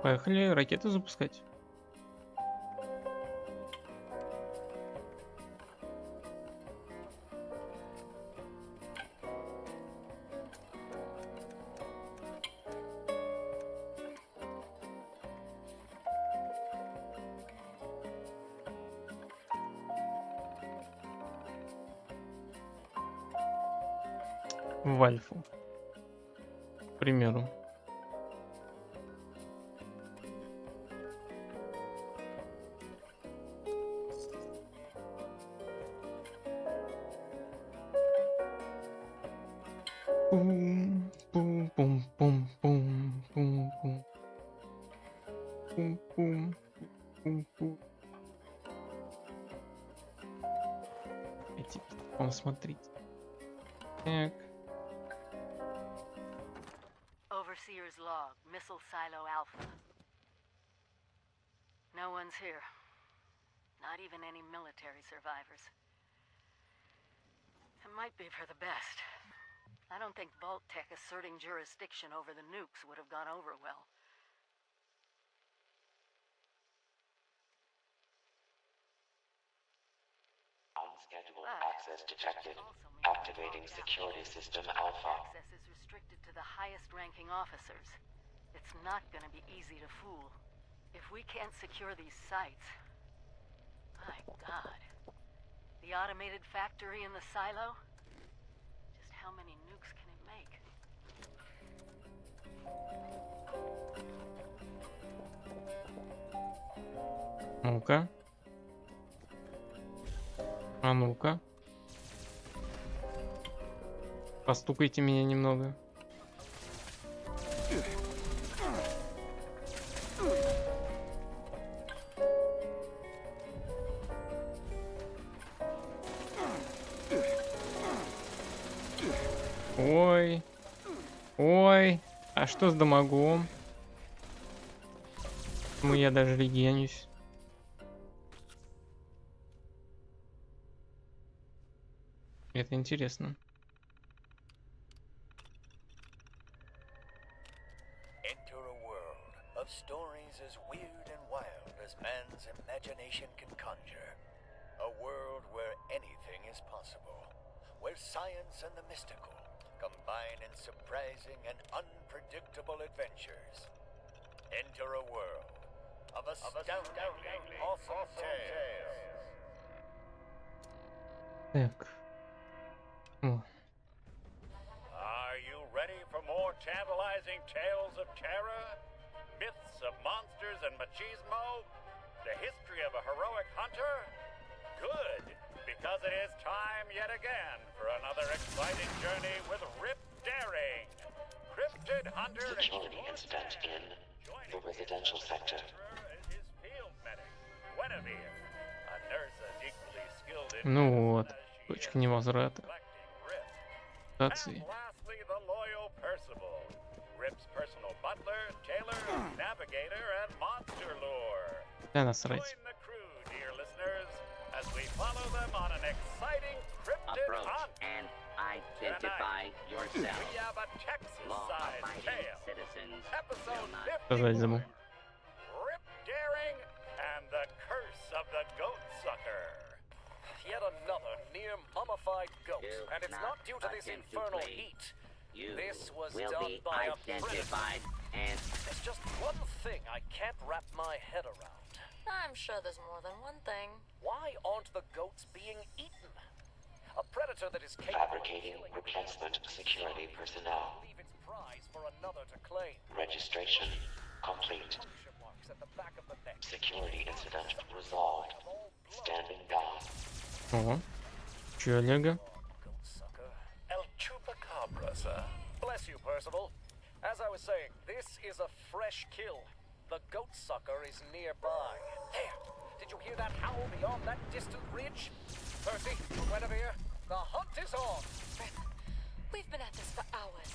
Поехали ракеты запускать. В Альфу. К примеру. Пум, пум, пум, пум, пум, пум, пум. Пум, пум, пум, пум. Эти, смотрите. Так. Overseer's log, missile silo alpha. No one's here. Not even any military survivors. It might be for the best. I don't think Vault Tech asserting jurisdiction over the nukes would have gone over well. Unscheduled access detected. Activating security system Alpha. Access is restricted to the highest-ranking officers. It's not gonna be easy to fool. If we can't secure these sites... My God. The automated factory in the silo? Just how many nukes can it make? Ну-ка. А ну-ка. Постукайте меня немного. Ой. Ой. А что с дамагом? Я даже регенюсь. Это интересно. Enter a world of stories as weird and wild as man's imagination can conjure. A world where anything is possible. Where science and the mystical combine in surprising and unpredictable adventures. Enter a world of astoundingly awesome tales. Так. О. Are you ready for more tantalizing tales of terror? Myths of monsters and machismo? The history of a heroic hunter? Good, because it is time yet again for another exciting journey with Rip Daring. Cryptid Hunter Security incident in the residential sector. His field medic, Guinevere, a nurse as equally skilled in Ну вот. Точка невозврата. collecting Rip. Стации. Lastly, the loyal person Rip's personal butler, tailor, navigator, and monster lure. Да насрать. Join the crew, dear listeners, as we follow them on an exciting cryptid Approach hunt. and identify yourself. We have a Texas-sized Law-abiding tale. citizens Episode Сказать забыл. 51. Rip Daring and the Curse of the Goat Sucker. Yet another near mummified goat, Do and it's not due to this attempt to infernal flee. heat. You This was will done be by a predator. identified and There's just one thing I can't wrap my head around. I'm sure there's more than one thing. Why aren't the goats being eaten? A predator that is capable Fabricating of killing replacement security personnel. leave its prize for another to claim. Registration complete. Puncture marks at the back of the neck. Security incident resolved. Standing by. Ого. Чё, Олега? Goat sucker. El Chupacabra, sir. Bless you, Percival. As I was saying, this is a fresh kill. The goat sucker is nearby. There! Did you hear that howl beyond that distant ridge? Percy, Guinevere, the hunt is on! Rip, we've been at this for hours.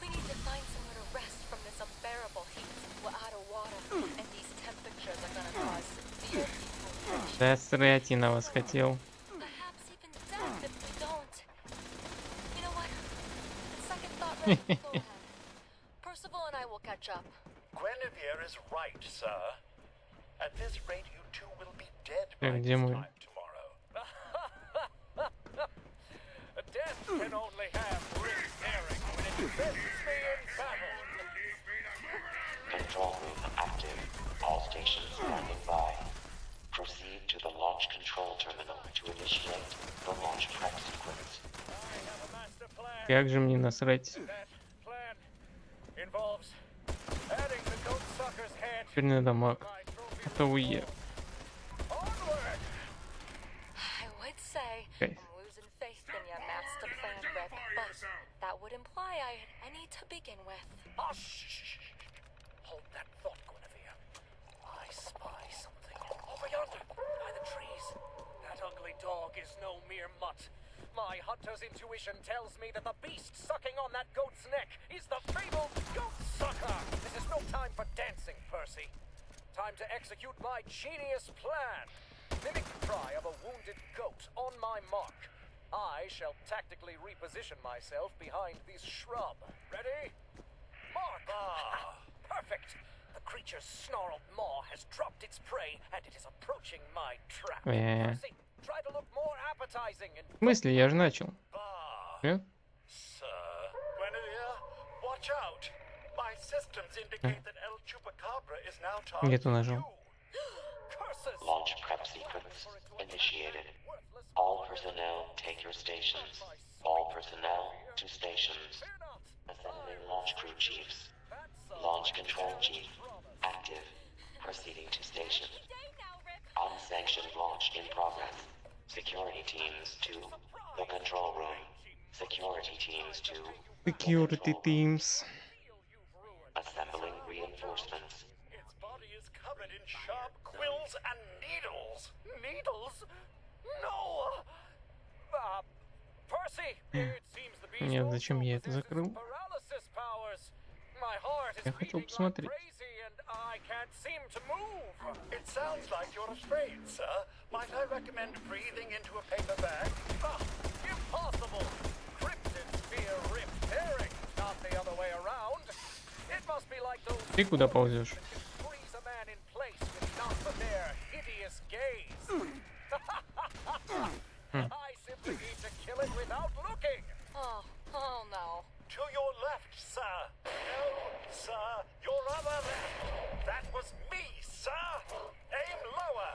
We need to find somewhere to rest from this unbearable heat. We're out of water, and these temperatures are gonna cause severe dehydration. Да срать я на вас хотел. Perhaps even death if we don't. You know what? The second thought, Rip, go ahead. Percival and I will catch up. Guinevere is right, sir. At this rate, you two will be dead by Так, this где мой? time tomorrow. Death can only have Rip Daring when it defends me in battle. Control room active. All stations standing by. Proceed to the launch control terminal to initiate the launch prep sequence. I have a master plan. Как же мне насрать? That plan involves adding the goat sucker's head Теперь надо маг. to my trophy А то уе. onward. I would say Okay. I'm losing faith in your master plan, Rip, but that would imply I had any to begin with. Oh, shh. Hold that thought, Guinevere. I spy something over yonder, by the trees. That ugly dog is no mere mutt. My hunter's intuition tells me that the beast sucking on that goat's neck is the fabled goat sucker. This is no time for dancing, Percy. Time to execute my genius plan. Mimic the cry of a wounded goat on my mark. I shall tactically reposition myself behind this shrub. Ready? Mark! Perfect! The creature's snarled maw has dropped its prey, and it is approaching my trap. Percy, try to look more appetizing and... В смысле, я же начал. Нет? Sir, Guinevere, watch out. My systems indicate that El Chupacabra is now Нету targeting нажал. you. Curses! Launch prep sequence initiated. All personnel take your stations. All personnel to stations. Assembling launch crew chiefs. Launch control chief active. Proceeding to station. Unsanctioned launch in progress. Security teams to the control room. Security teams to Security teams. Assembling reinforcements. Its body is covered in sharp quills and needles. Needles? No! Percy! It seems the beast Нет, зачем я это possesses закрыл? paralysis powers. My heart is Я хотел beating like посмотреть. crazy and I can't seem to move. It sounds like you're afraid, sir. Might I recommend breathing into a paper bag? Impossible! Cryptids fear Rip Daring, not the other way around. It must be like those Ты куда ползешь? that can freeze a man in place with not for their hideous gaze. I simply need to kill it without looking. Oh no. To your left, sir. No, sir. Your other left. That was me, sir. Aim lower.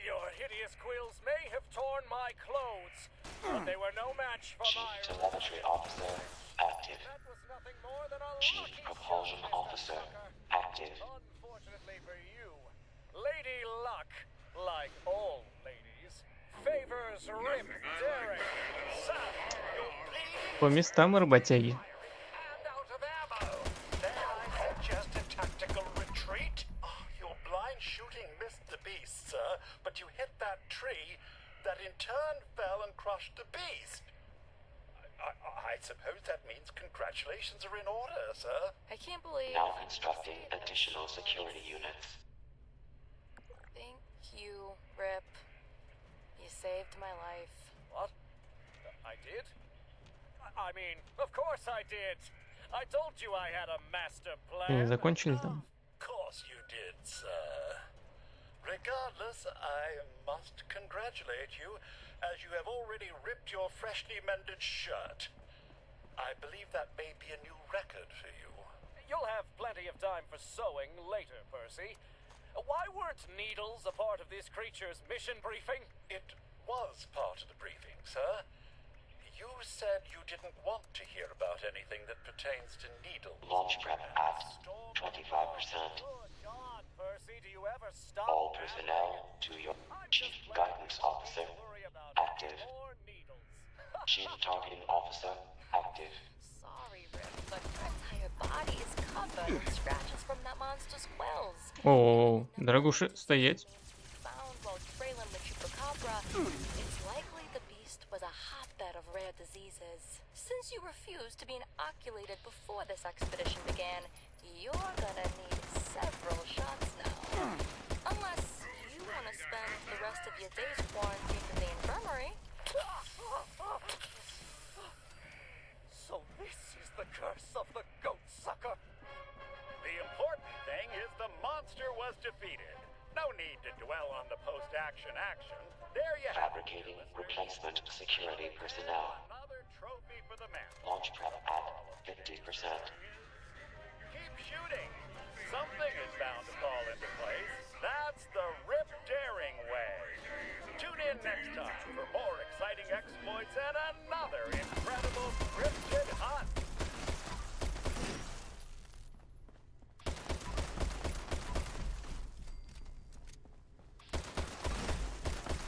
Your hideous quills may have torn my clothes, but they were no match for Chief my... telemetry officer active. That was nothing more than a Chief lucky propulsion shot, officer Mr. Sucker. active. Unfortunately for you, Lady Luck, like all ladies, favors Rip Daring. Sir, you're bleeding По местам, работяги. and out of ammo. Then I suggest a tactical retreat. Oh, your blind shooting missed the beast, sir, but you hit that tree that in turn fell and crushed the beast. I suppose that Congratulations are in order, sir. I can't believe... Now constructing additional security units. Thank you, Rip. You saved my life. What? I did? I mean, of course I did. I told you I had a master Не plan. закончили там? Of course you did, sir. Regardless, I must congratulate you, as you have already ripped your freshly mended shirt. I believe that may be a new record for you. You'll have plenty of time for sewing later, Percy. Why weren't needles a part of this creature's mission briefing? It was part of the briefing, sir. You said you didn't want to hear about anything that pertains to needles. Launch prep at 25%. Good God, Percy, do you ever stop? All personnel to your Chief Guidance Officer active. Chief Targeting Officer active. Sorry, Rip, but your entire body is covered in scratches from that monster's quills. О, дорогуша, стоять. Found while trailing the chupacabra. It's likely the beast was a hotbed of rare diseases. Since you refused to be inoculated before this expedition began, you're gonna need several shots now. Unless you want to spend the rest of your days quarantined in the infirmary. So this is the curse of the goat sucker. The important thing is the monster was defeated. No need to dwell on the post-action action. There you have it. Fabricating replacement security personnel. Another trophy for the man. Launch prep at 50%. Keep shooting. Something is bound to fall into place. That's the Rip Daring way. Tune in next time for more exciting exploits and another incredible scripted hunt.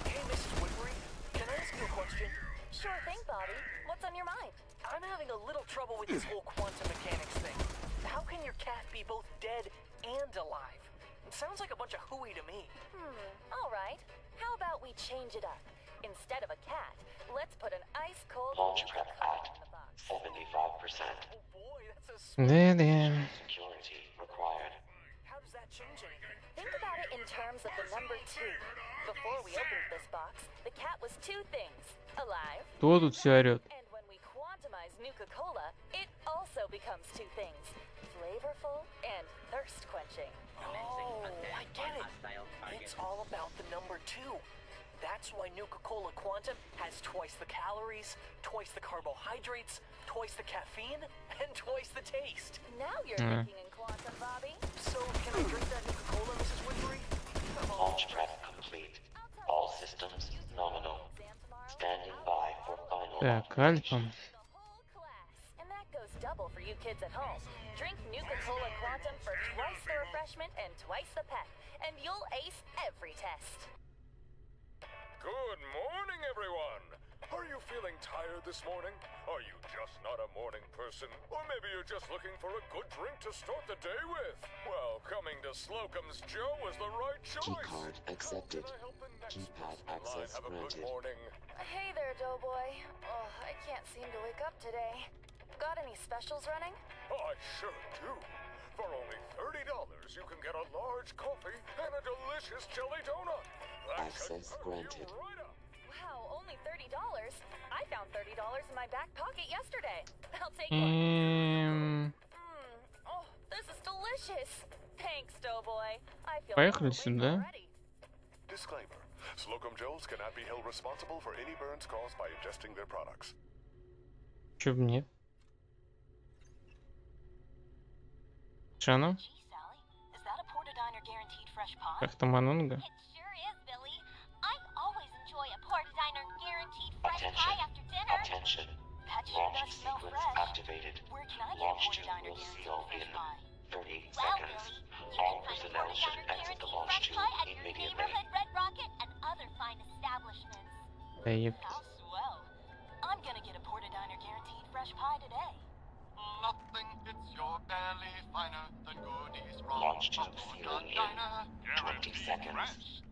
Hey, Mrs. Woodbury, can I ask you a question? Sure thing, Bobby. What's on your mind? I'm having a little trouble with this whole quantum mechanics thing. How can your cat be both dead and alive? It sounds like a bunch of hooey to me. All right. How about we change it up? Instead of a cat, let's put an ice-cold Launch prep at 75%. Oh boy, that's a Да-да. Security required. How does that change anything? Think about it in terms of the number 2. Before we opened this box, the cat was 2 things. Alive. Кто тут все орет? And when we quantumize Nuka-Cola, it also becomes 2 things. Flavorful and thirst-quenching. Oh, I get it. It's all about the number 2. That's why Nuka-Cola Quantum has twice the calories, twice the carbohydrates, twice the caffeine, and twice the taste. Now you're thinking in quantum, Bobby. So, can I drink that Nuka-Cola, Mrs. Woodbury? Launch prep complete. All systems nominal. Standing by for final. Так, Альфа. And that goes double for you kids at home. Drink Nuka-Cola Quantum for twice the refreshment and twice the pep, and you'll ace every test. Good morning, everyone! Are you feeling tired this morning? Are you just not a morning person? Or maybe you're just looking for a good drink to start the day with? Well, coming to Slocum's Joe is the right choice! Keycard accepted. Keypad access Have a good granted. morning. Hey there, Doughboy. Oh, I can't seem to wake up today. Got any specials running? I sure do. For only $30, you can get a large coffee and a delicious jelly donut. That Access should perk granted. you right up. Wow, only $30? I found $30 in my back pocket yesterday. I'll take one. Oh, this is delicious. Thanks, Doughboy. I feel Поехали awake сюда. already. Disclaimer. Slocum Joes cannot be held responsible for any burns caused by ingesting their products. Чё бы нет? Шана? Gee, Sally, is that a Portadiner guaranteed fresh pod? Как там Анунга? It sure is, Billy. I always enjoy a Portadiner guaranteed fresh pie after dinner. Attention. That sure Launch does smell sequence fresh. activated. Where can I get a Launch tube Portadiner will guaranteed seal fresh in pie? 30 Well, seconds. Billy, you All can find a personnel should Portadiner exit the guaranteed launch fresh tube pie at your immediately. neighborhood Red Rocket and other fine establishments. Да ёпт. How swell. I'm gonna get a Portadiner guaranteed fresh pie today. Nothing hits your belly finer than goodies from Launch tube a sealing in Portadiner. 20 seconds.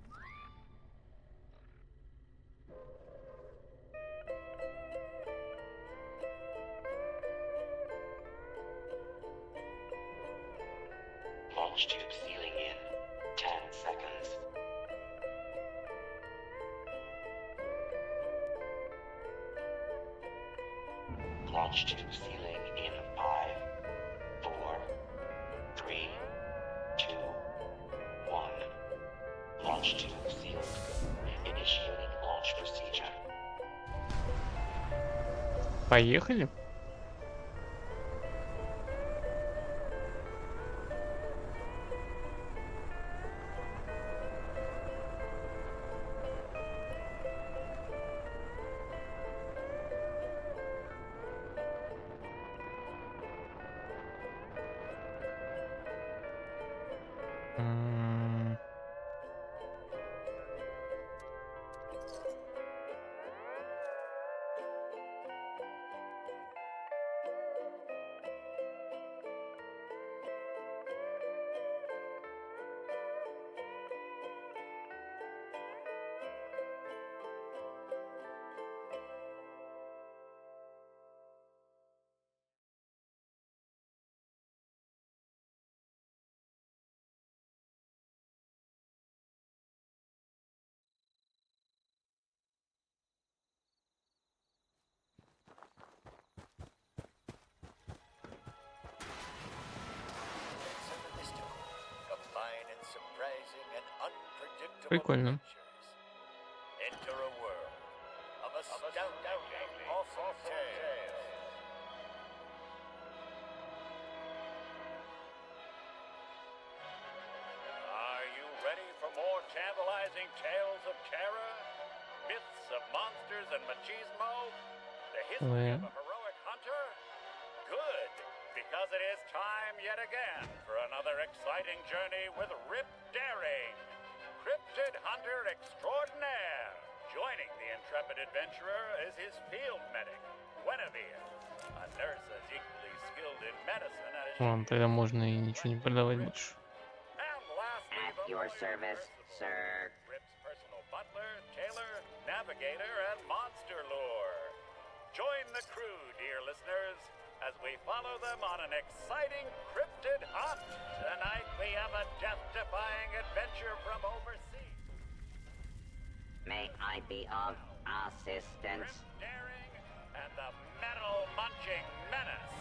Launch tube sealing in 10 seconds. Launch tube sealing in 5, 4, 3, 2, 1. Launch tube sealed. Initiating launch procedure. Поехали. Combine in surprising and unpredictable Прикольно. adventures. Enter a world of astounding, awesome tales. Are you ready for more tantalizing tales of terror? Myths of monsters and machismo? The history of a heroic hunter? Good, because it is time yet again for another exciting journey with Rip Daring, Cryptid Hunter Extraordinaire. Joining the intrepid adventurer is his field medic, Guinevere, a nurse as equally skilled in medicine as she Ладно, тогда можно и ничего не продавать больше. At your service, sir. Rip's personal butler, tailor, navigator, and monster lure. Join the crew, dear listeners, as we follow them on an exciting cryptid hunt. Tonight we have a death-defying adventure from overseas. May I be of assistance? Rip Daring and the metal-munching menace.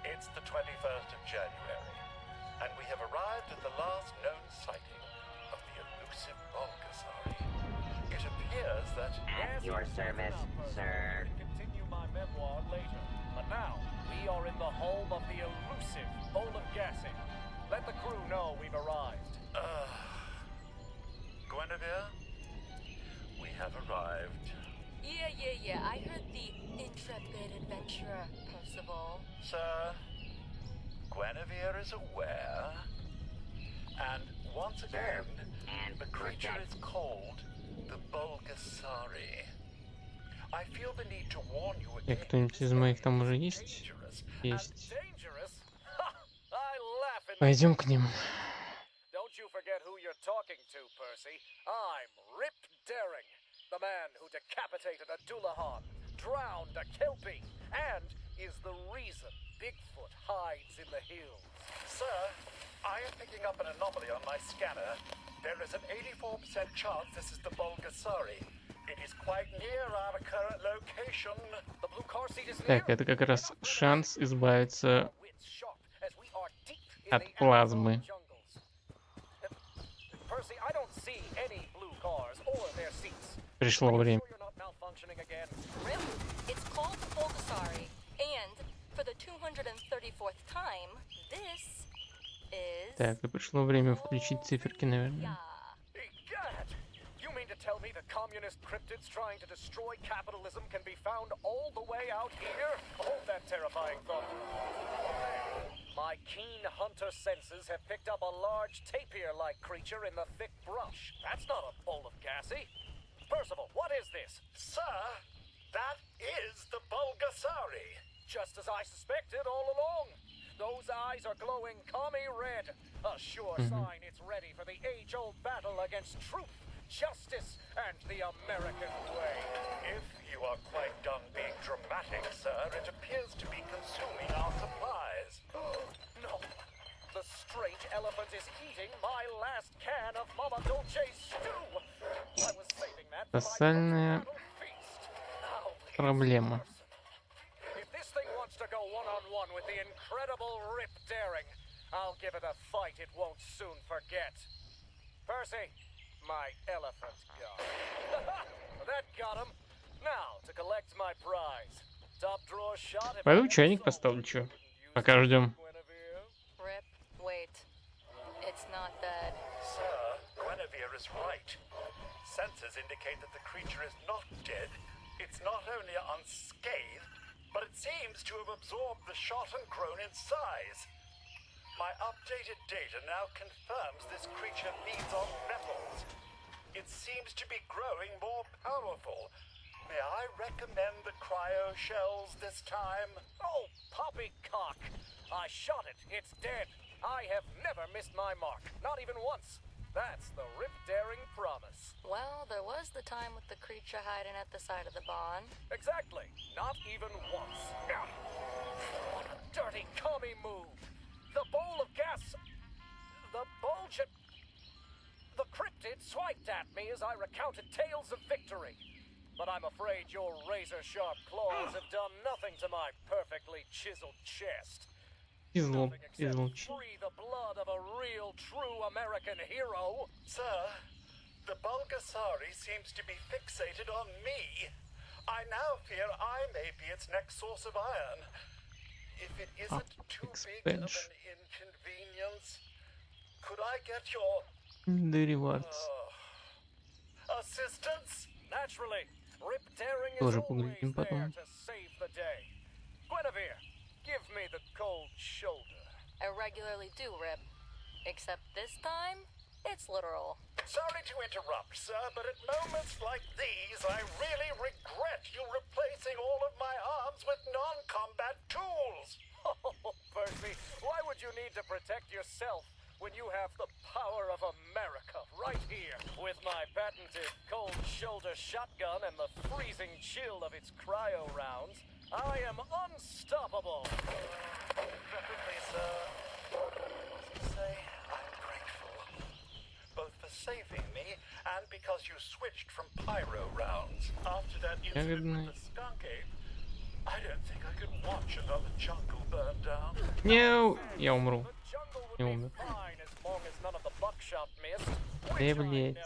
It's the 21st of January, and we have arrived at the last known sighting of the elusive Bulgasari. It appears that... At your service, sir. Continue my memoir later. But now, we are in the home of the elusive bowl of gassing. Let the crew know we've arrived. Guinevere, we have arrived. Yeah. I heard the intrepid adventurer, Percival. Sir, Guinevere is aware, and once again, the creature is called the Bulgasari. I feel the need to warn you И again. кто-нибудь из моих там уже есть? Есть. Dangerous? Ha! I laugh in Пойдем к ним. Don't you forget who you're talking to, Percy. I'm Rip Daring, the man who decapitated a Doulahan, drowned a Kelpie, and is the reason Bigfoot hides in the hills. Sir, I am picking up an anomaly on my scanner. There is an 84% chance this is the Bulgasari. It is quite near our current location. The blue car seat is Так, это как раз шанс избавиться от плазмы. Percy, I don't see any blue cars or their seats. Пришло время. You're not malfunctioning again. Rip, it's called the Bulgasari, and for the 234th time, this is... Так, и пришло время включить циферки, наверное. Egad! You mean to tell me the communist cryptids trying to destroy capitalism can be found all the way out here? Hold that terrifying thought. My keen hunter senses have picked up a large tapir-like creature in the thick brush. That's not a bowl of gassy. Percival, what is this? Sir, that is the Bulgasari. Just as I suspected all along. Those eyes are glowing commie red. A sure sign it's ready for the age-old battle against truth, justice, and the American way. If you are quite done being dramatic, sir, it appears to be consuming our supplies. strange elephant is eating my last can of Mama Dolce's stew. I was saving that for my Социальная feast. Now, проблема. if this thing wants to go one-on-one with the incredible Rip Daring, I'll give it a fight it won't soon forget. Percy, my elephant guard. That got him. Now, to collect my prize. Top drawer shot. Пойду чайник поставлю, чё? Пока ждем. Rip, wait. It's not dead. Sir, Guinevere is right. Sensors indicate that the creature is not dead. It's not only unscathed, but it seems to have absorbed the shot and grown in size. My updated data now confirms this creature feeds on metals. It seems to be growing more powerful. May I recommend the cryo shells this time? Oh, poppycock! I shot it. It's dead. I have never missed my mark. Not even once. That's the Rip Daring promise. Well, there was the time with the creature hiding at the side of the barn. Exactly. Not even once. What a dirty commie move. The bowl of gas... The bullshit... The cryptid swiped at me as I recounted tales of victory. But I'm afraid your razor-sharp claws have done nothing to my perfectly chiseled chest. Излом. Free the blood of a real, true American hero. Sir, the Bulgasari seems to be fixated on me. I now fear I may be its next source of iron. If it isn't too big of an inconvenience, could I get your assistance? Naturally. Rip Daring is Тоже always поглядим there потом. to save the day. Guinevere, give me the cold shoulder. I regularly do, Rip. Except this time, it's literal. Sorry to interrupt, sir, but at moments like these, I really regret you replacing all of my arms with non-combat tools. Oh, Percy, why would you need to protect yourself when you have the power of America right here with my patented cold shoulder shotgun and the freezing chill of its cryo rounds? I am unstoppable. Definitely, sir. Say I'm grateful. Both for saving me and because you switched from pyro rounds. After that incident with the skunk ape, I don't think I could watch another jungle burn down. Неу, я умру. Не умер. Да, блядь.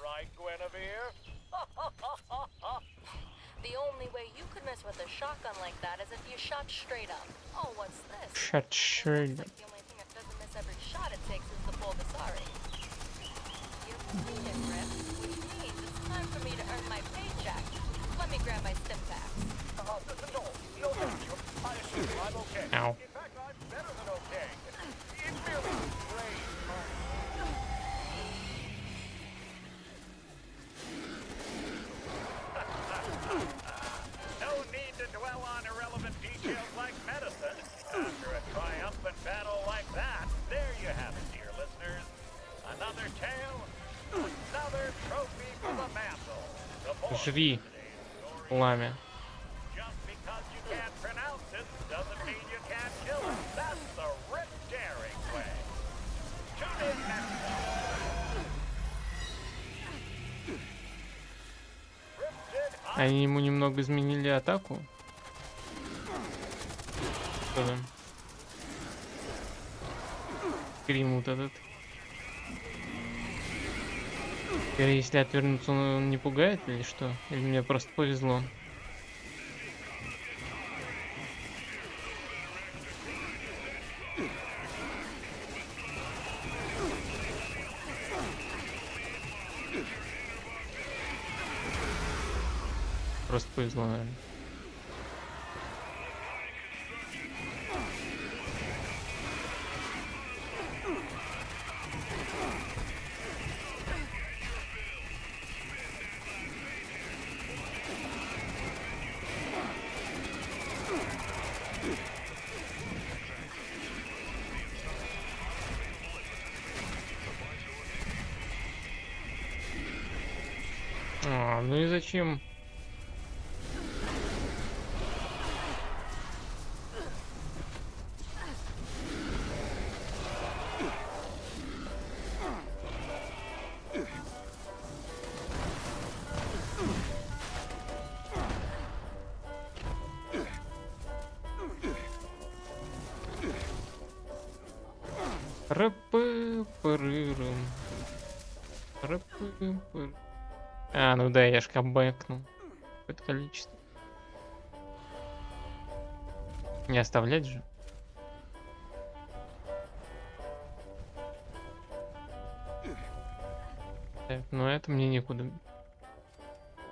Right, Guinevere? The only way you could mess with a shotgun like that is if you shot straight up. Oh, what's this? Shot straight up. The only thing that doesn't miss every shot it takes is the Bulgasari. You've seen it, Rip, which means it's time for me to earn my paycheck. Let me grab my stim packs. No, thank you. I assure you I'm okay. Ow. In fact, I'm better than okay. It really rained. No need to dwell on irrelevant details like medicine. After a triumphant battle like that, there you have it, dear listeners. Another tale, another trophy for the mantle. Жри пламя. Just because you can't pronounce it doesn't mean you can't kill it. That's the Rip Daring way. Tune in next time. Они ему немного изменили атаку. Что там? Скрим вот этот. Теперь, если отвернуться, он не пугает или что? Или мне просто повезло? Просто повезло, наверное. А, ну и зачем? Рапы-пырырым. Рапы-пыр. А, ну да, я ж камбэкнул. Какое-то количество. Не оставлять же. Так, ну это мне некуда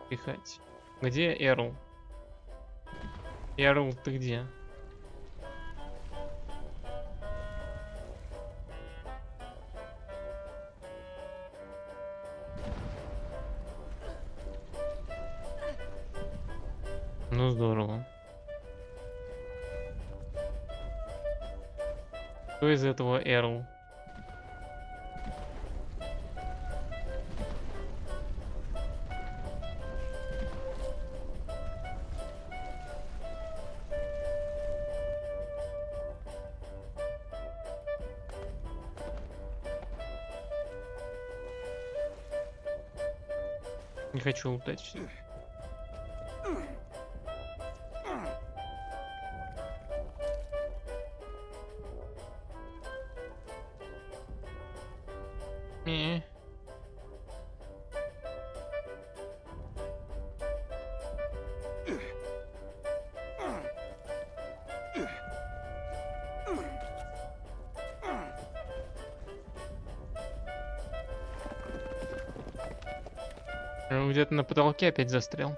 пихать. Где Эрл? Эрл, ты где? Ну здорово. Кто из этого Эрл? Не хочу лутать все. Не. Где-то на потолке опять застрял.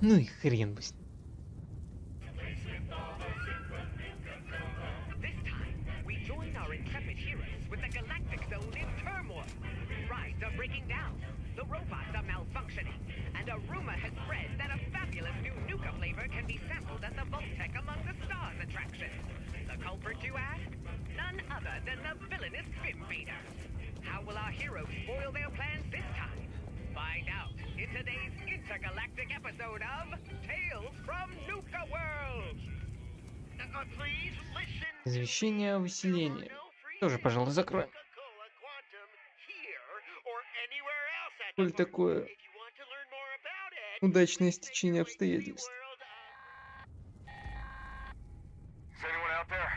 Ну и хрен бы с ним. This time, we join our intrepid heroes with the galactic zone in turmoil. Rides are breaking down, the robots are malfunctioning, and a rumor has spread that a fabulous new Nuka flavor can be sampled at the Voltec among the stars attraction. The culprit, you ask? None other than the villainous Fib Feeders. How will our heroes spoil their plans this time? Find out in today's intergalactic episode of Tales from Nuka World. Please listen. Извещение о выселении. Тоже, пожалуй, закроем. Коль такое удачное стечение обстоятельств. Is anyone out there?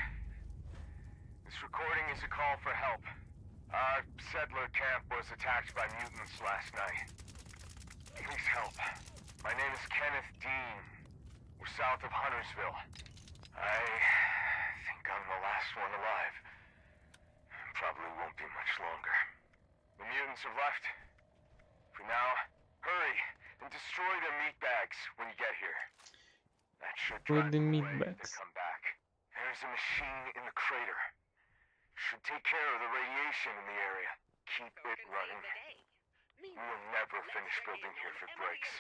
This recording is a call for help. Our settler camp was attacked by mutants last night. Please help. My name is Kenneth Dean. We're south of Huntersville. I think I'm the last one alive. Probably won't be much longer. The mutants have left. For now, hurry and destroy their meat bags when you get here. That should drive them away to come back. There's a machine in the crater. Should take care of the radiation in the area. Keep it running. We will never finish building here if it breaks.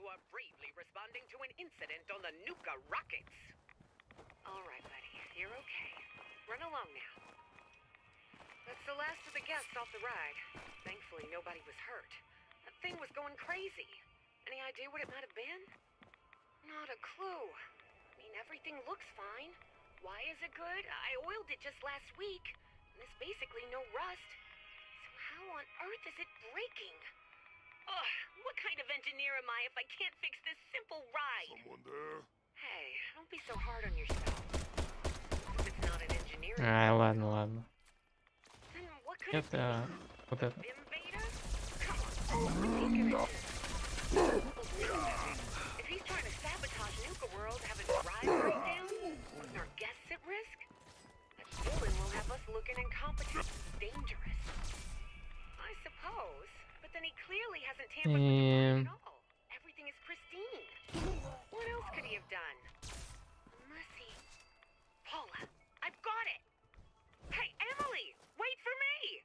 Who are bravely responding to an incident on the Nuka rockets. All right, buddy, you're okay. Run along now. That's the last of the guests off the ride. Thankfully, nobody was hurt. That thing was going crazy. Any idea what it might have been? Not a clue. I mean, everything looks fine. Why is it good? I oiled it just last week. And there's basically no rust. So how on earth is it breaking? Ugh, what kind of engineer am I if I can't fix this simple ride? Someone there? Hey, don't be so hard on yourself. If it's not an engineering Ай, ладно, ладно. then what could it be? Это вот это. Invader? Come on. If he's trying to sabotage Nuka World, have his ride break down, putting our guests at risk, that villain will have us looking incompetent and dangerous. I suppose, but then he clearly hasn't tampered with the ride at all. Everything is pristine. What else could he have done? Unless he... Paula, I've got it! Hey, Emily! Wait for me!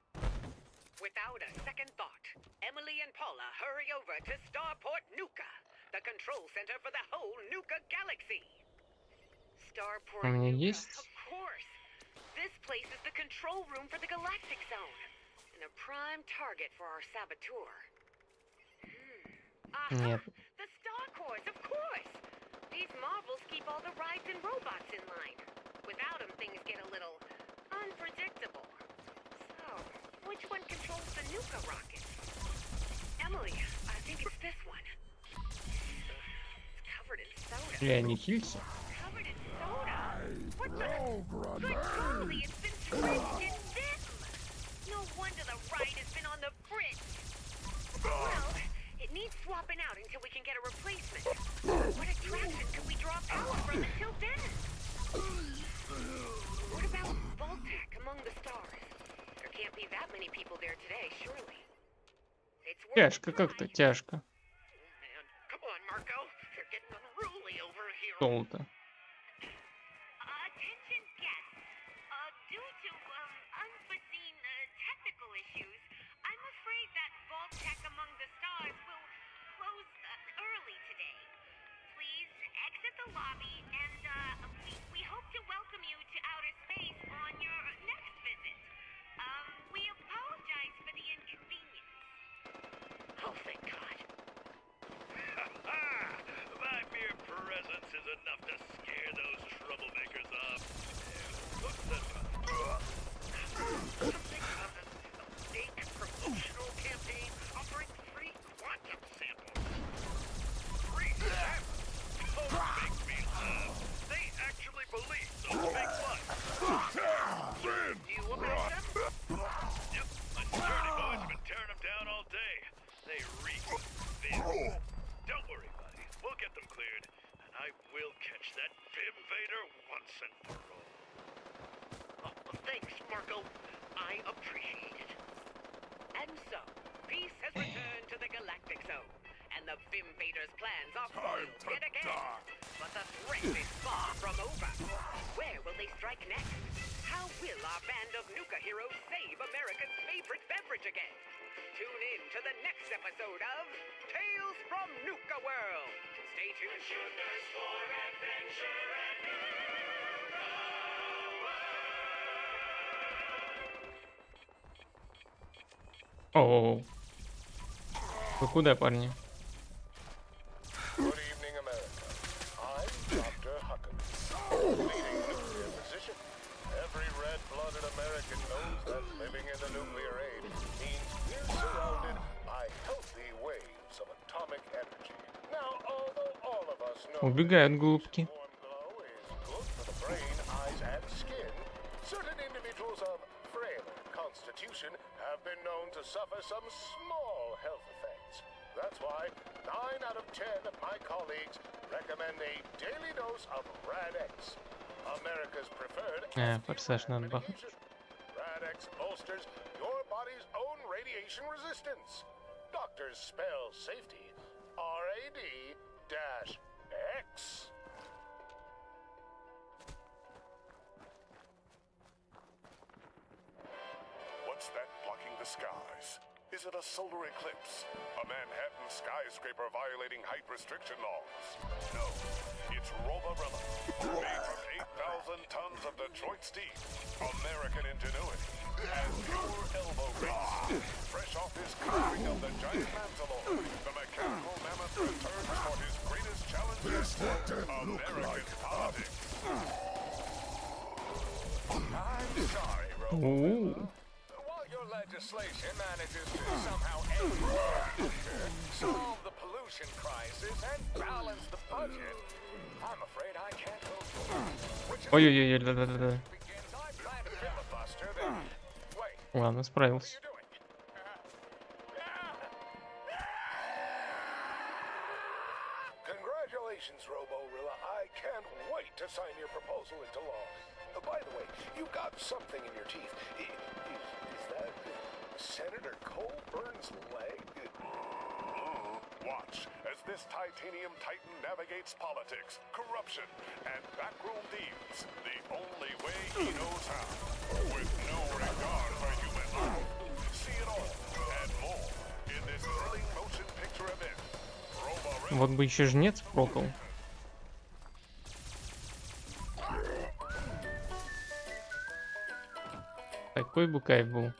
Without a second thought, Emily and Paula hurry over to Starport Nuka, the control center for the whole Nuka galaxy. Starport У меня Nuka, есть? of course. This place is the control room for the galactic zone, and a prime target for our saboteur. Нет. The Star Cores, of course! These marbles keep all the rides and robots in line. Without them, things get a little unpredictable. So, which one controls the Nuka rocket? Emily, I think it's this one. It's covered in soda. Бля, не хилься. Covered in soda? What the? Good golly, it's been drenched in them! No wonder the ride has been on the fritz. Well, it needs swapping out until we can get a replacement. What attraction could we draw power from until then? What about Voltec among the stars? There can't be that many people there today, surely. It's worth Тяжко как-то, тяжко. Man, come on, Marco. You're getting unruly over here. Золото. Attention guests. Due to unforeseen technical issues, I'm afraid that Voltec Among the Stars will close early today. Please exit the lobby, and we hope to welcome you to outer space on your next visit. We apologize for the inconvenience. Oh, thank God. My mere presence is enough to scare those troublemakers off. What's this one? Something about a fake promotional campaign offering free quantum samples. Free samples? Don't make me laugh. They actually believe those fake lies. You about them? Yep, my security boys have been tearing them down all day. They reek of Vim. Don't worry, buddy. We'll get them cleared, and I will catch that Vim Vader once and for all. Oh, thanks, Marco. I appreciate it. And so, peace has returned to the Galactic Zone, and the Vim Vaders' plans are foiled yet again. But the threat is far from over. Where will they strike next? How will our band of Nuka heroes save America's favorite beverage again? Tune in to the next episode of Tales from Nuka World. Stay tuned. For adventure and О, вы куда, парни? Good evening, America. I'm Dr. Huckabee, leading nuclear physician. Every red-blooded American knows that living in the nuclear age means we're surrounded by healthy waves of atomic energy. Now, although all of us know Убегают голубки. warm glow is good for the brain, eyes, and skin, certain individuals of frailer constitution have been known to suffer some small health effects. That's why 9 out of 10 of my colleagues recommend a daily dose of RADX, America's preferred Форсаж надо бахнуть. RADX bolsters your body's own radiation resistance. Doctors spell safety RAD-X. What's that blocking the skies? Is it a solar eclipse? A Manhattan skyscraper violating height restriction laws? No, it's Robarilla, made from 8,000 tons of Detroit steel, American ingenuity, and pure elbow grease. Fresh off his carving of the giant Mansalor, the mechanical mammoth returns for his greatest challenge yet, American politics. I'm sorry, Ooh. While your legislation manages to somehow end warfare, solve the pollution crisis, and balance the budget, I'm afraid I can't go forward. Which is Ой-ой-ой, да-да-да. begins I plan to filibuster, then wait. Ладно, справился. Congratulations, Roborilla. I can't wait to sign your proposal into law. By the way, you've got something in your teeth. Is that Senator Colburn's leg? Watch as this titanium titan navigates politics, corruption, and backroom deals the only way he knows how, with no regard for human life. See it all and more in this thrilling motion picture event. Вот бы еще жнец прокол. Такой бы кайф был.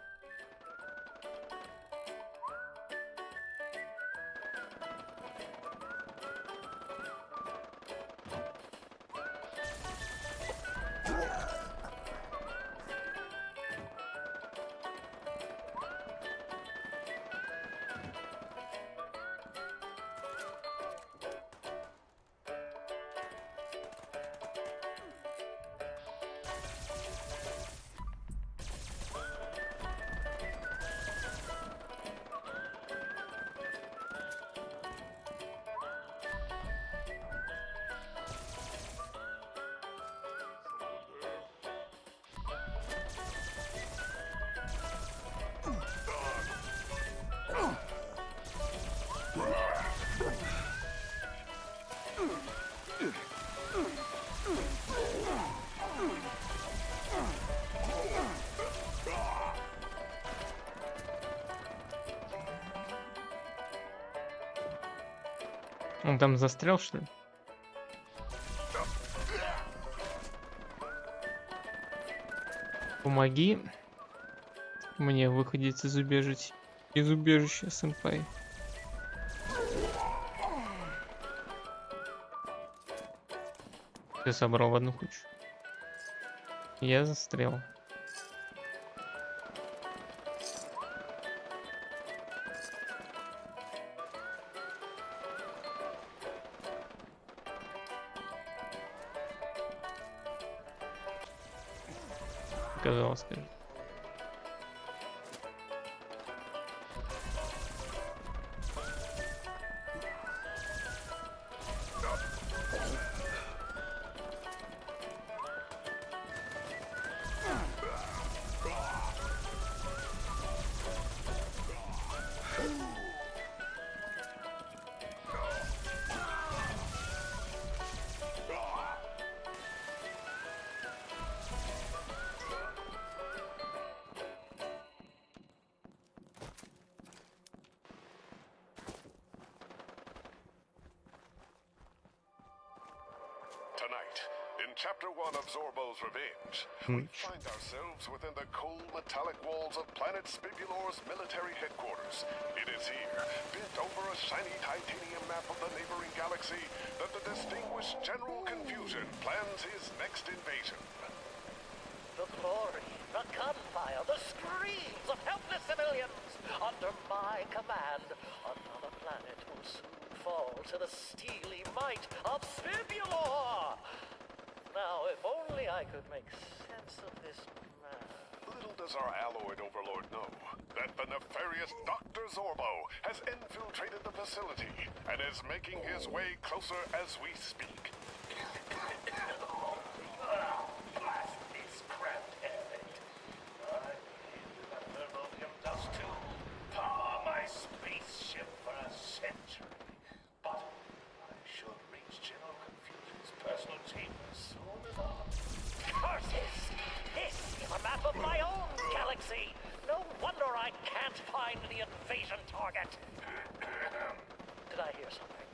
Он там застрял, что ли? Помоги мне выходить из убежища. Из убежища, сэмпай. Все собрал в одну кучу. Я застрял. Казалось, скажи. Tonight, in Chapter 1 of Zorbo's Revenge, we find ourselves within the cold metallic walls of Planet Spibulor's military headquarters. It is here, bent over a shiny titanium map of the neighboring galaxy, that the distinguished General Confusion plans his next invasion. The glory, the gunfire, the screams of helpless civilians under my command. Another planet will soon fall to the steely might of Spibulor. Now, if only I could make sense of this man. Little does our alloyed overlord know that the nefarious Dr. Zorbo has infiltrated the facility and is making his way closer as we speak. Blast this cramped element. I need the thermodium dust to power my spaceship for a century. But I should reach General Confusion's personal chambers soon enough. Curses! This is a map of my own galaxy. No wonder I can't find the invasion target. Did I hear something?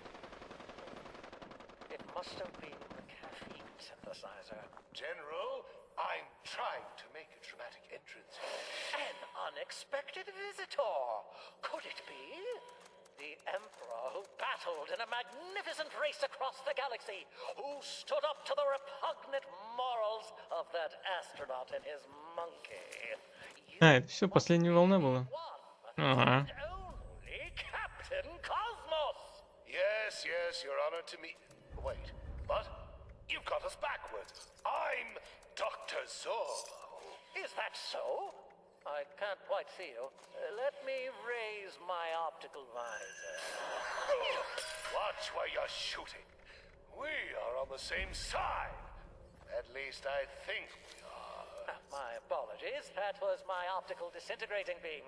It must have been the caffeine synthesizer. General, I'm trying to make a dramatic entrance. An unexpected visitor. Could it be? The Emperor who battled in a magnificent race across the galaxy, who stood up to the repugnant morals of that astronaut and his monkey. А, это все, последняя волна была. Ага. Only Captain Cosmos! Yes, yes, Your Honor, to me. Wait, what? You've got us backwards. I'm Dr. Zorbo. Is that so? I can't quite see you. Let me raise my optical visor. Watch where you're shooting. We are on the same side. At least I think we are. My apologies. That was my optical disintegrating beam.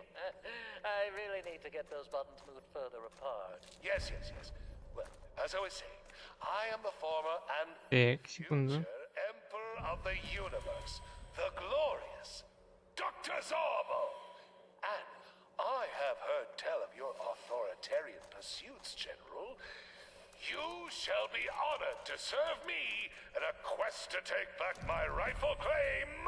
I really need to get those buttons moved further apart. Yes, yes, yes. Well, as I was saying, I am the former and Секунду. future Emperor of the Universe, the glorious Dr. Zorbo. And I have heard tell of your authoritarian pursuits, General. You shall be honored to serve me in a quest to take back my rightful claim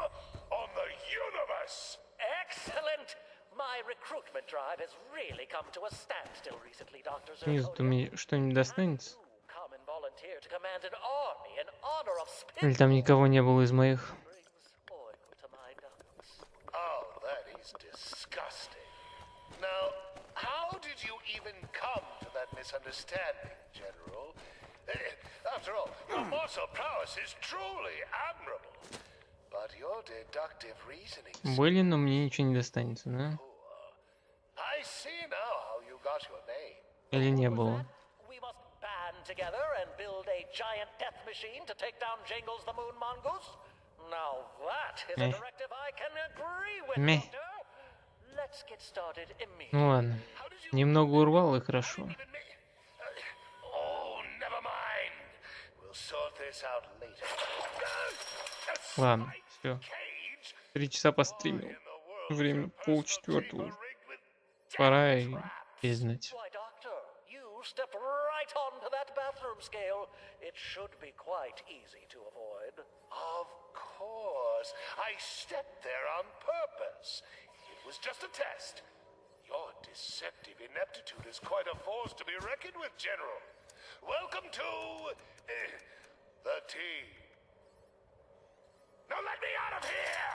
on the universe. Excellent! My recruitment drive has really come to a standstill recently, Dr. Снизу-то мне что-нибудь достанется? Come and volunteer to command an army in honor of Или там никого не было из моих? Oh, that is disgusting. Now, how did you even come to that misunderstanding, General? After all, your martial prowess is truly admirable. But your deductive reasoning... Были, но мне ничего не достанется, да? I see now how you got your name. Или не было? We must band together and build a giant death machine to take down Jingles the Moon Mongoose. Now that is a directive I can agree with, Doctor. Let's get started immediately. Ну ладно. Немного урвал и хорошо. Oh, never mind. We'll sort this out later. Ладно, все. 3 часа постримил. Время 3:30. Пора и знать. Why, Doctor, you stepped right onto that bathroom scale, it should be quite easy to avoid. Of course. I stepped there on purpose. It was just a test. Your deceptive ineptitude is quite a force to be reckoned with, General. Welcome to the team. Now let me out of here!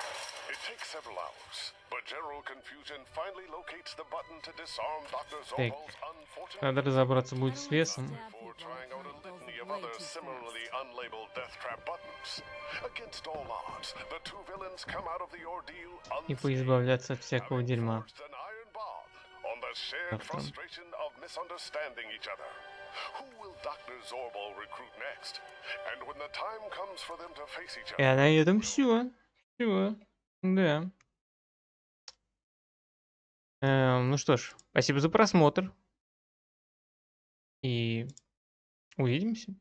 It takes several hours, but General Confusion finally locates the button to disarm Dr. Zorbo's unfortunate Надо разобраться будет с лесом. before trying out a litany of other similarly unlabeled death trap buttons. Against all odds, the two villains come out of the ordeal И поизбавляться от всякого дерьма. an iron bond on the shared frustration of misunderstanding each other. Who will Dr. Zorbo recruit next? And when the time comes for them to face each И other, на этом все. Все. Да. Ну что ж, спасибо за просмотр. И увидимся.